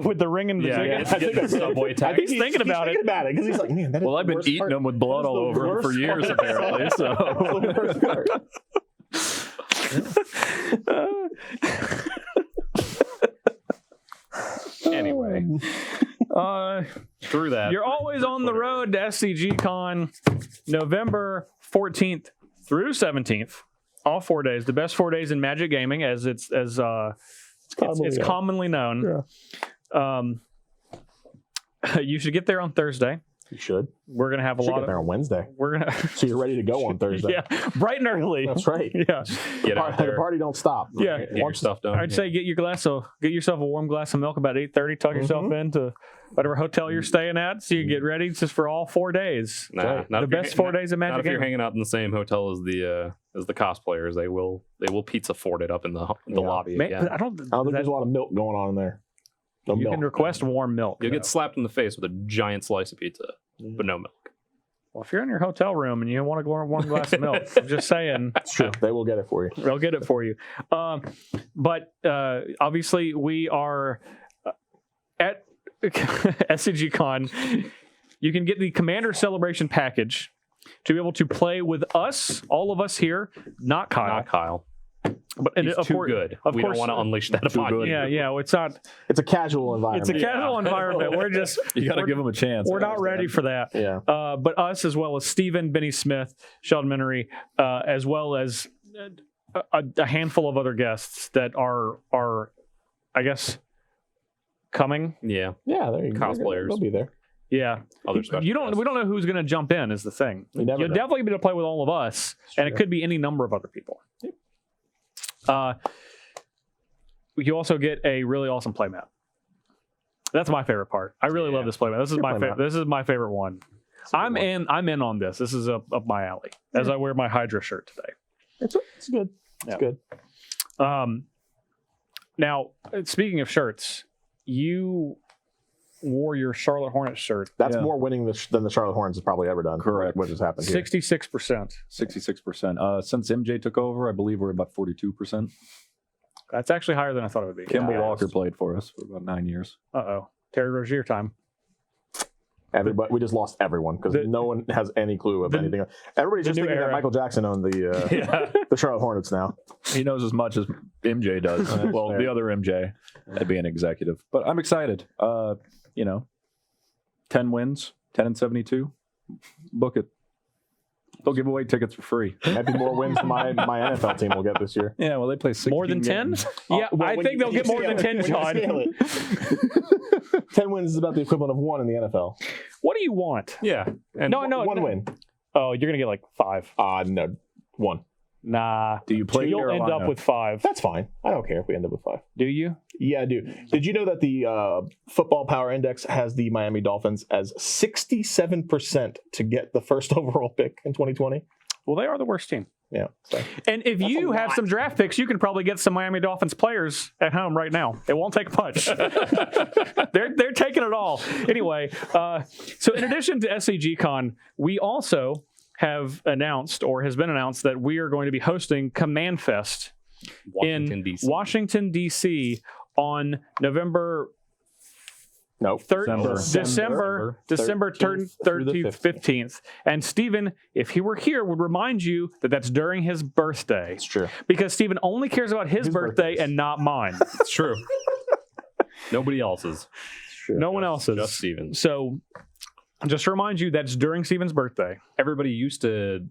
Speaker 1: with the ring and the chicken.
Speaker 3: I think the Subway
Speaker 4: I
Speaker 3: tag.
Speaker 4: think
Speaker 1: He's thinking about it.
Speaker 4: because he's like, man, that is
Speaker 2: Well,
Speaker 4: the
Speaker 2: I've been
Speaker 4: worst
Speaker 2: eating
Speaker 4: part.
Speaker 2: them with blood
Speaker 4: That is
Speaker 2: all
Speaker 4: the
Speaker 2: over them for
Speaker 4: worst
Speaker 2: years,
Speaker 4: part.
Speaker 2: apparently.
Speaker 4: That's the worst part.
Speaker 3: Anyway, through that.
Speaker 1: You're always on the road to SCG Con, November 14th through 17th. All 4 days, the best 4 days in Magic Gaming, as it's commonly known.
Speaker 4: Yeah.
Speaker 1: You should get there on Thursday.
Speaker 4: You should.
Speaker 1: We're gonna have a
Speaker 4: Should
Speaker 1: lot
Speaker 4: get there on Wednesday,
Speaker 1: We're gonna.
Speaker 4: so you're ready to go on Thursday.
Speaker 1: Yeah, bright and early.
Speaker 4: That's right.
Speaker 1: Yeah,
Speaker 3: Get out
Speaker 4: The
Speaker 3: there,
Speaker 4: party don't stop.
Speaker 1: Yeah.
Speaker 3: get your stuff done.
Speaker 1: I'd say get yourself a warm glass of milk about 8:30. Tuck yourself into whatever hotel you're staying at, so you can get ready just for all 4 days.
Speaker 3: Nah, not
Speaker 1: the
Speaker 3: if you're
Speaker 1: best 4 days of
Speaker 3: Not
Speaker 1: Magic.
Speaker 3: if you're hanging out in the same hotel as the cosplayers. They will pizza fort it up in the lobby.
Speaker 1: Man,
Speaker 3: again.
Speaker 1: but I don't.
Speaker 4: I don't think there's a lot of milk going on in there. No
Speaker 1: You
Speaker 4: milk.
Speaker 1: can request warm milk.
Speaker 3: You'll get slapped in the face with a giant slice of pizza, but no milk.
Speaker 1: Well, if you're in your hotel room and you want to go on one glass of milk, I'm just saying.
Speaker 4: It's true. They will get it for you.
Speaker 1: They'll get it for you. But obviously, we are at SCG Con. You can get the Commander Celebration package to be able to play with us, all of us here, not Kyle.
Speaker 3: Not Kyle.
Speaker 1: But
Speaker 3: He's too good.
Speaker 1: Of
Speaker 3: We
Speaker 1: course,
Speaker 3: don't want to unleash that upon
Speaker 2: good.
Speaker 3: you.
Speaker 1: Yeah. Well, it's not.
Speaker 4: It's a casual environment.
Speaker 1: It's a casual environment. We're just.
Speaker 2: You got to
Speaker 1: we're-
Speaker 2: give them a chance.
Speaker 1: We're
Speaker 2: I
Speaker 1: not ready for that.
Speaker 4: Yeah.
Speaker 1: But us, as well as Steven, Benny Smith, Sheldon Minery, as well as a handful of other guests that are, I guess, coming.
Speaker 3: Yeah.
Speaker 4: Yeah, there you go.
Speaker 3: Cosplayers.
Speaker 4: They'll be there.
Speaker 1: Yeah,
Speaker 3: Other special
Speaker 1: we
Speaker 3: guests.
Speaker 1: don't know who's going to jump in. Is the thing.
Speaker 4: We never
Speaker 1: You'll
Speaker 4: know.
Speaker 1: definitely be able to play with all of us, and it
Speaker 4: true.
Speaker 1: could be any number of other people. You also get a really awesome playmat. That's my favorite part. I really love this playmat. This is
Speaker 4: Good
Speaker 1: my
Speaker 4: playmat.
Speaker 1: favorite. This is my favorite one. I'm in on this. This is up my alley. As I wear my Hydra shirt today.
Speaker 4: It's good. It's
Speaker 1: Yeah.
Speaker 4: good.
Speaker 1: Now, speaking of shirts, you wore your Charlotte Hornets shirt.
Speaker 4: That's
Speaker 2: Yeah.
Speaker 4: more winning than the Charlotte Hornets has probably ever done.
Speaker 2: Correct.
Speaker 4: What just happened here.
Speaker 1: 66%.
Speaker 2: 66%. Since MJ took over, I believe we're about 42%.
Speaker 1: That's actually higher than I thought it would be.
Speaker 2: Kimball
Speaker 1: Yeah.
Speaker 2: Walker played for us for about 9 years.
Speaker 1: Uh-oh. Terry Rozier time.
Speaker 4: Everybody, we just lost everyone because
Speaker 1: The-
Speaker 4: no one has any clue of
Speaker 1: the-
Speaker 4: anything. Everybody's
Speaker 1: the
Speaker 4: just
Speaker 1: new
Speaker 4: thinking
Speaker 1: era.
Speaker 4: that Michael Jackson owned the Charlotte Hornets now.
Speaker 2: He knows as much as MJ does. Well,
Speaker 4: fair.
Speaker 2: the other MJ, being executive. But I'm excited. 10 wins, 10-72. Book it. They'll give away tickets for free.
Speaker 4: Might be more wins than my NFL team will get this year.
Speaker 2: Yeah, well, they play 16
Speaker 1: More than 10?
Speaker 2: games.
Speaker 1: Yeah,
Speaker 4: Well,
Speaker 1: I
Speaker 4: when
Speaker 1: think
Speaker 4: you-
Speaker 1: they'll get more than 10,
Speaker 4: when you
Speaker 1: John.
Speaker 4: scale it. 10 wins is about the equivalent of 1 in the NFL.
Speaker 1: What do you want?
Speaker 3: Yeah. And
Speaker 1: No.
Speaker 4: One win.
Speaker 1: Oh, you're going to get like 5.
Speaker 4: No, 1.
Speaker 1: Nah.
Speaker 2: Do you play
Speaker 1: You'll
Speaker 2: Carolina?
Speaker 1: end up with 5.
Speaker 4: That's fine. I don't care if we end up with 5.
Speaker 1: Do you?
Speaker 4: Yeah, I do. Did you know that the Football Power Index has the Miami Dolphins as 67% to get the first overall pick in 2020?
Speaker 1: Well, they are the worst team.
Speaker 4: Yeah. So.
Speaker 1: And if
Speaker 4: That's
Speaker 1: you
Speaker 4: a
Speaker 1: have
Speaker 4: lot.
Speaker 1: some draft picks, you can probably get some Miami Dolphins players at home right now. It won't take much. they're taking it all. Anyway, so in addition to SCG Con, we also have announced, or has been announced, that we are going to be hosting Command Fest
Speaker 3: Washington,
Speaker 1: in
Speaker 3: D.C.
Speaker 1: Washington, D.C. on November
Speaker 4: No.
Speaker 1: December
Speaker 4: 13th through the
Speaker 1: 13th, 15th. And Stephen, if he were here, would remind you that that's during his birthday.
Speaker 4: It's true.
Speaker 1: Because Stephen only cares about his birthday
Speaker 4: birthdays.
Speaker 1: and not mine.
Speaker 3: It's true. Nobody else's.
Speaker 1: No one else's.
Speaker 3: Just Steven's.
Speaker 1: So just to remind you, that's during Stephen's birthday.
Speaker 3: Everybody used to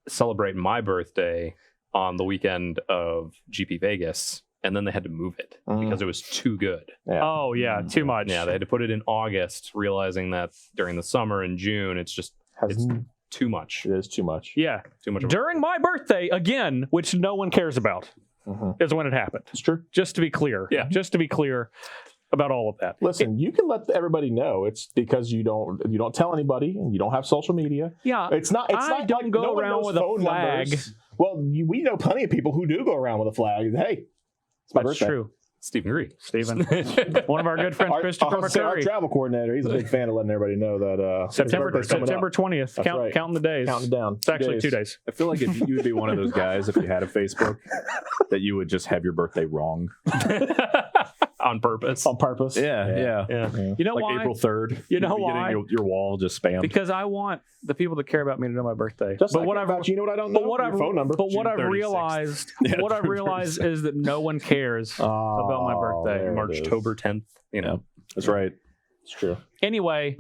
Speaker 3: celebrate my birthday on the weekend of GP Vegas, and then they had to move it because it was too good.
Speaker 4: Yeah.
Speaker 1: Oh, yeah, too much.
Speaker 3: Yeah, they had to put it in August, realizing that during the summer in June, it's too much.
Speaker 4: It is too much.
Speaker 1: Yeah.
Speaker 3: Too much.
Speaker 1: During my birthday, again, which no one cares about, is when it happened.
Speaker 4: It's true.
Speaker 1: Just to be clear.
Speaker 3: Yeah.
Speaker 1: Just to be clear about all of that.
Speaker 4: Listen, you can let everybody know. It's because you don't tell anybody and you don't have social media.
Speaker 1: Yeah.
Speaker 4: It's not. It's
Speaker 1: I
Speaker 4: not
Speaker 1: don't
Speaker 4: like
Speaker 1: go
Speaker 4: no one
Speaker 1: around
Speaker 4: knows
Speaker 1: with a
Speaker 4: phone
Speaker 1: flag.
Speaker 4: numbers. Well, we know plenty of people who do go around with a flag. Hey, it's my
Speaker 1: That's
Speaker 4: birthday.
Speaker 1: true.
Speaker 3: Stephen Green.
Speaker 1: Stephen. One of our good friends, Christopher
Speaker 4: Our
Speaker 1: McCurry.
Speaker 4: travel coordinator, he's a big fan of letting everybody know that his
Speaker 1: September
Speaker 4: birthday's coming up.
Speaker 1: 20th.
Speaker 4: That's right.
Speaker 1: Counting the days.
Speaker 4: Counting down.
Speaker 1: It's actually 2 days.
Speaker 2: I feel like if you would be one of those guys, if you had a Facebook, that you would just have your birthday wrong.
Speaker 3: On purpose.
Speaker 4: On purpose.
Speaker 2: Yeah.
Speaker 1: Yeah. You know
Speaker 2: Like
Speaker 1: why?
Speaker 2: April 3rd.
Speaker 1: You know
Speaker 2: you'd be
Speaker 1: why?
Speaker 2: getting your wall just spammed.
Speaker 1: Because I want the people that care about me to know my birthday.
Speaker 4: Just
Speaker 1: but
Speaker 4: like
Speaker 1: what
Speaker 4: that
Speaker 1: I've
Speaker 4: about you know what I don't know?
Speaker 1: but what
Speaker 4: Your
Speaker 1: I've
Speaker 4: phone number.
Speaker 1: But what
Speaker 3: June
Speaker 1: I've
Speaker 3: 36th.
Speaker 1: realized,
Speaker 2: Yeah,
Speaker 1: what I've
Speaker 2: June
Speaker 1: realized
Speaker 2: 36th.
Speaker 1: is that no one cares about my birthday.
Speaker 4: there it
Speaker 3: March,
Speaker 4: is.
Speaker 3: October 10th. You know.
Speaker 2: That's right.
Speaker 4: It's true.
Speaker 1: Anyway,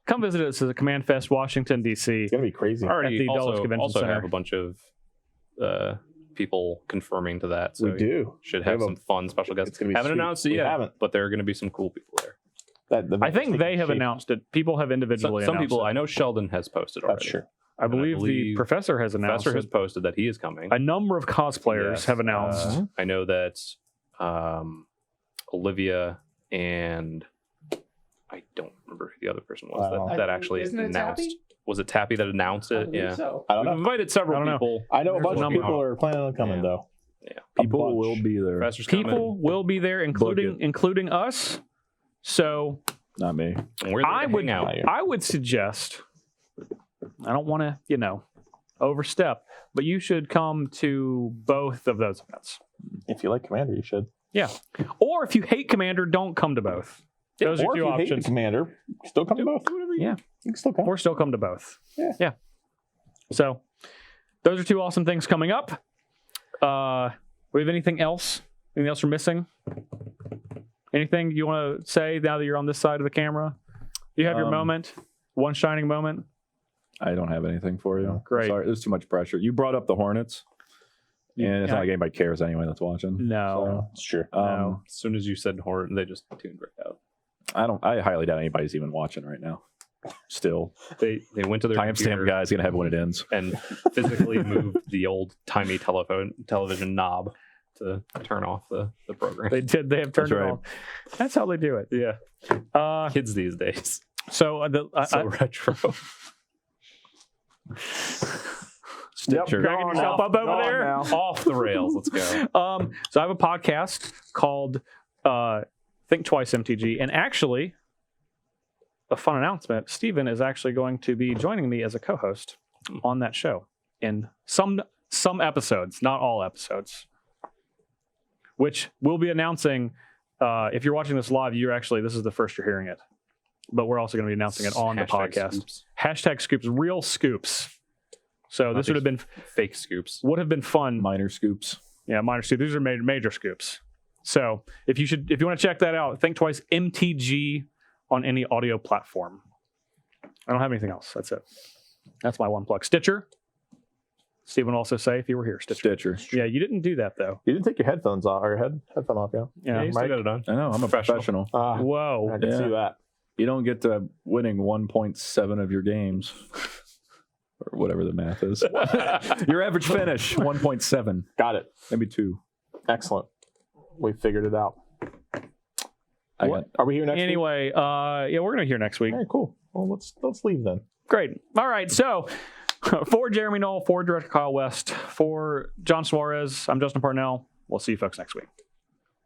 Speaker 1: come visit us at the Command Fest, Washington, D.C.
Speaker 4: It's gonna be crazy.
Speaker 1: At
Speaker 3: Already
Speaker 1: the Dulles Convention
Speaker 3: also
Speaker 1: Center.
Speaker 3: have a bunch of people confirming to that. So
Speaker 4: We
Speaker 3: you
Speaker 4: do.
Speaker 3: should
Speaker 4: We
Speaker 3: have
Speaker 4: have
Speaker 3: some fun special guests.
Speaker 4: It's gonna be
Speaker 3: Haven't
Speaker 4: sweet.
Speaker 3: announced it
Speaker 4: We
Speaker 3: yet,
Speaker 4: haven't.
Speaker 3: but there are going to be some cool people there.
Speaker 1: I think they have announced it. People have individually
Speaker 3: Some
Speaker 1: announced
Speaker 3: people,
Speaker 1: it.
Speaker 3: I know Sheldon has posted already.
Speaker 4: That's true.
Speaker 1: I believe the professor has announced
Speaker 3: Professor has
Speaker 1: it.
Speaker 3: posted that he is coming.
Speaker 1: A number of cosplayers
Speaker 3: Yes,
Speaker 1: have announced.
Speaker 3: I know that Olivia and I don't remember who the other person was that actually
Speaker 5: Isn't it
Speaker 3: announced.
Speaker 5: Tappy?
Speaker 3: Was it Tappy that announced
Speaker 5: I
Speaker 3: it?
Speaker 5: believe
Speaker 3: Yeah.
Speaker 5: so.
Speaker 4: I don't
Speaker 3: We've
Speaker 4: know.
Speaker 3: invited several
Speaker 1: I don't know.
Speaker 3: people.
Speaker 4: I know a
Speaker 3: There's
Speaker 4: bunch
Speaker 3: a
Speaker 4: of
Speaker 3: number.
Speaker 4: people are planning on coming
Speaker 3: Yeah.
Speaker 4: though.
Speaker 3: Yeah.
Speaker 2: People
Speaker 4: bunch.
Speaker 2: will be there.
Speaker 3: Professor's
Speaker 1: People will be there, including us. So
Speaker 2: Not me.
Speaker 3: coming. We're there
Speaker 1: I
Speaker 3: to
Speaker 1: would
Speaker 3: hang out.
Speaker 1: I would suggest. I don't want to overstep, but you should come to both of those events.
Speaker 4: If you like Commander, you should.
Speaker 1: Yeah, or if you hate Commander, don't come to both. Those
Speaker 4: or
Speaker 1: are
Speaker 4: if
Speaker 1: two
Speaker 4: you hate the
Speaker 1: options.
Speaker 4: Commander, still come to both.
Speaker 1: Yeah.
Speaker 4: You can still come.
Speaker 1: Or still come to both.
Speaker 4: Yeah.
Speaker 1: So those are two awesome things coming up. We have anything else? Anything else we're missing? Anything you want to say now that you're on this side of the camera? You have your moment, one shining moment.
Speaker 2: I don't have anything for you.
Speaker 1: Great.
Speaker 2: Sorry, there's too much pressure. You brought up the Hornets, and it's not like anybody cares anyway that's watching.
Speaker 1: No.
Speaker 4: It's true.
Speaker 1: No.
Speaker 3: As soon as you said Horton, they just tuned right out.
Speaker 2: I highly doubt anybody's even watching right now. Still,
Speaker 3: They went to their
Speaker 2: timestamp
Speaker 3: computer
Speaker 2: guy's gonna have it when it ends.
Speaker 3: and physically moved the old timey television knob to turn off the program.
Speaker 1: They did. They have turned
Speaker 2: That's
Speaker 1: it
Speaker 2: right.
Speaker 1: on. That's how they do it.
Speaker 3: Yeah, kids these days
Speaker 1: So
Speaker 3: so retro.
Speaker 2: Stitcher.
Speaker 1: Dragging yourself up over there.
Speaker 3: Off the rails. Let's go.
Speaker 1: So I have a podcast called Think Twice MTG, and actually, a fun announcement: Steven is actually going to be joining me as a co-host on that show in some episodes, not all episodes, which we'll be announcing. If you're watching this live, this is the first you're hearing it, but we're also going to be announcing it on the podcast.
Speaker 3: Scoops.
Speaker 1: Hashtag scoops, real scoops. So this would have been
Speaker 3: Fake scoops.
Speaker 1: would have been fun.
Speaker 2: Minor scoops.
Speaker 1: Yeah, minor scoops. These are major scoops. So if you want to check that out, Think Twice MTG on any audio platform. I don't have anything else. That's it. That's my one plug. Stitcher. Steve would also say if you were here, Stitcher.
Speaker 2: Stitcher.
Speaker 1: Yeah, you didn't do that though.
Speaker 4: You didn't take your headphones off or your headphone off, yeah?
Speaker 1: Yeah.
Speaker 3: you still got it on.
Speaker 2: I know. I'm a professional.
Speaker 1: Whoa.
Speaker 4: I can see that.
Speaker 2: You don't get to winning 1.7 of your games, or whatever the math is. Your average finish 1.7,
Speaker 4: Got it.
Speaker 2: maybe 2.
Speaker 4: Excellent. We figured it out.
Speaker 2: I got
Speaker 4: Are we here next week?
Speaker 1: Anyway, yeah, we're gonna hear next week.
Speaker 4: All right, cool. Well, let's leave then.
Speaker 1: Great. All right. So for Jeremy Knoll, for Director Kyle West, for John Suarez, I'm Justin Parnell. We'll see you folks next week.